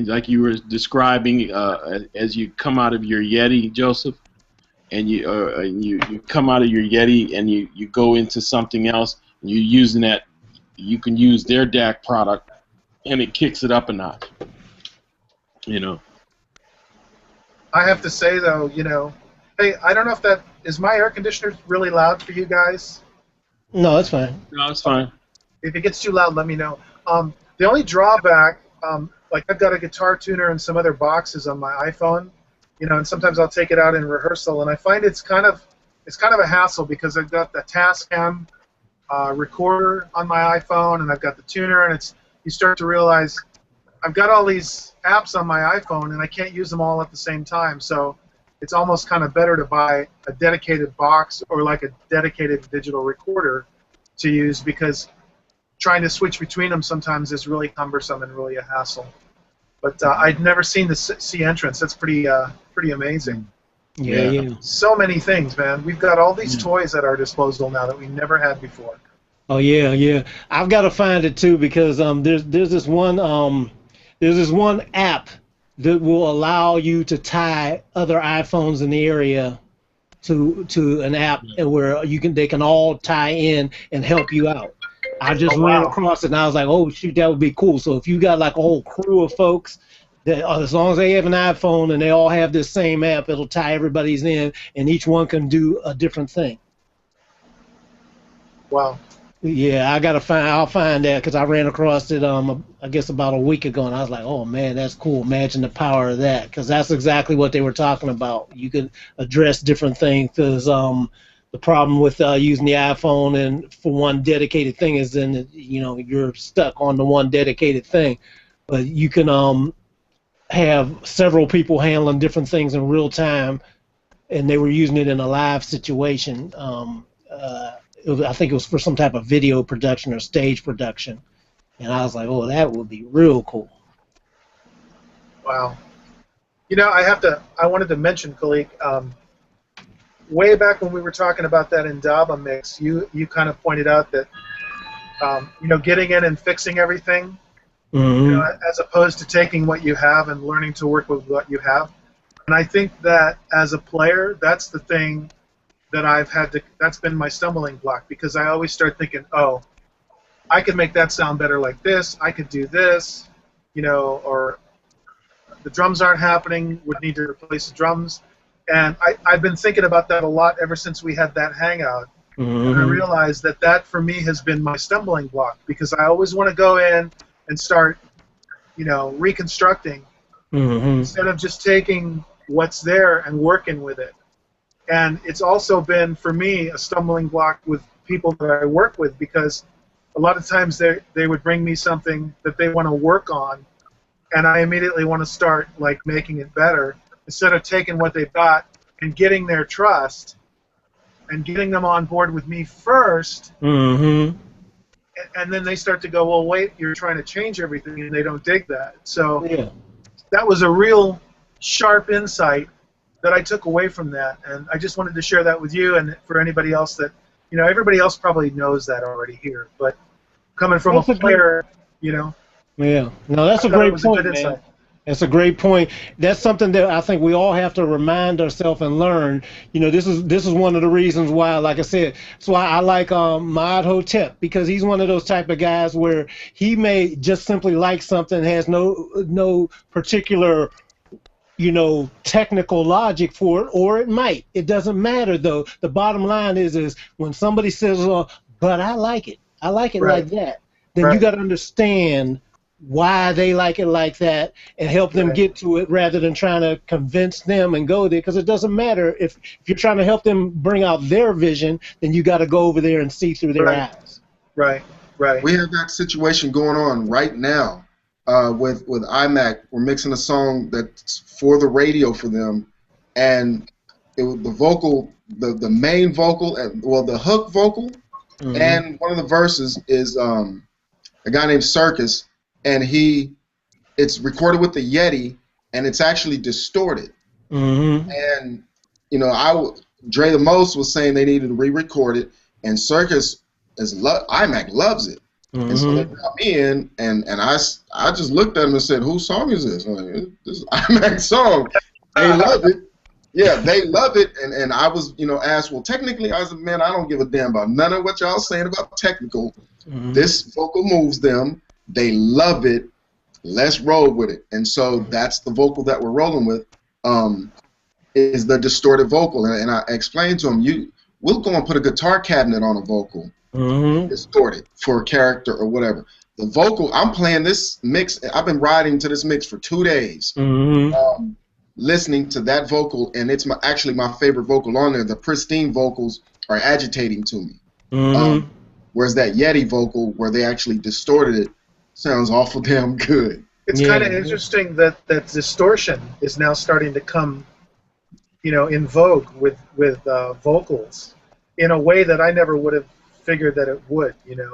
Speaker 6: like you were describing, as you come out of your Yeti, Joseph, and you come out of your Yeti and you go into something else, and you're using that, you can use their DAC product, and it kicks it up a notch. You know.
Speaker 8: I have to say though, hey, I don't know if that is my air conditioner really loud for you guys.
Speaker 1: No, it's fine.
Speaker 6: No, it's fine.
Speaker 8: If it gets too loud, let me know. The only drawback, like I've got a guitar tuner and some other boxes on my iPhone, and sometimes I'll take it out in rehearsal, and I find it's kind of a hassle because I've got the Tascam recorder on my iPhone, and I've got the tuner, and you start to realize I've got all these apps on my iPhone, and I can't use them all at the same time. So it's almost kind of better to buy a dedicated box or like a dedicated digital recorder to use, because trying to switch between them sometimes is really cumbersome and really a hassle. But I'd never seen the C entrance. That's pretty amazing.
Speaker 1: Yeah.
Speaker 8: So many things, man. We've got all these toys at our disposal now that we never had before.
Speaker 1: Oh yeah. I've got to find it too, because there's this one app that will allow you to tie other iPhones in the area to an app, and where they can all tie in and help you out. I just ran across it, and I was like, oh shoot, that would be cool. So if you got like a whole crew of folks that, as long as they have an iPhone and they all have this same app, it'll tie everybody's in, and each one can do a different thing.
Speaker 8: Wow.
Speaker 1: Yeah, I'll find that, because I ran across it I guess about a week ago, and I was like, oh man, that's cool. Imagine the power of that, because that's exactly what they were talking about. You could address different things, because the problem with using the iPhone and for one dedicated thing is then you're stuck on the one dedicated thing, but you can have several people handling different things in real time, and they were using it in a live situation. I think it was for some type of video production or stage production, and I was like, oh, that would be real cool.
Speaker 8: Wow. I wanted to mention, Khaliq, way back when we were talking about that Indaba mix, you kind of pointed out that, getting in and fixing everything, as opposed to taking what you have and learning to work with what you have. And I think that as a player, that's the thing that that's been my stumbling block, because I always start thinking, oh, I could make that sound better like this, I could do this, or the drums aren't happening, would need to replace the drums. And I've been thinking about that a lot ever since we had that hangout. And I realized that for me has been my stumbling block, because I always want to go in and start, reconstructing instead of just taking what's there and working with it. And it's also been, for me, a stumbling block with people that I work with, because a lot of times they would bring me something that they want to work on, and I immediately want to start making it better, instead of taking what they've got and getting their trust and getting them on board with me first. And then they start to go, well, wait, you're trying to change everything, and they don't dig that. So that was a real sharp insight that I took away from that, and I just wanted to share that with you and for anybody else that, everybody else probably knows that already here, but coming from a player, Yeah,
Speaker 1: no, that's a great point, man. That's a great point. That's something that I think we all have to remind ourselves and learn. This is one of the reasons why, like I said, that's why I like Mod Hotep, because he's one of those type of guys where he may just simply like something, has no particular technical logic for it, or it might. It doesn't matter, though. The bottom line is when somebody says, but I like it like that, then you got to understand why they like it like that and help them get to it, rather than trying to convince them and go there, because it doesn't matter. If you're trying to help them bring out their vision, then you got to go over there and see through their eyes.
Speaker 2: Right. We have that situation going on right now. With iMac, we're mixing a song that's for the radio for them, and the vocal, the main vocal, the hook vocal, and one of the verses is a guy named Circus, and it's recorded with the Yeti, and it's actually distorted. And Dre the Most was saying they needed to re-record it, and Circus iMac loves it. And so they brought me in, and I just looked at them and said, "Whose song is this?" I'm like, "This is IMAX song." They love it. Yeah, they love it. And I was, asked, well, technically, I was like, man, I don't give a damn about none of what y'all saying about technical. This vocal moves them. They love it. Let's roll with it. And so that's the vocal that we're rolling with, is the distorted vocal. And I explained to them, we'll go and put a guitar cabinet on a vocal, distorted for a character or whatever. The vocal, I'm playing this mix. I've been riding to this mix for 2 days. Listening to that vocal, and it's actually my favorite vocal on there. The pristine vocals are agitating to me. Whereas that Yeti vocal, where they actually distorted it, sounds awful damn good.
Speaker 8: It's kind of interesting that distortion is now starting to come, in vogue with vocals in a way that I never would have figured that it would,
Speaker 2: In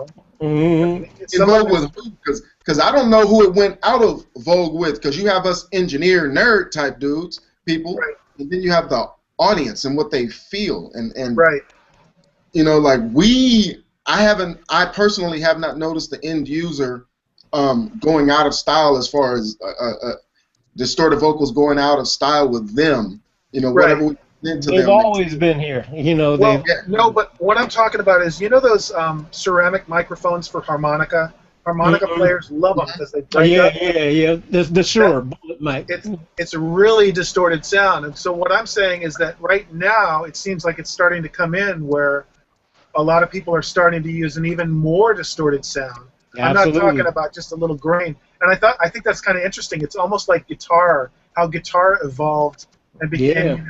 Speaker 2: vogue with who? Because I don't know who it went out of vogue with, because you have us engineer nerd type dudes, people, and then you have the audience and what they feel, and I personally have not noticed the end user going out of style as far as distorted vocals going out of style with them, whatever we into
Speaker 1: they've
Speaker 2: them.
Speaker 1: always been here,
Speaker 8: No, but what I'm talking about is, those ceramic microphones for harmonica. Harmonica players love them because they break up.
Speaker 1: The Shure bullet mic.
Speaker 8: It's a really distorted sound, and so what I'm saying is that right now it seems like it's starting to come in where a lot of people are starting to use an even more distorted sound. I'm not talking about just a little grain. And I think that's kind of interesting. It's almost like guitar, how guitar evolved and became,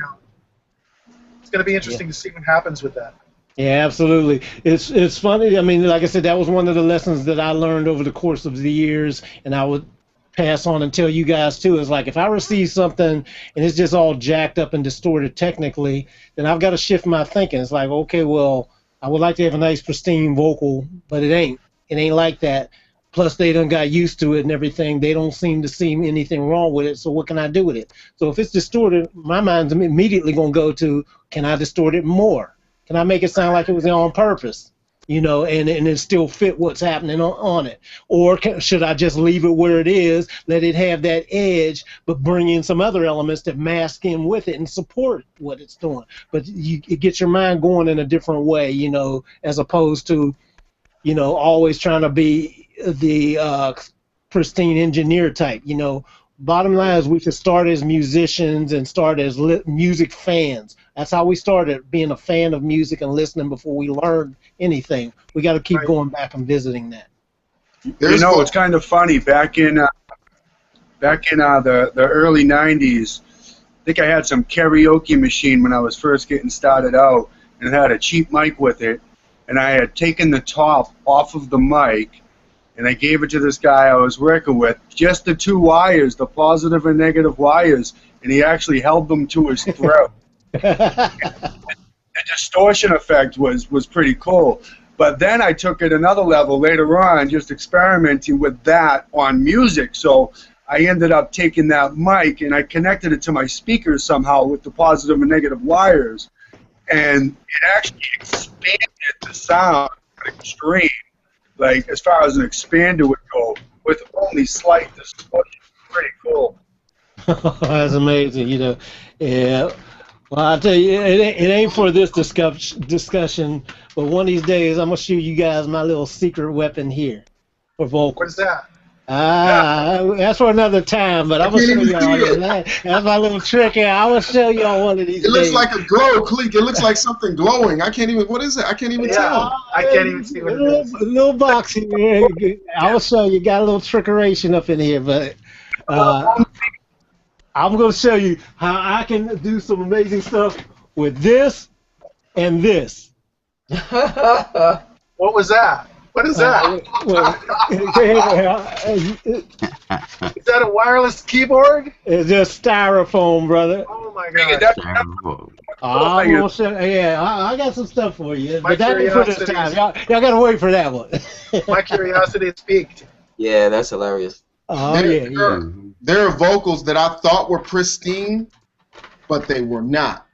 Speaker 8: it's going to be interesting to see what happens with that.
Speaker 1: Yeah, absolutely. It's funny. I mean, like I said, that was one of the lessons that I learned over the course of the years, and I would pass on and tell you guys too. Is like, if I receive something and it's just all jacked up and distorted technically, then I've got to shift my thinking. It's like, okay, well, I would like to have a nice pristine vocal, but it ain't like that. Plus, they done got used to it and everything. They don't seem to see anything wrong with it, so what can I do with it? So if it's distorted, my mind's immediately going to go to, can I distort it more? Can I make it sound like it was on purpose, and it still fit what's happening on it? Or should I just leave it where it is, let it have that edge, but bring in some other elements that mask in with it and support what it's doing? But it gets your mind going in a different way, as opposed to, always trying to be the pristine engineer type. Bottom line is we should start as musicians and start as music fans. That's how we started, being a fan of music and listening before we learned anything. We got to keep going back and visiting that.
Speaker 7: It's kind of funny. Back in the early '90s, I think I had some karaoke machine when I was first getting started out, and it had a cheap mic with it. And I had taken the top off of the mic, and I gave it to this guy I was working with, just the two wires, the positive and negative wires, and he actually held them to his throat. The distortion effect was pretty cool. But then I took it another level later on, just experimenting with that on music. So I ended up taking that mic, and I connected it to my speakers somehow with the positive and negative wires. And it actually expanded the sound to an extreme, like as far as an expander would go, with only slight distortion. Pretty cool.
Speaker 1: That's amazing, Yeah. Well, I tell you, it ain't for this discussion, but one of these days I'm gonna show you guys my little secret weapon here for vocals.
Speaker 8: What is that?
Speaker 1: That's for another time, but I'm gonna show y'all that. That's my little trick here. I'm gonna show y'all one of these.
Speaker 2: It looks like a glow, Khaliq. It looks like something glowing. I can't even. What is it? I can't even tell.
Speaker 8: I can't even see what it is.
Speaker 1: A little box here. I'll show you. Got a little trickeration up in here, but I'm gonna show you how I can do some amazing stuff with this and this.
Speaker 8: What was that? What is that? Is that a wireless keyboard?
Speaker 1: It's just styrofoam, brother.
Speaker 8: Oh my god!
Speaker 1: I'm gonna show, I got some stuff for you, but that ain't for this time. Y'all gotta wait for that one.
Speaker 8: My curiosity is piqued.
Speaker 5: Yeah, that's hilarious.
Speaker 2: There are vocals that I thought were pristine, but they were not.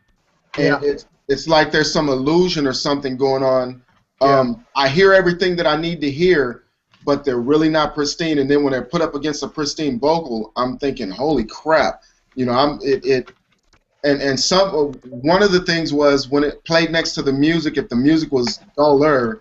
Speaker 2: And it's like there's some illusion or something going on. I hear everything that I need to hear, but they're really not pristine. And then when they're put up against a pristine vocal, I'm thinking, holy crap, you know, and one of the things was when it played next to the music, if the music was duller,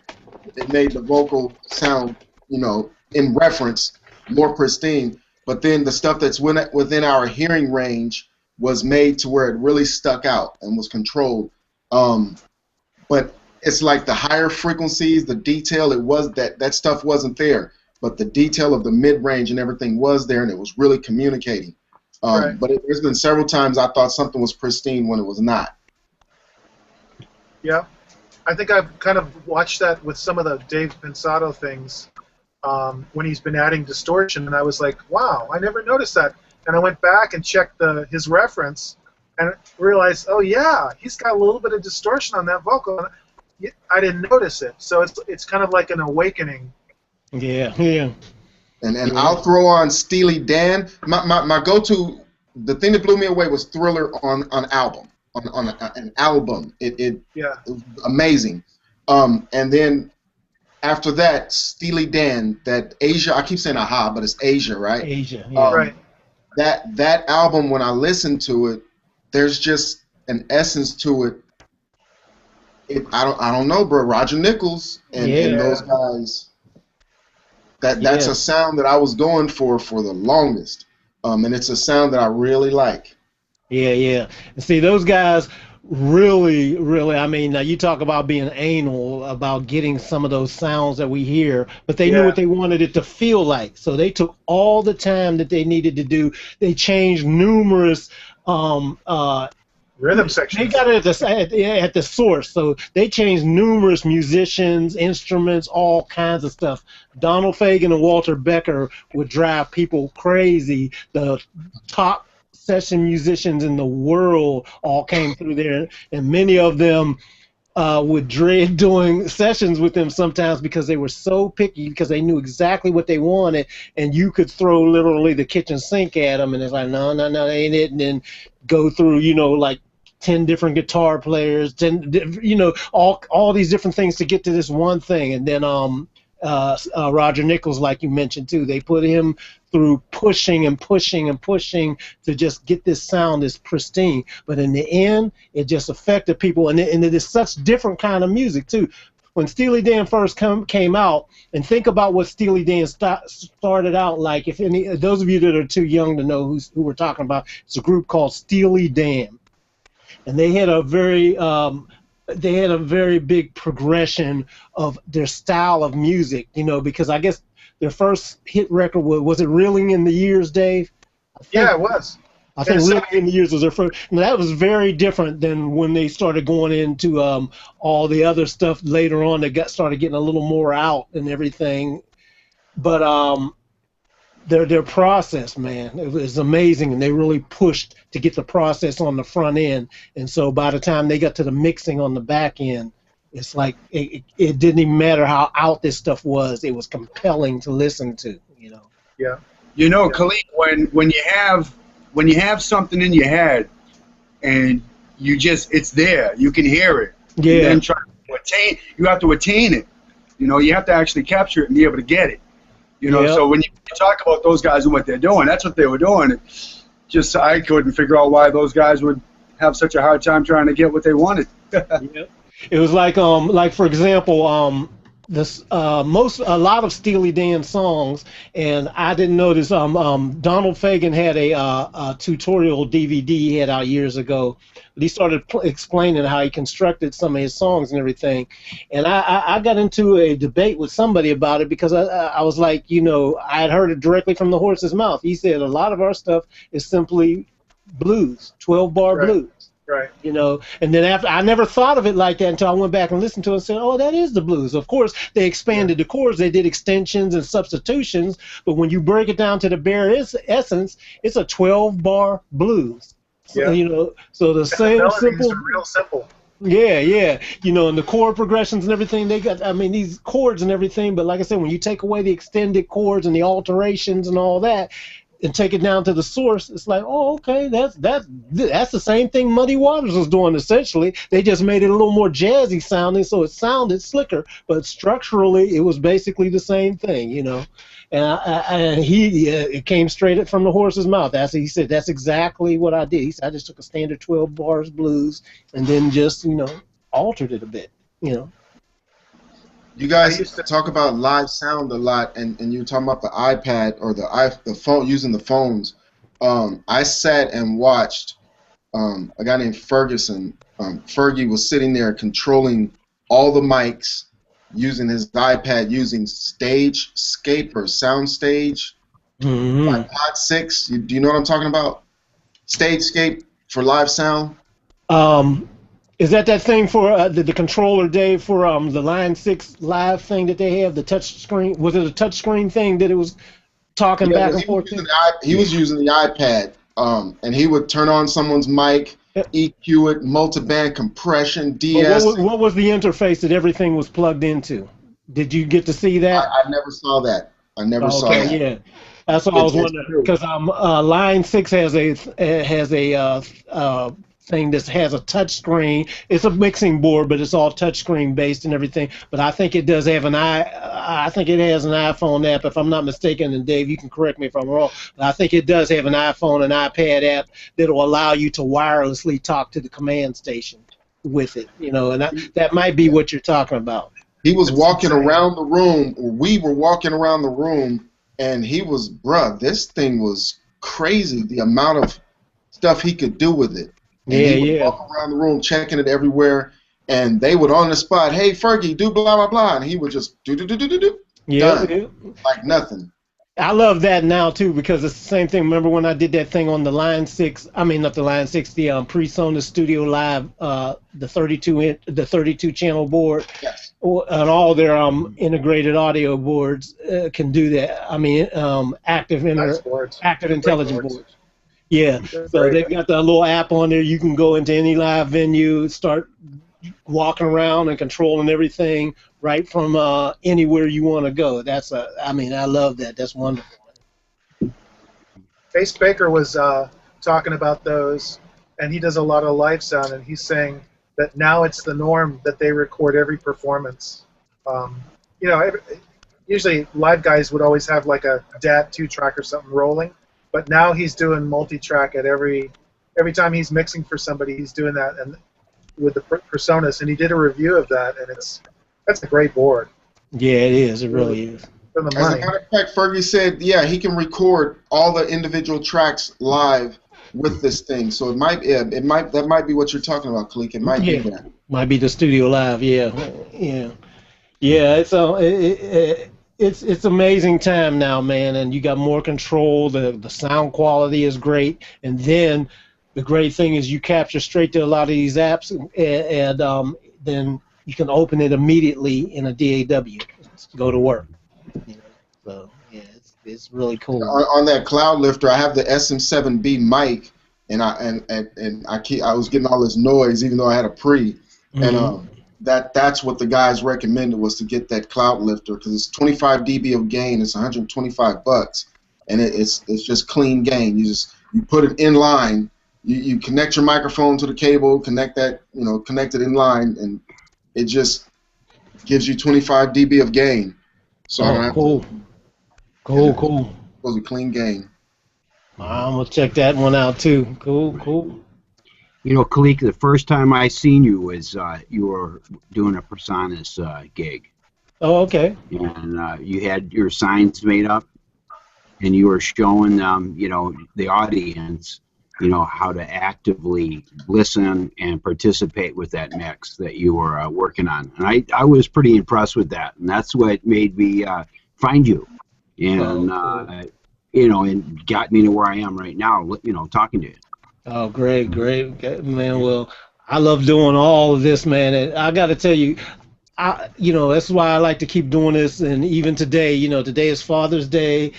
Speaker 2: it made the vocal sound, you know, in reference, more pristine. But then the stuff that's within our hearing range was made to where it really stuck out and was controlled. But it's like the higher frequencies, the detail, it was that stuff wasn't there, but the detail of the mid-range and everything was there, and it was really communicating.
Speaker 8: Right.
Speaker 2: But there's been several times I thought something was pristine when it was not.
Speaker 8: Yeah. I think I've kind of watched that with some of the Dave Pensato things when he's been adding distortion, and I was like, wow, I never noticed that. And I went back and checked his reference and realized, oh yeah, he's got a little bit of distortion on that vocal. I didn't notice it. So it's kind of like an awakening.
Speaker 1: Yeah, yeah.
Speaker 2: And I'll throw on Steely Dan. My go-to, the thing that blew me away was Thriller on album. On an album. It was amazing. And then after that, Steely Dan, that Asia, I keep saying Aha, but it's Asia, right?
Speaker 1: Asia, yeah.
Speaker 8: Right.
Speaker 2: That album, when I listen to it, there's just an essence to it. I don't know, bro. Roger Nichols and those guys. That's a sound that I was going for the longest, and it's a sound that I really like.
Speaker 1: Yeah, yeah. And see, those guys really, really. I mean, now you talk about being anal about getting some of those sounds that we hear, but they knew what they wanted it to feel like. So they took all the time that they needed to do. They changed numerous.
Speaker 8: Rhythm section.
Speaker 1: They got it at the source, so they changed numerous musicians, instruments, all kinds of stuff. Donald Fagen and Walter Becker would drive people crazy. The top session musicians in the world all came through there, and many of them would dread doing sessions with them sometimes because they were so picky, because they knew exactly what they wanted, and you could throw literally the kitchen sink at them, and it's like, no, that ain't it, and then go through, like 10 different guitar players, 10, all these different things to get to this one thing. And then Roger Nichols, like you mentioned too, they put him through pushing and pushing and pushing to just get this sound that's pristine. But in the end, it just affected people, and it is such different kind of music too. When Steely Dan first came out, and think about what Steely Dan started out like. If those of you that are too young to know who we're talking about, it's a group called Steely Dan. And they had a very big progression of their style of music, because I guess their first hit record was it Reeling in the Years, Dave?
Speaker 8: Yeah, it was.
Speaker 1: I think Reeling in the Years was their first. And that was very different than when they started going into all the other stuff later on that started getting a little more out and everything. But their process, man, it was amazing, and they really pushed to get the process on the front end. And so by the time they got to the mixing on the back end, it's like it didn't even matter how out this stuff was. It was compelling to listen to,
Speaker 8: Yeah.
Speaker 7: Khaliq, when you have something in your head and it's there, you can hear it.
Speaker 1: Yeah.
Speaker 7: And then you have to attain it. You have to actually capture it and be able to get it. So when you talk about those guys and what they're doing, that's what they were doing. Just I couldn't figure out why those guys would have such a hard time trying to get what they wanted.
Speaker 1: It was like for example, a lot of Steely Dan songs, and I didn't notice. Donald Fagen had a tutorial DVD he had out years ago. But he started explaining how he constructed some of his songs and everything, and I got into a debate with somebody about it because I was like, I had heard it directly from the horse's mouth. He said a lot of our stuff is simply blues, 12-bar blues.
Speaker 8: Right.
Speaker 1: And then after, I never thought of it like that until I went back and listened to it and said, oh, that is the blues. Of course, they expanded the chords, they did extensions and substitutions, but when you break it down to the bare essence, it's a 12-bar blues. So, so the same simple.
Speaker 8: Real simple.
Speaker 1: Yeah. And the chord progressions and everything, they got, these chords and everything, but like I said, when you take away the extended chords and the alterations and all that, and take it down to the source, it's like, oh, okay, that's the same thing Muddy Waters was doing essentially. They just made it a little more jazzy sounding, so it sounded slicker, but structurally it was basically the same thing, you know. And it came straight from the horse's mouth. He said, that's exactly what I did. He said, I just took a standard 12 bars blues and then just, you know, altered it a bit, you know.
Speaker 2: You guys talk about live sound a lot, and you were talking about the iPad or the phone, using the phones. I sat and watched a guy named Ferguson. Fergie was sitting there controlling all the mics using his iPad, using StageScape or Soundstage, like Pod 6. Do you know what I'm talking about? StageScape for live sound.
Speaker 1: Is that thing for the controller, Dave, for the Line 6 live thing that they have, the touch screen? Was it a touch screen thing that it was talking back and forth?
Speaker 2: He was using the iPad, and he would turn on someone's mic, EQ it, multiband compression, DS.
Speaker 1: What was the interface that everything was plugged into? Did you get to see that?
Speaker 2: I never saw that. I never saw that.
Speaker 1: Yeah. That's what I was wondering, because Line 6 has a thing that has a touch screen. It's a mixing board, but it's all touch screen based and everything. But I think it does have I think it has an iPhone app, if I'm not mistaken. And Dave, you can correct me if I'm wrong. But I think it does have an iPhone and iPad app that'll allow you to wirelessly talk to the command station with it. You know, and that might be what you're talking about.
Speaker 2: He was walking around the room, or we were walking around the room, and he was, bruh, this thing was crazy, the amount of stuff he could do with it. And he would walk around the room checking it everywhere, and they would on the spot, hey, Fergie, do blah, blah, blah, and he would just do. Done. Like nothing.
Speaker 1: I love that now, too, because it's the same thing. Remember when I did that thing on the Line 6, I mean, not the Line 6, the PreSonus Studio Live, the 32 channel board,
Speaker 2: yes,
Speaker 1: and all their integrated audio boards can do that. I mean, active intelligent boards. Yeah, so they've got the little app on there. You can go into any live venue, start walking around and controlling everything right from anywhere you want to go. I mean, I love that. That's wonderful.
Speaker 8: Ace Baker was talking about those, and he does a lot of live sound, and he's saying that now it's the norm that they record every performance. You know, usually live guys would always have like a DAT 2-track or something rolling. But now he's doing multi-track at every time he's mixing for somebody. He's doing that, and with the PreSonus, and he did a review of that, and that's a great board.
Speaker 1: Yeah, it is. It really is.
Speaker 8: For the
Speaker 2: As
Speaker 8: money.
Speaker 2: a matter of fact, Fergie said, yeah, he can record all the individual tracks live with this thing. So that might be what you're talking about, Khaliq. It might be that.
Speaker 1: Might be the Studio Live. Yeah. It's amazing time now, man, and you got more control. The sound quality is great, and then the great thing is you capture straight to a lot of these apps, and then you can open it immediately in a DAW. Go to work. So yeah, it's really cool.
Speaker 2: On that cloud lifter, I have the SM7B mic, and I was getting all this noise, even though I had a pre, and that's what the guys recommended, was to get that cloud lifter, because it's 25 dB of gain. It's $125, and it's just clean gain. You put it in line. You connect your microphone to the cable, connect it in line, and it just gives you 25 dB of gain. So
Speaker 1: cool.
Speaker 2: Supposed to be clean gain.
Speaker 1: I'm gonna check that one out too. Cool.
Speaker 4: You know, Khaliq, the first time I seen you was you were doing a PreSonus gig.
Speaker 1: Oh, okay.
Speaker 4: And you had your signs made up, and you were showing the audience, how to actively listen and participate with that mix that you were working on. And I was pretty impressed with that, and that's what made me find you, and and got me to where I am right now, talking to you.
Speaker 1: Oh, great, man. Well, I love doing all of this, man. And I got to tell you, that's why I like to keep doing this. And even today, today is Father's Day.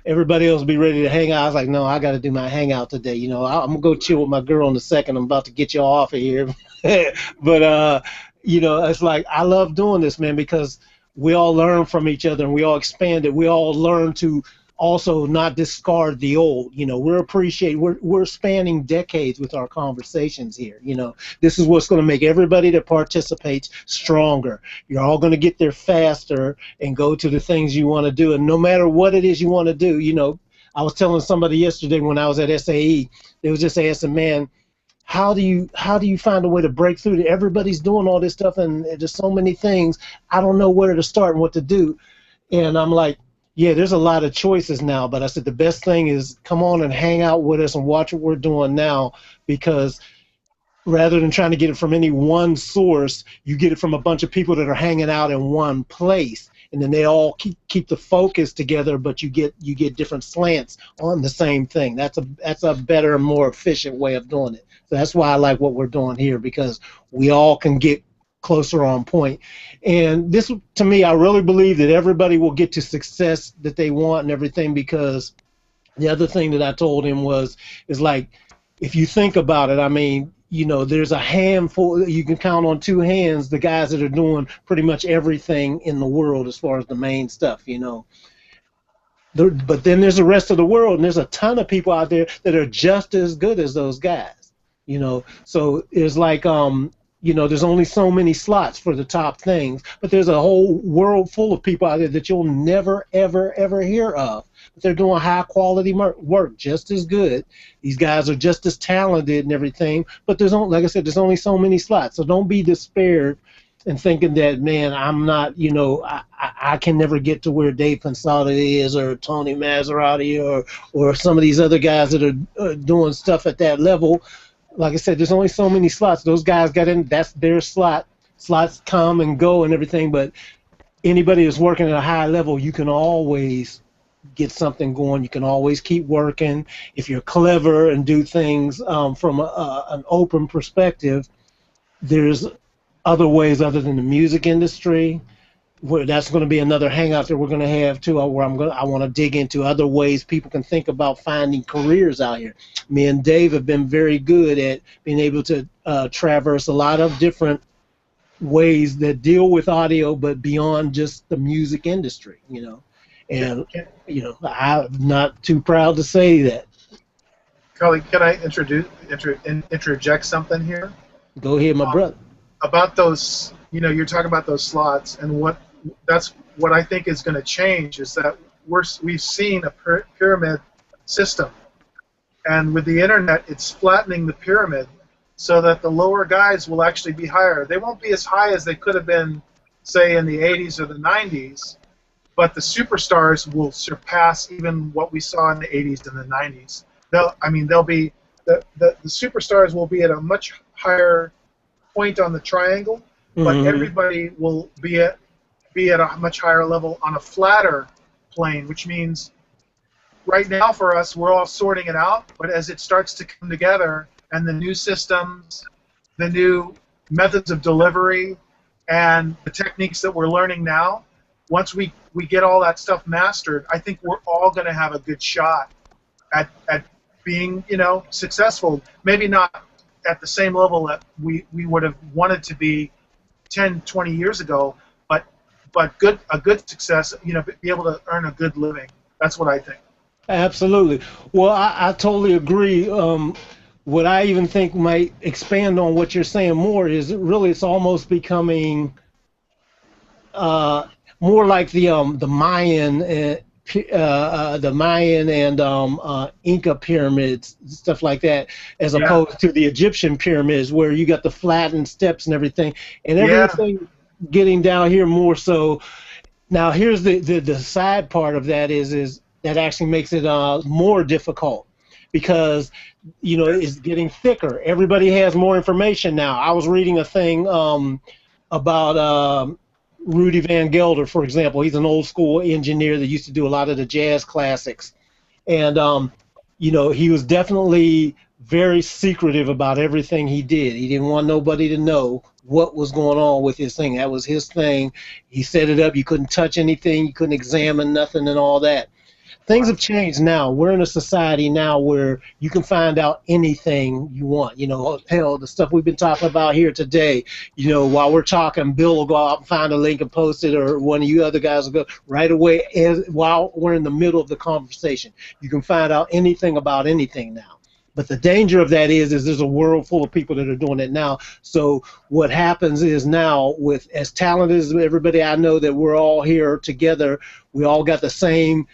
Speaker 1: Everybody else will be ready to hang out. I was like, no, I got to do my hangout today. I'm going to go chill with my girl in a second. I'm about to get you off of here. But, it's like I love doing this, man, because we all learn from each other and we all expand it. We all learn to also not discard the old. You know, we're spanning decades with our conversations here. You know, this is what's going to make everybody that participates stronger. You're all going to get there faster and go to the things you want to do. And no matter what it is you want to do, you know, I was telling somebody yesterday when I was at SAE, they was just asking, man, how do you find a way to break through? Everybody's doing all this stuff, and there's so many things. I don't know where to start and what to do. And I'm like, yeah, there's a lot of choices now, but I said the best thing is come on and hang out with us and watch what we're doing now, because rather than trying to get it from any one source, you get it from a bunch of people that are hanging out in one place, and then they all keep the focus together, but you get different slants on the same thing. That's a better and more efficient way of doing it. So that's why I like what we're doing here, because we all can get closer on point. And this, to me, I really believe that everybody will get to success that they want and everything, because the other thing that I told him is like, if you think about it, I mean, you know, there's a handful, you can count on two hands the guys that are doing pretty much everything in the world as far as the main stuff, you know. But then there's the rest of the world, and there's a ton of people out there that are just as good as those guys, you know. So it's like, you know, there's only so many slots for the top things, but there's a whole world full of people out there that you'll never, ever, ever hear of. But they're doing high-quality work just as good. These guys are just as talented and everything, but there's only, like I said, there's only so many slots. So don't be despaired and thinking that, man, I'm not, you know, I can never get to where Dave Pensada is, or Tony Maserati, or some of these other guys that are doing stuff at that level. Like I said, there's only so many slots. Those guys got in, that's their slot. Slots come and go and everything, but anybody that's working at a high level, you can always get something going. You can always keep working. If you're clever and do things from an open perspective, there's other ways other than the music industry. That's going to be another hangout that we're going to have too, where I want to dig into other ways people can think about finding careers out here. Me and Dave have been very good at being able to traverse a lot of different ways that deal with audio, but beyond just the music industry, you know. And you know, I'm not too proud to say that.
Speaker 8: Carly, can I interject something here?
Speaker 1: Go ahead, my brother.
Speaker 8: About those, you know, you're talking about those slots, and that's what I think is going to change is that we've seen a pyramid system, and with the internet, it's flattening the pyramid so that the lower guys will actually be higher. They won't be as high as they could have been, say, in the 80s or the 90s, but the superstars will surpass even what we saw in the 80s and the 90s. They'll be the superstars will be at a much higher point on the triangle, but everybody will be at a much higher level on a flatter plane, which means right now for us, we're all sorting it out, but as it starts to come together and the new systems, the new methods of delivery, and the techniques that we're learning now, once we get all that stuff mastered, I think we're all going to have a good shot at being, you know, successful. Maybe not at the same level that we would have wanted to be 10, 20 years ago, but a good success, you know, be able to earn a good living. That's what I think. Absolutely.
Speaker 1: Well, I totally agree. What I even think might expand on what you're saying more is really it's almost becoming more like the Mayan and Inca pyramids, stuff like that, as opposed to the Egyptian pyramids where you got the flattened steps and everything, and everything getting down here more so. Now here's the side part of that is that actually makes it more difficult because, you know, it's getting thicker. Everybody has more information now. I was reading a thing about Rudy Van Gelder, for example. He's an old school engineer that used to do a lot of the jazz classics. And, you know, he was definitely very secretive about everything he did. He didn't want nobody to know what was going on with his thing. That was his thing. He set it up. You couldn't touch anything. You couldn't examine nothing and all that. Things have changed now. We're in a society now where you can find out anything you want. You know, hell, the stuff we've been talking about here today, you know, while we're talking, Bill will go out and find a link and post it, or one of you other guys will go right away while we're in the middle of the conversation. You can find out anything about anything now. But the danger of that is there's a world full of people that are doing it now. So what happens is now, with as talented as everybody I know, that we're all here together, we all got the same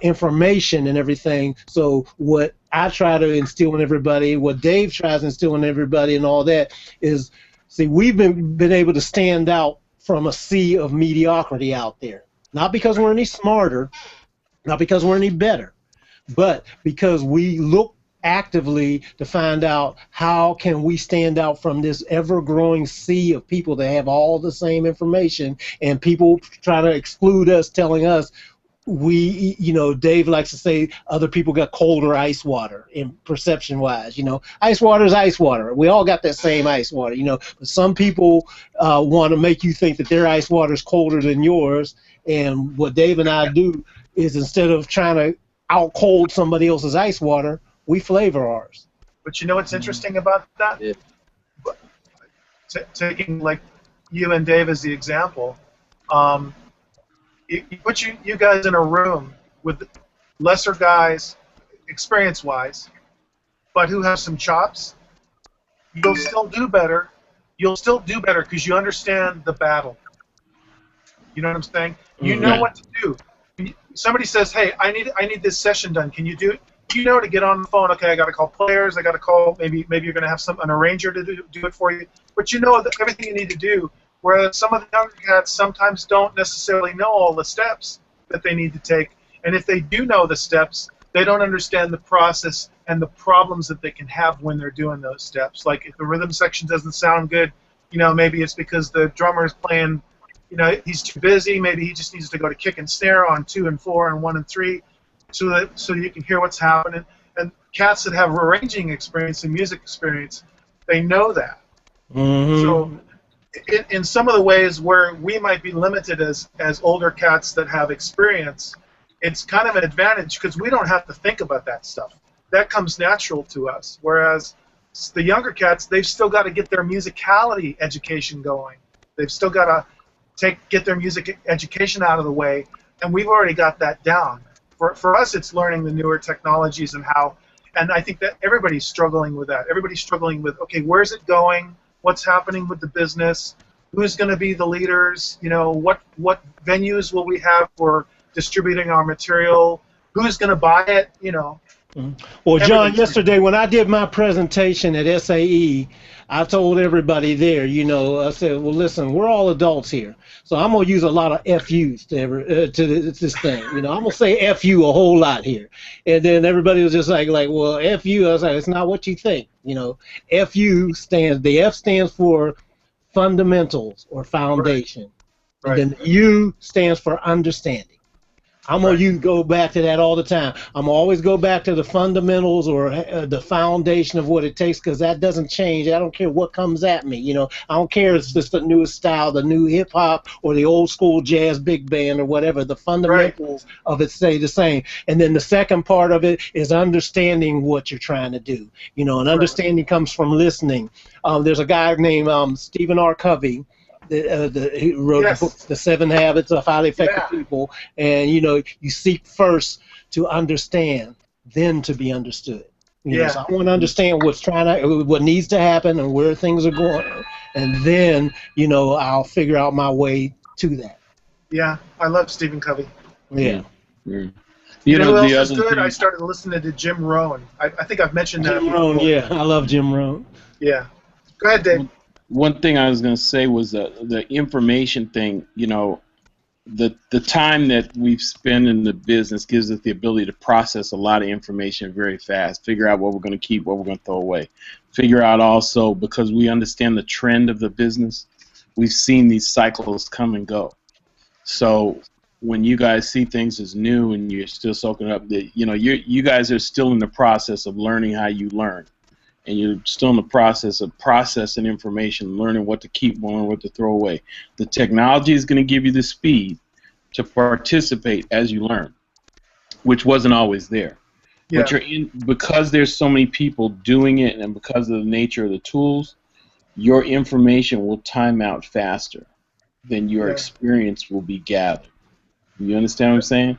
Speaker 1: information and everything. So what I try to instill in everybody, what Dave tries to instill in everybody and all that is, see, we've been able to stand out from a sea of mediocrity out there. Not because we're any smarter, not because we're any better, but because we look actively to find out how can we stand out from this ever-growing sea of people that have all the same information, and people try to exclude us, telling us we, you know, Dave likes to say other people got colder ice water in perception-wise. You know, ice water is ice water. We all got that same ice water, you know, but some people want to make you think that their ice water is colder than yours, and what Dave and I do is, instead of trying to out-cold somebody else's ice water, we flavor ours.
Speaker 8: But you know what's interesting about that?
Speaker 5: Yeah.
Speaker 8: Taking like you and Dave as the example, you put you guys in a room with lesser guys, experience-wise, but who have some chops, you'll still do better. You'll still do better because you understand the battle. You know what I'm saying? You know what to do. Somebody says, "Hey, I need this session done. Can you do it?" You know to get on the phone. Okay, I got to call players. I got to call. Maybe you're going to have an arranger to do it for you. But you know everything you need to do. Whereas some of the younger cats sometimes don't necessarily know all the steps that they need to take. And if they do know the steps, they don't understand the process and the problems that they can have when they're doing those steps. Like if the rhythm section doesn't sound good, you know, maybe it's because the drummer is playing, you know, he's too busy. Maybe he just needs to go to kick and snare on 2 and 4 and 1 and 3. So you can hear what's happening. And cats that have arranging experience and music experience, they know that.
Speaker 1: Mm-hmm.
Speaker 8: So in some of the ways where we might be limited as older cats that have experience, it's kind of an advantage because we don't have to think about that stuff. That comes natural to us. Whereas the younger cats, they've still got to get their musicality education going. They've still got to get their music education out of the way, and we've already got that down. For us, it's learning the newer technologies and how, and I think that everybody's struggling with that. Everybody's struggling with, okay, where's it going? What's happening with the business? Who's going to be the leaders? You know, what venues will we have for distributing our material? Who's going to buy it? You know.
Speaker 1: Well, John, yesterday when I did my presentation at SAE, I told everybody there, you know, I said, well, listen, we're all adults here, so I'm going to use a lot of FUs to this thing. You know, I'm going to say FU a whole lot here. And then everybody was just like, well, FU, I was like, it's not what you think. You know, the F stands for fundamentals or foundation.
Speaker 8: Right.
Speaker 1: And then the U stands for understanding. I'm going to go back to that all the time. I'm going to always go back to the fundamentals or the foundation of what it takes, because that doesn't change. I don't care what comes at me. You know, I don't care if it's just the newest style, the new hip-hop, or the old-school jazz big band or whatever. The fundamentals of it stay the same. And then the second part of it is understanding what you're trying to do. You know, and understanding comes from listening. There's a guy named Stephen R. Covey. He wrote the book, The 7 Habits of Highly Effective People, and you know, you seek first to understand, then to be understood. You know, so I want to understand what needs to happen and where things are going, and then you know, I'll figure out my way to that.
Speaker 8: Yeah, I love Stephen Covey.
Speaker 1: Yeah.
Speaker 6: Mm.
Speaker 8: You know who else is good? I started listening to Jim Rohn. I think I've mentioned that before.
Speaker 1: Rohn, yeah, I love Jim Rohn.
Speaker 8: Yeah. Go ahead, Dave.
Speaker 6: One thing I was going to say was the information thing. You know, the time that we've spent in the business gives us the ability to process a lot of information very fast, figure out what we're going to keep, what we're going to throw away. Figure out also, because we understand the trend of the business, we've seen these cycles come and go. So when you guys see things as new and you're still soaking up, you know, you guys are still in the process of learning how you learn. And you're still in the process of processing information, learning what to keep, learning what to throw away. The technology is going to give you the speed to participate as you learn. which wasn't always there.
Speaker 8: Yeah.
Speaker 6: But because there's so many people doing it, and because of the nature of the tools, your information will time out faster than your experience will be gathered. You understand what I'm saying?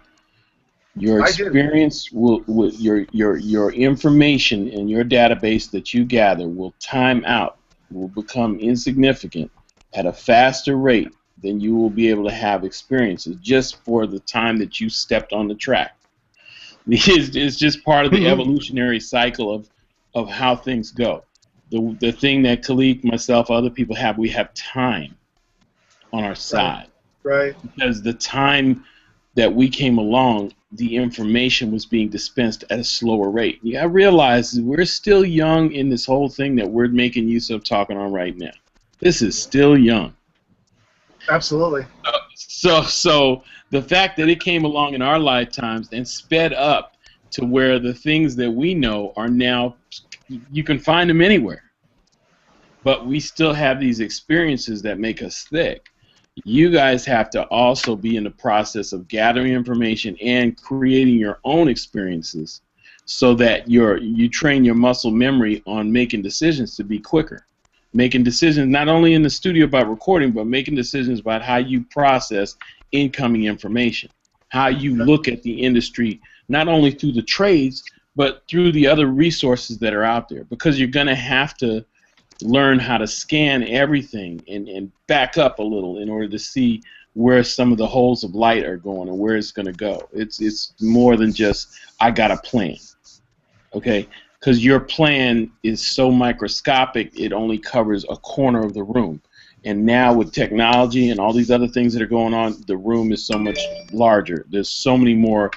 Speaker 6: Your experience will your information in your database that you gather will time out, will become insignificant at a faster rate than you will be able to have experiences just for the time that you stepped on the track. It's just part of the evolutionary cycle of how things go. The thing that Khaliq, myself, other people have, we have time on our side.
Speaker 8: Right.
Speaker 6: Because the time that we came along, the information was being dispensed at a slower rate. You gotta realize we're still young in this whole thing that we're making use of talking on right now. This is still young.
Speaker 8: Absolutely.
Speaker 6: So the fact that it came along in our lifetimes and sped up to where the things that we know are now, you can find them anywhere. But we still have these experiences that make us thick. You guys have to also be in the process of gathering information and creating your own experiences so that you train your muscle memory on making decisions to be quicker. Making decisions not only in the studio about recording, but making decisions about how you process incoming information, how you look at the industry, not only through the trades, but through the other resources that are out there, because you're going to have to learn how to scan everything and back up a little in order to see where some of the holes of light are going and where it's going to go. It's more than just, I got a plan, okay? Because your plan is so microscopic, it only covers a corner of the room. And now with technology and all these other things that are going on, the room is so much larger. There's so many more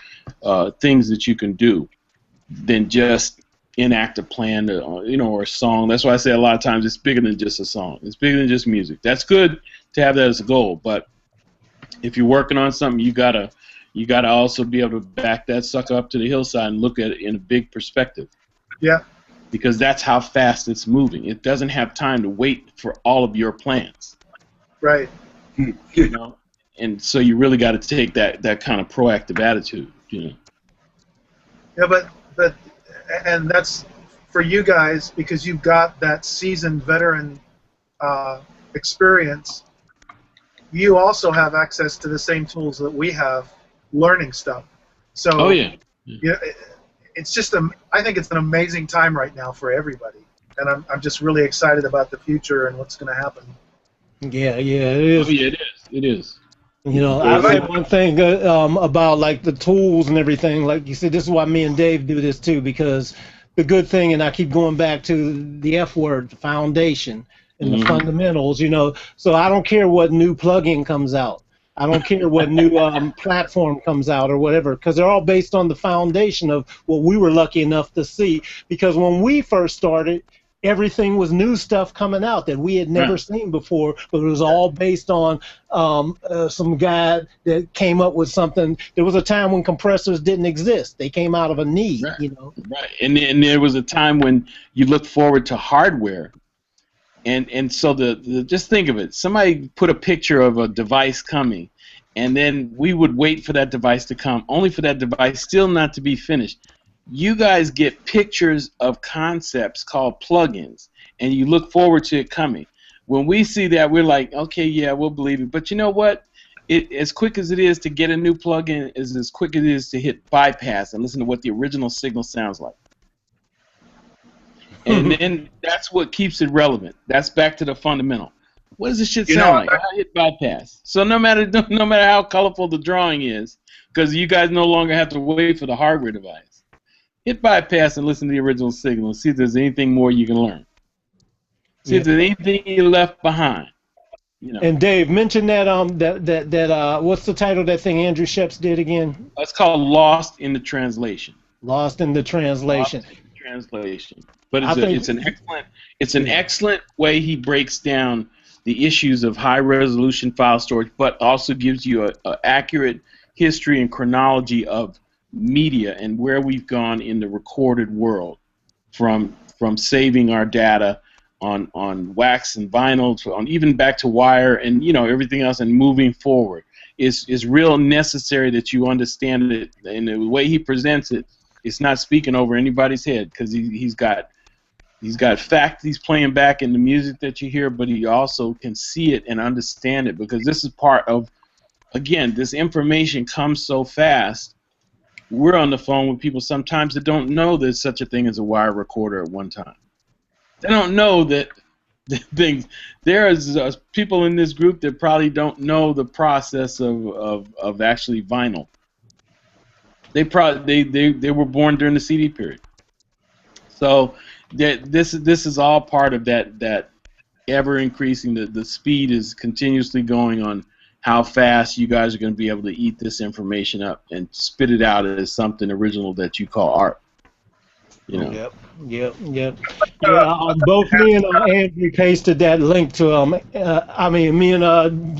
Speaker 6: things that you can do than just enact a plan, or a song. That's why I say a lot of times it's bigger than just a song. It's bigger than just music. That's good to have that as a goal, but if you're working on something, you gotta also be able to back that sucker up to the hillside and look at it in a big perspective.
Speaker 8: Yeah.
Speaker 6: Because that's how fast it's moving. It doesn't have time to wait for all of your plans.
Speaker 8: Right.
Speaker 6: You know, and so you really got to take that kind of proactive attitude. You know.
Speaker 8: Yeah, but and that's for you guys because you've got that seasoned veteran experience. You also have access to the same tools that we have, learning stuff. So.
Speaker 6: Oh yeah.
Speaker 8: Yeah. It's just I think it's an amazing time right now for everybody, and I'm just really excited about the future and what's going to happen.
Speaker 1: Yeah, it is.
Speaker 6: Oh, yeah, it is.
Speaker 1: You know, I'll say one thing about like the tools and everything. Like you said, this is why me and Dave do this too, because the good thing, and I keep going back to the F word, the foundation and the fundamentals. You know, so I don't care what new plugin comes out. I don't care what new platform comes out or whatever, because they're all based on the foundation of what we were lucky enough to see. Because when we first started, everything was new stuff coming out that we had never seen before, but it was all based on some guy that came up with something. There was a time when compressors didn't exist. They came out of a need, you know.
Speaker 6: Right, and there was a time when you looked forward to hardware. And so just think of it. Somebody put a picture of a device coming, and then we would wait for that device to come, only for that device still not to be finished. You guys get pictures of concepts called plugins, and you look forward to it coming. When we see that, we're like, okay, yeah, we'll believe it. But you know what? As quick as it is to get a new plugin is as quick as it is to hit bypass and listen to what the original signal sounds like. And then that's what keeps it relevant. That's back to the fundamental. What does this shit sound like? I hit bypass. So no matter how colorful the drawing is, because you guys no longer have to wait for the hardware device, hit bypass and listen to the original signal and see if there's anything more you can learn. See if there's anything you left behind. You know.
Speaker 1: And Dave, mention that what's the title of that thing Andrew Sheps did again?
Speaker 6: It's called Lost in the Translation.
Speaker 1: Lost in the Translation.
Speaker 6: Lost in the Translation. But it's an excellent way he breaks down the issues of high resolution file storage, but also gives you an accurate history and chronology of media and where we've gone in the recorded world, from saving our data on wax and vinyl, on even back to wire and everything else, and moving forward. it's real necessary that you understand it, and the way he presents it, it's not speaking over anybody's head, because he's got facts he's playing back in the music that you hear, but he also can see it and understand it, because this is part of, again, this information comes so fast. We're on the phone with people sometimes that don't know there's such a thing as a wire recorder at one time. They don't know that there's people in this group that probably don't know the process of actually vinyl. They were born during the CD period. So this is all part of that ever increasing. The speed is continuously going on how fast you guys are going to be able to eat this information up and spit it out as something original that you call art. You know.
Speaker 1: Yep. Yeah, both me and Andrew pasted that link to I mean, me and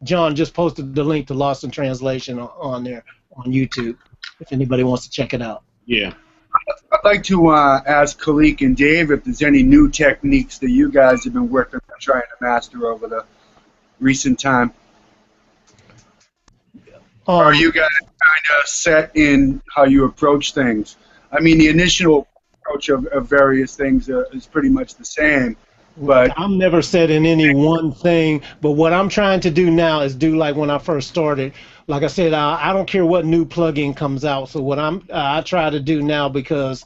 Speaker 1: John just posted the link to Lost in Translation on there on YouTube, if anybody wants to check it out.
Speaker 6: Yeah.
Speaker 7: I'd like to ask Khaliq and Dave if there's any new techniques that you guys have been working on trying to master over the recent time. Or are you guys kind of set in how you approach things? I mean, the initial approach of various things is pretty much the same. But
Speaker 1: I'm never set in any one thing, but what I'm trying to do now is do like when I first started. Like I said, I don't care what new plugin comes out. So what I try to do now, because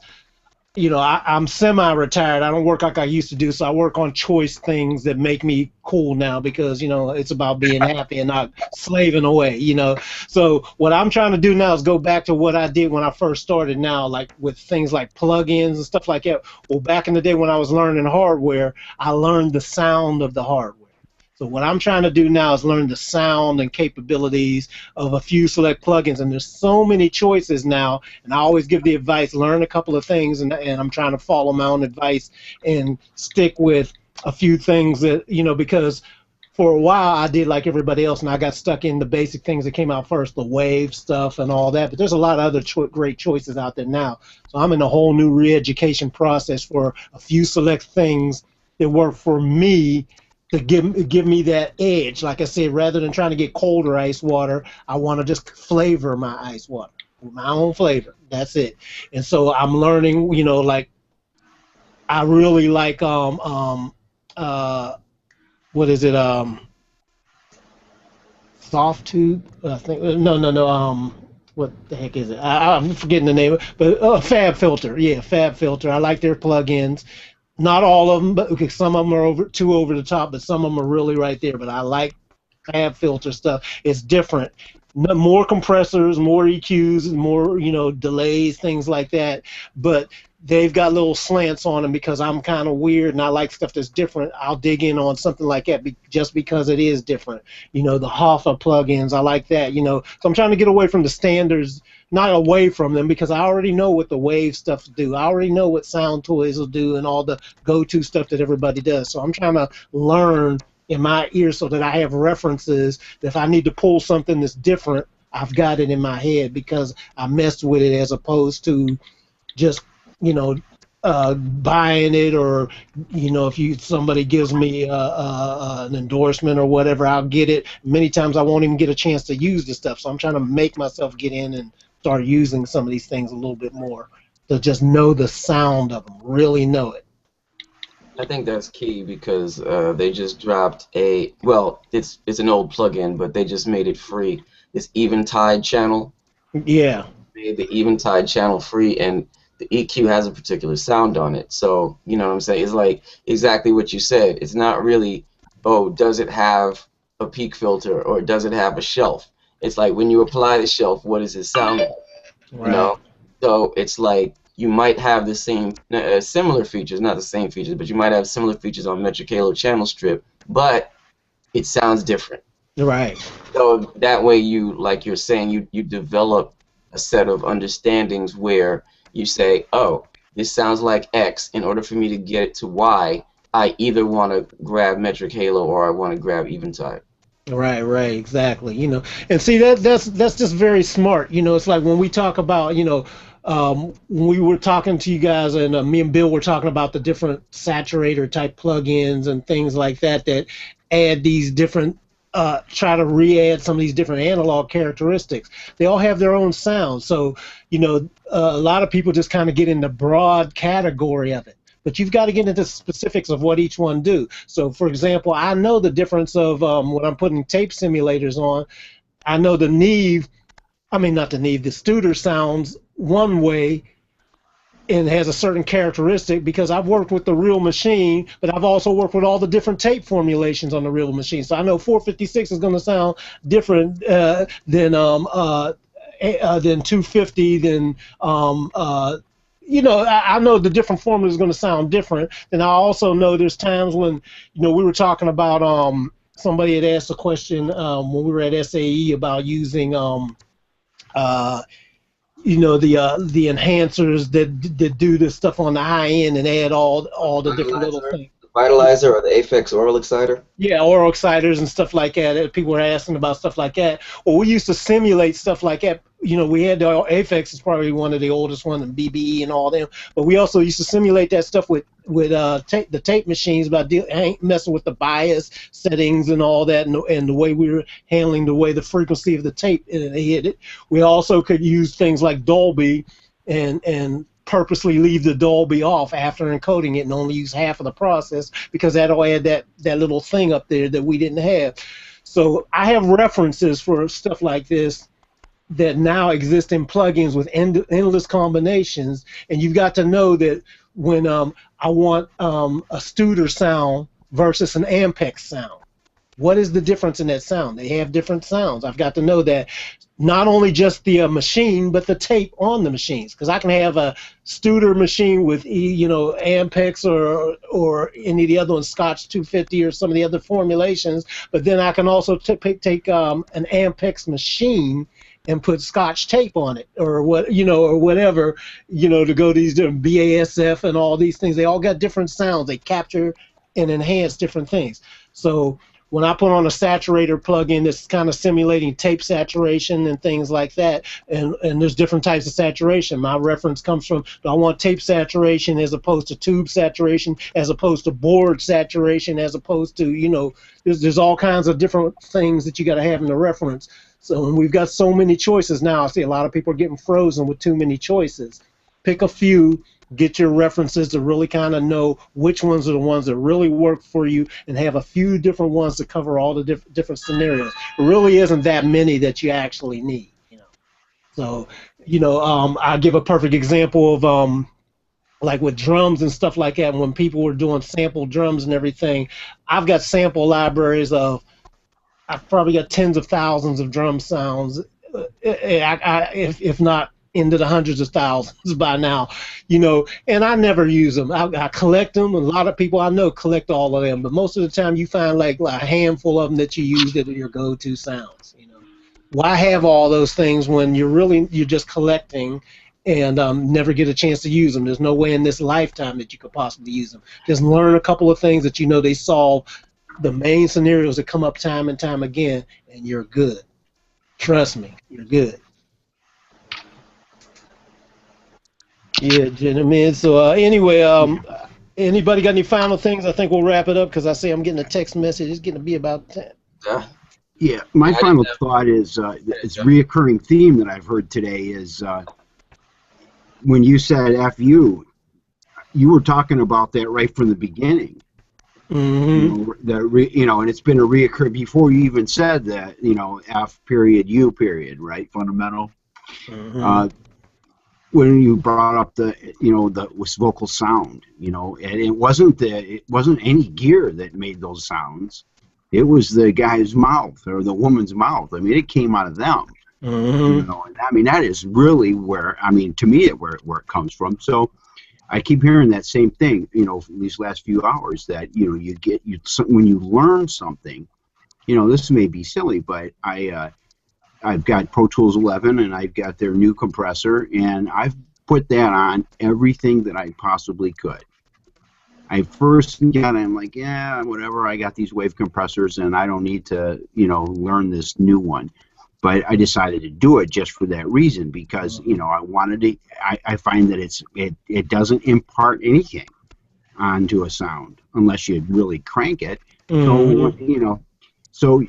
Speaker 1: you know, I'm semi-retired. I don't work like I used to do, so I work on choice things that make me cool now, because, you know, it's about being happy and not slaving away, you know. So what I'm trying to do now is go back to what I did when I first started now, like with things like plugins and stuff like that. Well, back in the day when I was learning hardware, I learned the sound of the hardware. So what I'm trying to do now is learn the sound and capabilities of a few select plugins, and there's so many choices now, and I always give the advice, learn a couple of things, and I'm trying to follow my own advice and stick with a few things that, you know, because for a while I did like everybody else, and I got stuck in the basic things that came out first, the wave stuff and all that, but there's a lot of other great choices out there now. So I'm in a whole new re-education process for a few select things that work for me, to give me that edge. Like I said, rather than trying to get colder ice water, I want to just flavor my ice water with my own flavor. That's it. And so I'm learning, you know, like I really like what is it, soft tube, I think, no, what the heck is it? I'm forgetting the name, but Fab Filter. Yeah, Fab Filter. I like their plugins. Not all of them, but okay, some of them are too over the top, but some of them are really right there. But I like Fab Filter stuff. It's different. More compressors, more EQs, more, you know, delays, things like that. But they've got little slants on them because I'm kind of weird and I like stuff that's different. I'll dig in on something like that just because it is different. You know, the Hoffa plugins, I like that, you know. So I'm trying to get away from the standards, not away from them, because I already know what the wave stuff do. I already know what Sound Toys will do and all the go-to stuff that everybody does. So I'm trying to learn in my ear so that I have references that if I need to pull something that's different, I've got it in my head because I messed with it, as opposed to just, you know, buying it, or, you know, if somebody gives me an endorsement or whatever, I'll get it. Many times I won't even get a chance to use the stuff, so I'm trying to make myself get in and start using some of these things a little bit more, to just know the sound of them, really know it.
Speaker 5: I think that's key, because they just dropped it's an old plugin, but they just made it free. This Eventide channel.
Speaker 1: Yeah.
Speaker 5: Made the Eventide channel free, and the EQ has a particular sound on it. So, you know what I'm saying? It's like exactly what you said. It's not really, oh, does it have a peak filter or does it have a shelf? It's like when you apply the shelf, what does it sound like?
Speaker 1: Right.
Speaker 5: You know? So it's like you might have the same, similar features, not the same features, but you might have similar features on Metric Halo channel strip, but it sounds different.
Speaker 1: Right.
Speaker 5: So that way you, like you're saying, you develop a set of understandings where you say, oh, this sounds like X. In order for me to get it to Y, I either want to grab Metric Halo or I want to grab Eventide.
Speaker 1: Right, exactly. You know, and see that's just very smart. You know, it's like when we talk about, you know, when we were talking to you guys, and me and Bill were talking about the different saturator type plugins and things like that that add these different try to re-add some of these different analog characteristics. They all have their own sound. So, a lot of people just kind of get in the broad category of it. But you've got to get into specifics of what each one do. So, for example, I know the difference of when I'm putting tape simulators on. I know the Neve, I mean not the Neve, the Studer sounds one way and has a certain characteristic because I've worked with the real machine, but I've also worked with all the different tape formulations on the real machine. So I know 456 is going to sound different than 250, than I know the different formula is going to sound different. And I also know there's times when, we were talking about somebody had asked a question when we were at SAE about using the enhancers that do this stuff on the high end and add all the different little things.
Speaker 5: The vitalizer or the Aphex oral exciter?
Speaker 1: Yeah, oral exciters and stuff like that. People were asking about stuff like that. Well, we used to simulate stuff like that. We had the Aphex is probably one of the oldest ones, and BBE and all them. But we also used to simulate that stuff with the tape machines about messing with the bias settings and all that, and the way we were handling the frequency of the tape hit it. We also could use things like Dolby and purposely leave the Dolby off after encoding it and only use half of the process because that'll add that little thing up there that we didn't have. So I have references for stuff like this that now exist in plugins with endless combinations, and you've got to know that when I want a Studer sound versus an Ampex sound, what is the difference in that sound? They have different sounds. I've got to know that not only just the machine, but the tape on the machines, because I can have a Studer machine with Ampex or any of the other ones, Scotch 250 or some of the other formulations, but then I can also take an Ampex machine and put Scotch tape on it, or whatever, to go to these different BASF and all these things. They all got different sounds. They capture and enhance different things. So when I put on a saturator plugin that's kind of simulating tape saturation and things like that, and there's different types of saturation. My reference comes from, do I want tape saturation as opposed to tube saturation, as opposed to board saturation, as opposed to, there's all kinds of different things that you got to have in the reference. So and we've got so many choices now. I see a lot of people are getting frozen with too many choices. Pick a few, get your references to really kind of know which ones are the ones that really work for you, and have a few different ones to cover all the different scenarios. It really isn't that many that you actually need. So, I'll give a perfect example of like with drums and stuff like that. When people were doing sample drums and everything, I've got sample libraries of, I've probably got tens of thousands of drum sounds, if not into the hundreds of thousands by now, and I never use them. I collect them. A lot of people I know collect all of them, but most of the time you find like a handful of them that you use that are your go-to sounds. Why have all those things when you're just collecting and never get a chance to use them? There's no way in this lifetime that you could possibly use them. Just learn a couple of things that they solve the main scenarios that come up time and time again, and you're good. Trust me, you're good. Yeah, gentlemen. So anyway, anybody got any final things? I think we'll wrap it up because I see I'm getting a text message. It's getting to be about 10.
Speaker 4: Yeah, my final thought is it's a reoccurring theme that I've heard today is when you said "F you were talking about that right from the beginning.
Speaker 1: Mm-hmm.
Speaker 4: And it's been a reoccur before you even said that, F period U period, right? Fundamental.
Speaker 1: Mm-hmm.
Speaker 4: When you brought up the vocal sound, and it wasn't any gear that made those sounds. It was the guy's mouth or the woman's mouth. I mean, it came out of them.
Speaker 1: Mm-hmm.
Speaker 4: And I mean, that is really where, to me, where it comes from. So I keep hearing that same thing, these last few hours that, when you learn something, this may be silly, but I've got Pro Tools 11 and I've got their new compressor, and I've put that on everything that I possibly could. I first got it, I'm like, yeah, whatever, I got these wave compressors and I don't need to, learn this new one. But I decided to do it just for that reason, because I wanted to. I find that it doesn't impart anything onto a sound unless you really crank it.
Speaker 1: Mm-hmm.
Speaker 4: So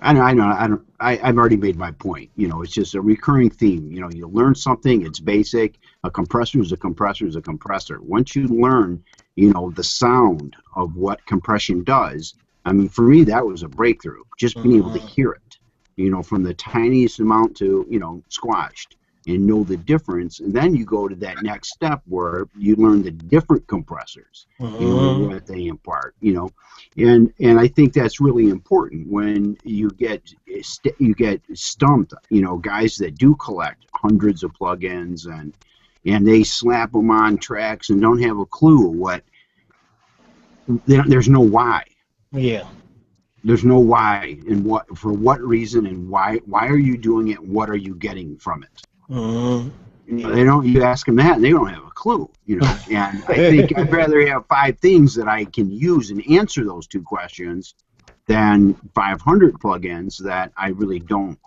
Speaker 4: I've already made my point. You know, it's just a recurring theme. You know, you learn something, it's basic. A compressor is a compressor is a compressor. Once you learn, you know, the sound of what compression does, I mean, for me, that was a breakthrough. Just being able to hear it, you know, from the tiniest amount to, you know, squashed and know the difference. And then you go to that next step where you learn the different compressors, you know, what they impart, you know. And I think that's really important when you get stumped, you know, guys that do collect hundreds of plugins and they slap them on tracks and don't have a clue what. There's no why.
Speaker 1: Yeah.
Speaker 4: There's no why and what for what reason and why are you doing it and what are you getting from it. You know, they don't. You ask them that and they don't have a clue. You know, and I think I'd rather have 5 things that I can use and answer those 2 questions than 500 plugins that I really don't.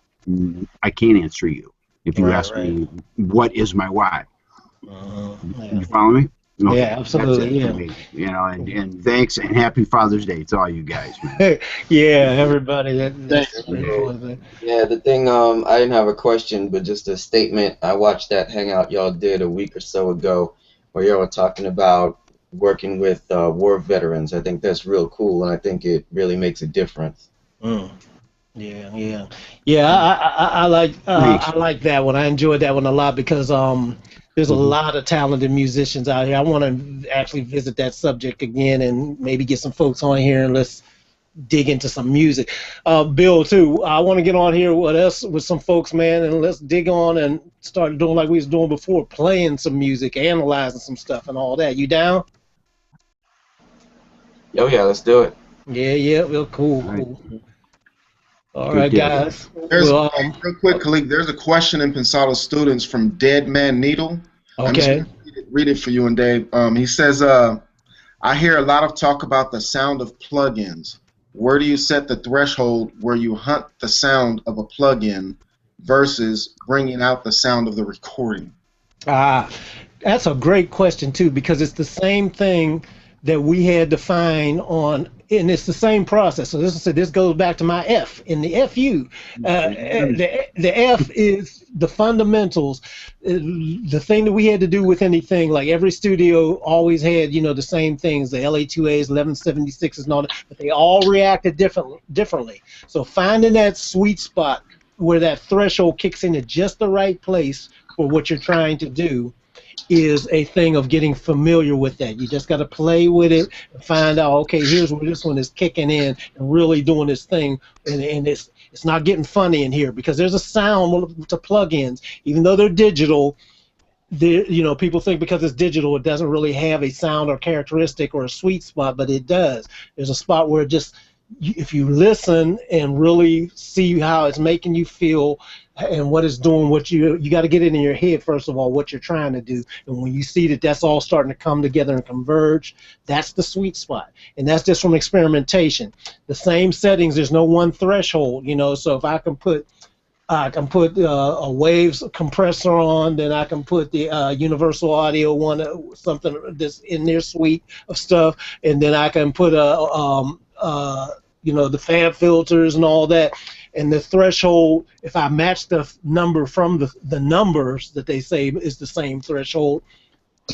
Speaker 4: I can't answer you if you ask me what is my why. You follow me? Okay,
Speaker 1: yeah, absolutely. Yeah.
Speaker 4: Me, you know, and thanks and happy Father's Day to all you guys, man.
Speaker 1: Yeah, everybody. That's
Speaker 5: yeah, the thing, I didn't have a question, but just a statement. I watched that Hangout y'all did a week or so ago where y'all were talking about working with war veterans. I think that's real cool, and I think it really makes a difference.
Speaker 1: Yeah. I like that one. I enjoyed that one a lot because there's a lot of talented musicians out here. I want to actually visit that subject again and maybe get some folks on here and let's dig into some music. Bill, too, I want to get on here with some folks, man, and let's dig on and start doing like we was doing before, playing some music, analyzing some stuff and all that. You down?
Speaker 5: Oh, yeah, let's do it.
Speaker 1: Yeah, well, cool. All right, guys.
Speaker 2: Real quick, Khaliq, there's a question in Pensado students from Dead Man Needle.
Speaker 1: Okay.
Speaker 2: I'm just gonna read it for you and Dave. He says, I hear a lot of talk about the sound of plugins. Where do you set the threshold where you hunt the sound of a plugin versus bringing out the sound of the recording?
Speaker 1: That's a great question, too, because it's the same thing that we had to find on, and it's the same process. So this goes back to my F in the FU. The F is the fundamentals. The thing that we had to do with anything, like every studio always had, you know, the same things, the LA2As, 1176s, and all that, but they all reacted differently. So finding that sweet spot where that threshold kicks in at just the right place for what you're trying to do is a thing of getting familiar with that. You just got to play with it and find out, okay, here's where this one is kicking in and really doing this thing, and it's not getting funny in here because there's a sound to plugins, even though they're digital. You know, people think because it's digital it doesn't really have a sound or characteristic or a sweet spot, but it does. There's a spot where it just, if you listen and really see how it's making you feel and what it's doing, what you got to get it in your head first of all what you're trying to do, and when you see that that's all starting to come together and converge, that's the sweet spot. And that's just from experimentation. The same settings, there's no one threshold, you know. So if I can put a waves compressor on, then I can put the universal audio one, something that's in their suite of stuff, and then I can put you know, the fan filters and all that. And the threshold, if I match the number from the numbers that they say is the same threshold,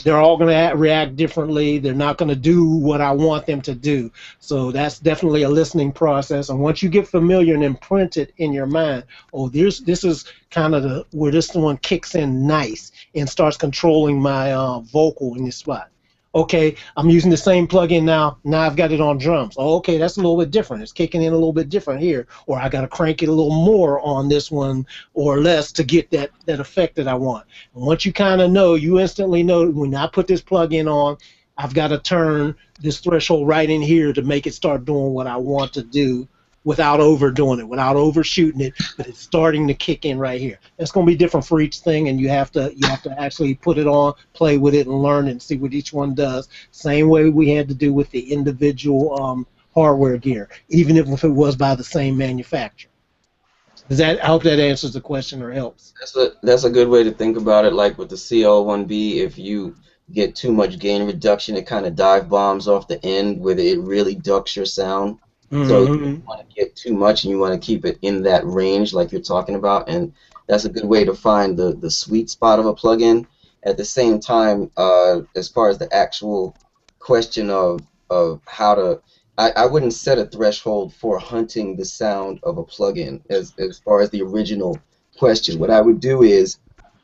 Speaker 1: they're all going to react differently. They're not going to do what I want them to do. So that's definitely a listening process. And once you get familiar and imprint it in your mind, oh, this is kind of where this one kicks in nice and starts controlling my vocal in this spot. Okay, I'm using the same plugin now. Now I've got it on drums. Oh, okay, that's a little bit different. It's kicking in a little bit different here. Or I got to crank it a little more on this one or less to get that effect that I want. And once you kind of know, you instantly know when I put this plugin on, I've got to turn this threshold right in here to make it start doing what I want to do without overdoing it, without overshooting it, but it's starting to kick in right here. It's going to be different for each thing, and you have to actually put it on, play with it, and learn and see what each one does. Same way we had to do with the individual hardware gear, even if it was by the same manufacturer. I hope that answers the question or helps.
Speaker 5: That's a good way to think about it. Like with the CL1B, if you get too much gain reduction, it kind of dive bombs off the end where it really ducks your sound. So you
Speaker 1: Mm-hmm.
Speaker 5: don't want to get too much, and you want to keep it in that range like you're talking about, and that's a good way to find the sweet spot of a plugin. At the same time, as far as the actual question of how to, I wouldn't set a threshold for hunting the sound of a plugin as far as the original question. What I would do is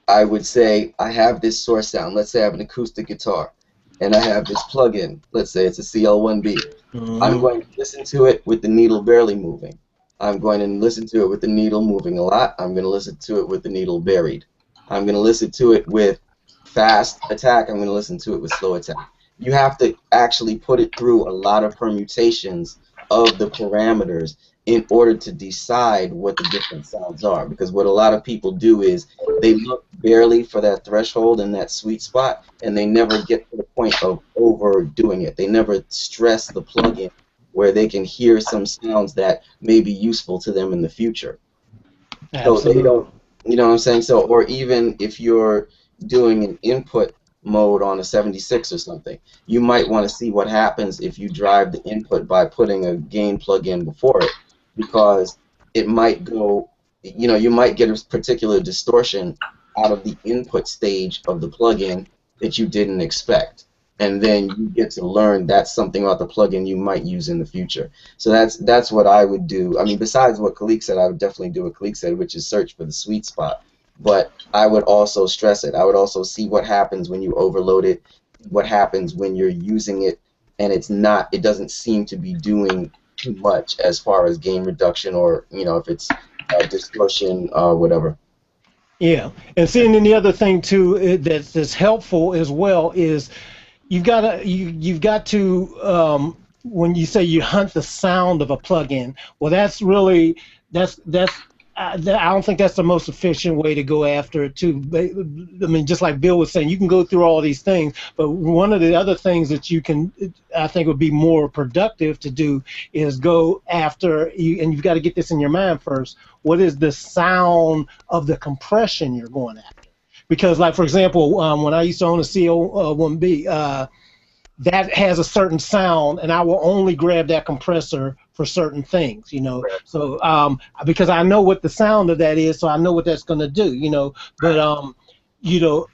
Speaker 5: I would say I have this source sound. Let's say I have an acoustic guitar, and I have this plugin. Let's say it's a CL1B. I'm
Speaker 1: Mm-hmm.
Speaker 5: going to listen to it with the needle barely moving. I'm going to listen to it with the needle moving a lot. I'm going to listen to it with the needle buried. I'm going to listen to it with fast attack. I'm going to listen to it with slow attack. You have to actually put it through a lot of permutations of the parameters in order to decide what the different sounds are. Because what a lot of people do is they look barely for that threshold and that sweet spot, and they never get to the point of overdoing it. They never stress the plugin where they can hear some sounds that may be useful to them in the future. So they
Speaker 1: Absolutely.
Speaker 5: don't, you know what I'm saying? So, or even if you're doing an input mode on a 76 or something, you might want to see what happens if you drive the input by putting a gain plug-in before it, because it might go, you might get a particular distortion out of the input stage of the plugin that you didn't expect. And then you get to learn that's something about the plugin you might use in the future. So that's what I would do. I mean, besides what Khaliq said, I would definitely do what Khaliq said, which is search for the sweet spot. But I would also stress it. I would also see what happens when you overload it, what happens when you're using it, and it doesn't seem to be doing too much as far as gain reduction, or if it's distortion or whatever.
Speaker 1: Yeah, and seeing then the other thing too that's helpful as well is you've got to when you say you hunt the sound of a plugin. Well, that's really that's I don't think that's the most efficient way to go after it too. I mean, just like Bill was saying, you can go through all these things, but one of the other things that you can, I think, would be more productive to do is go after you, and you've got to get this in your mind first. What is the sound of the compression you're going after? Because, like for example, when I used to own a CO1B, that has a certain sound, and I will only grab that compressor for certain things, So because I know what the sound of that is, so I know what that's going to do, But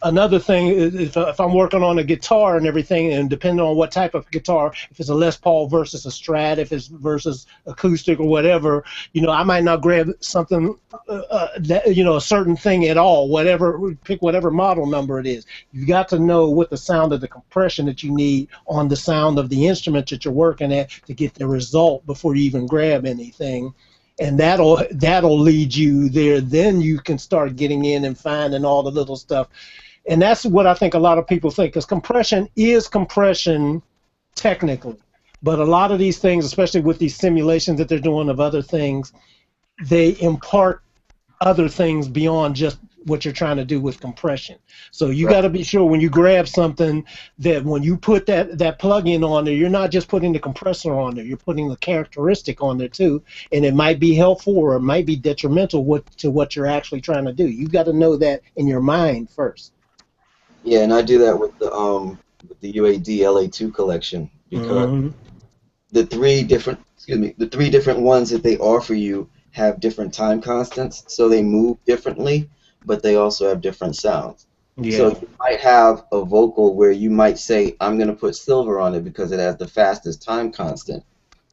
Speaker 1: another thing is if I'm working on a guitar and everything, and depending on what type of guitar, if it's a Les Paul versus a Strat, if it's versus acoustic or whatever, I might not grab something that a certain thing at all. Pick whatever model number it is. You got to know what the sound of the compression that you need on the sound of the instrument that you're working at to get the result before you even grab anything, and that'll lead you there. Then you can start getting in and finding all the little stuff, and that's what I think a lot of people think, because compression is compression technically, but a lot of these things, especially with these simulations that they're doing of other things, they impart other things beyond just what you're trying to do with compression. So you got to be sure when you grab something that when you put that plug-in on there, you're not just putting the compressor on there, you're putting the characteristic on there too, and it might be helpful or it might be detrimental to what you're actually trying to do. You've got to know that in your mind first.
Speaker 5: Yeah, and I do that with the UAD LA2 collection, because
Speaker 1: Mm-hmm.
Speaker 5: the three different ones that they offer you have different time constants, so they move differently, but they also have different sounds. So
Speaker 1: Yeah.
Speaker 5: you might have a vocal where you might say, I'm going to put silver on it because it has the fastest time constant,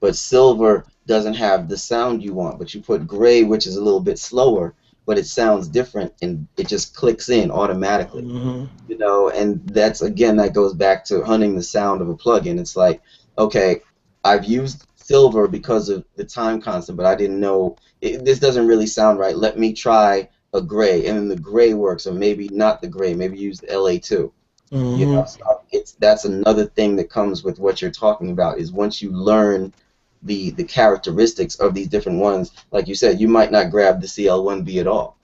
Speaker 5: but silver doesn't have the sound you want, but you put gray, which is a little bit slower, but it sounds different, and it just clicks in automatically.
Speaker 1: Mm-hmm.
Speaker 5: And that's, again, that goes back to hunting the sound of a plugin. It's like, okay, I've used silver because of the time constant, but I didn't know this doesn't really sound right. Let me try a gray, and then the gray works, or maybe not the gray. Maybe use the LA2.
Speaker 1: Mm-hmm.
Speaker 5: So that's another thing that comes with what you're talking about, is once you learn the characteristics of these different ones, like you said, you might not grab the CL1B at all,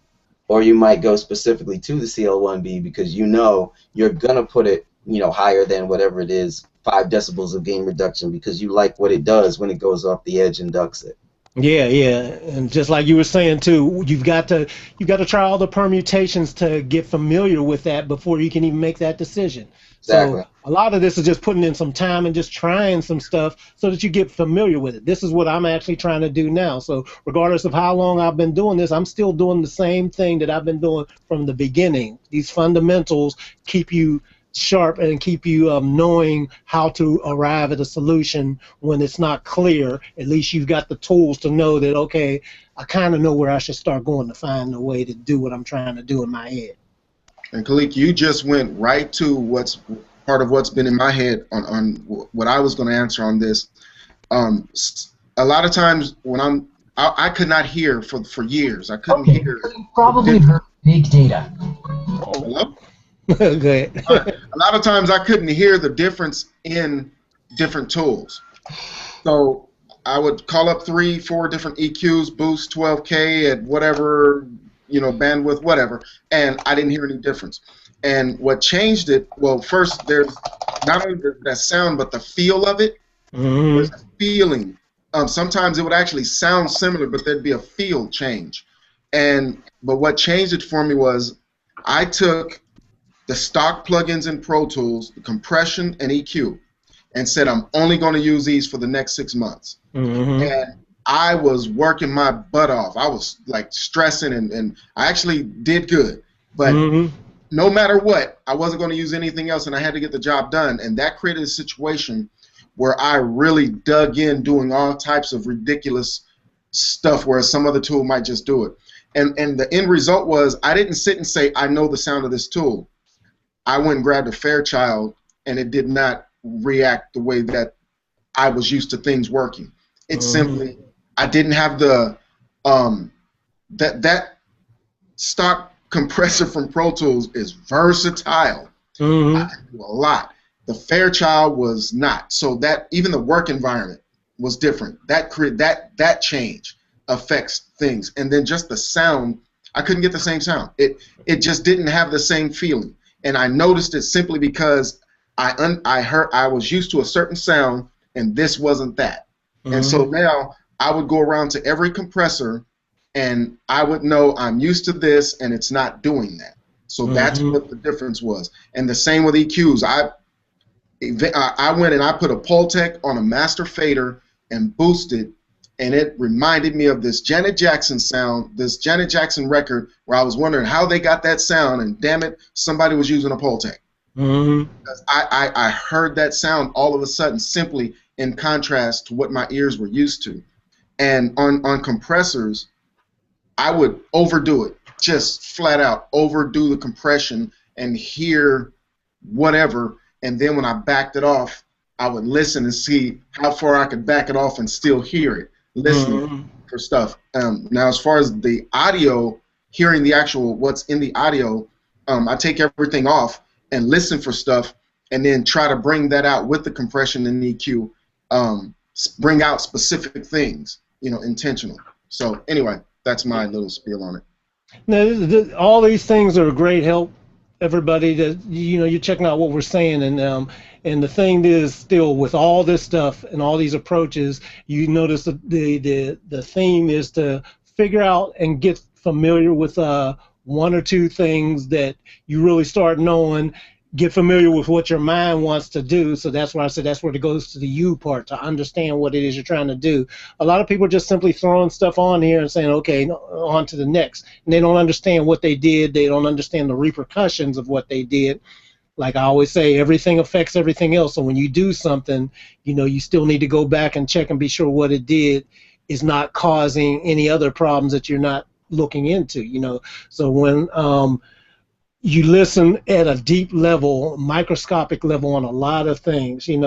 Speaker 5: or you might go specifically to the CL1B because you're gonna put it higher than whatever it is, 5 decibels of gain reduction, because you like what it does when it goes off the edge and ducks it.
Speaker 1: Yeah, yeah, and just like you were saying too, you got to try all the permutations to get familiar with that before you can even make that decision.
Speaker 5: Exactly.
Speaker 1: So a lot of this is just putting in some time and just trying some stuff so that you get familiar with it. This is what I'm actually trying to do now. So regardless of how long I've been doing this, I'm still doing the same thing that I've been doing from the beginning. These fundamentals keep you sharp and keep you knowing how to arrive at a solution when it's not clear. At least you've got the tools to know that, okay, I kind of know where I should start going to find a way to do what I'm trying to do in my head.
Speaker 2: And Khaliq, you just went right to what's part of what's been in my head on what I was going to answer on this. A lot of times when I could not hear for years. I couldn't hear.
Speaker 9: You probably heard big data.
Speaker 2: Hello?
Speaker 1: Go ahead.
Speaker 2: A lot of times I couldn't hear the difference in different tools. So I would call up 3, 4 different EQs, boost 12K at whatever, bandwidth, whatever, and I didn't hear any difference. And what changed it, well, first there's not only that sound, but the feel of it.
Speaker 1: Mm-hmm.
Speaker 2: There's a feeling. Sometimes it would actually sound similar, but there'd be a feel change. But what changed it for me was I took the stock plugins in Pro Tools, the compression and EQ, and said I'm only going to use these for the next 6 months.
Speaker 1: Mm-hmm.
Speaker 2: And I was working my butt off. I was like stressing, and I actually did good. But no matter what, I wasn't going to use anything else, and I had to get the job done. And that created a situation where I really dug in doing all types of ridiculous stuff, whereas some other tool might just do it. And the end result was I didn't sit and say, I know the sound of this tool. I went and grabbed a Fairchild, and it did not react the way that I was used to things working. It's simply, I didn't have the, that stock compressor from Pro Tools is versatile. I can do a lot. The Fairchild was not. So that, even the work environment was different. That change affects things. And then just the sound, I couldn't get the same sound. It just didn't have the same feeling. And I noticed it simply because I was used to a certain sound, and this wasn't that. And so now I would go around to every compressor, and I would know I'm used to this, and it's not doing that. So that's what the difference was. And the same with EQs. I went and I put a Pultec on a master fader and boosted, and it reminded me of this Janet Jackson sound, this Janet Jackson record, where I was wondering how they got that sound, and damn it, somebody was using a Pultec. Because I heard that sound all of a sudden, simply in contrast to what my ears were used to. And on compressors, I would overdo it, just flat out overdo the compression and hear whatever, and then when I backed it off, I would listen and see how far I could back it off and still hear it, listening for stuff. Now, as far as the audio, hearing the actual what's in the audio, I take everything off and listen for stuff, and then try to bring that out with the compression and EQ, bring out specific things, intentional. So anyway, that's my little spiel on it.
Speaker 1: Now, all these things are a great help. Everybody, that you're checking out what we're saying, and the thing is, still with all this stuff and all these approaches, you notice that the theme is to figure out and get familiar with 1 or 2 things that you really start knowing. Get familiar with what your mind wants to do. So that's why I said that's where it goes to the you part, to understand what it is you're trying to do. A lot of people are just simply throwing stuff on here and saying, okay, on to the next. And they don't understand what they did. They don't understand the repercussions of what they did. Like I always say, everything affects everything else. So when you do something, you still need to go back and check and be sure what it did is not causing any other problems that you're not looking into. So when you listen at a deep level, microscopic level on a lot of things. When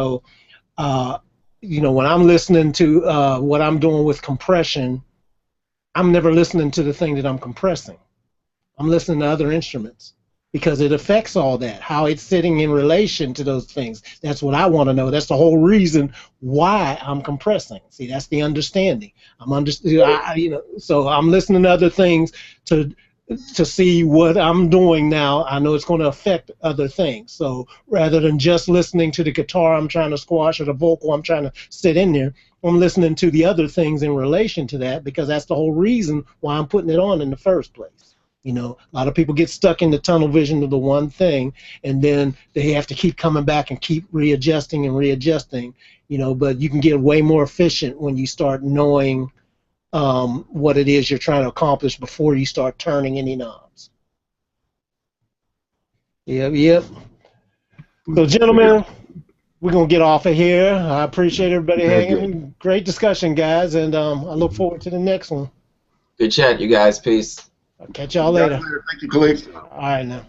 Speaker 1: I'm listening to what I'm doing with compression, I'm never listening to the thing that I'm compressing. I'm listening to other instruments because it affects all that, how it's sitting in relation to those things. That's what I want to know. That's the whole reason why I'm compressing. See, that's the understanding. So I'm listening to other things to see what I'm doing now. I know it's going to affect other things. So rather than just listening to the guitar I'm trying to squash or the vocal I'm trying to sit in there, I'm listening to the other things in relation to that, because that's the whole reason why I'm putting it on in the first place. You know, a lot of people get stuck in the tunnel vision of the one thing, and then they have to keep coming back and keep readjusting and readjusting. You know, but you can get way more efficient when you start knowing what it is you're trying to accomplish before you start turning any knobs. Yep. So, gentlemen, we're going to get off of here. I appreciate everybody hanging. Great discussion, guys, and I look forward to the next one.
Speaker 5: Good chat, you guys. Peace.
Speaker 1: I'll catch y'all later.
Speaker 2: Thank you, Khaliq.
Speaker 1: All right, now.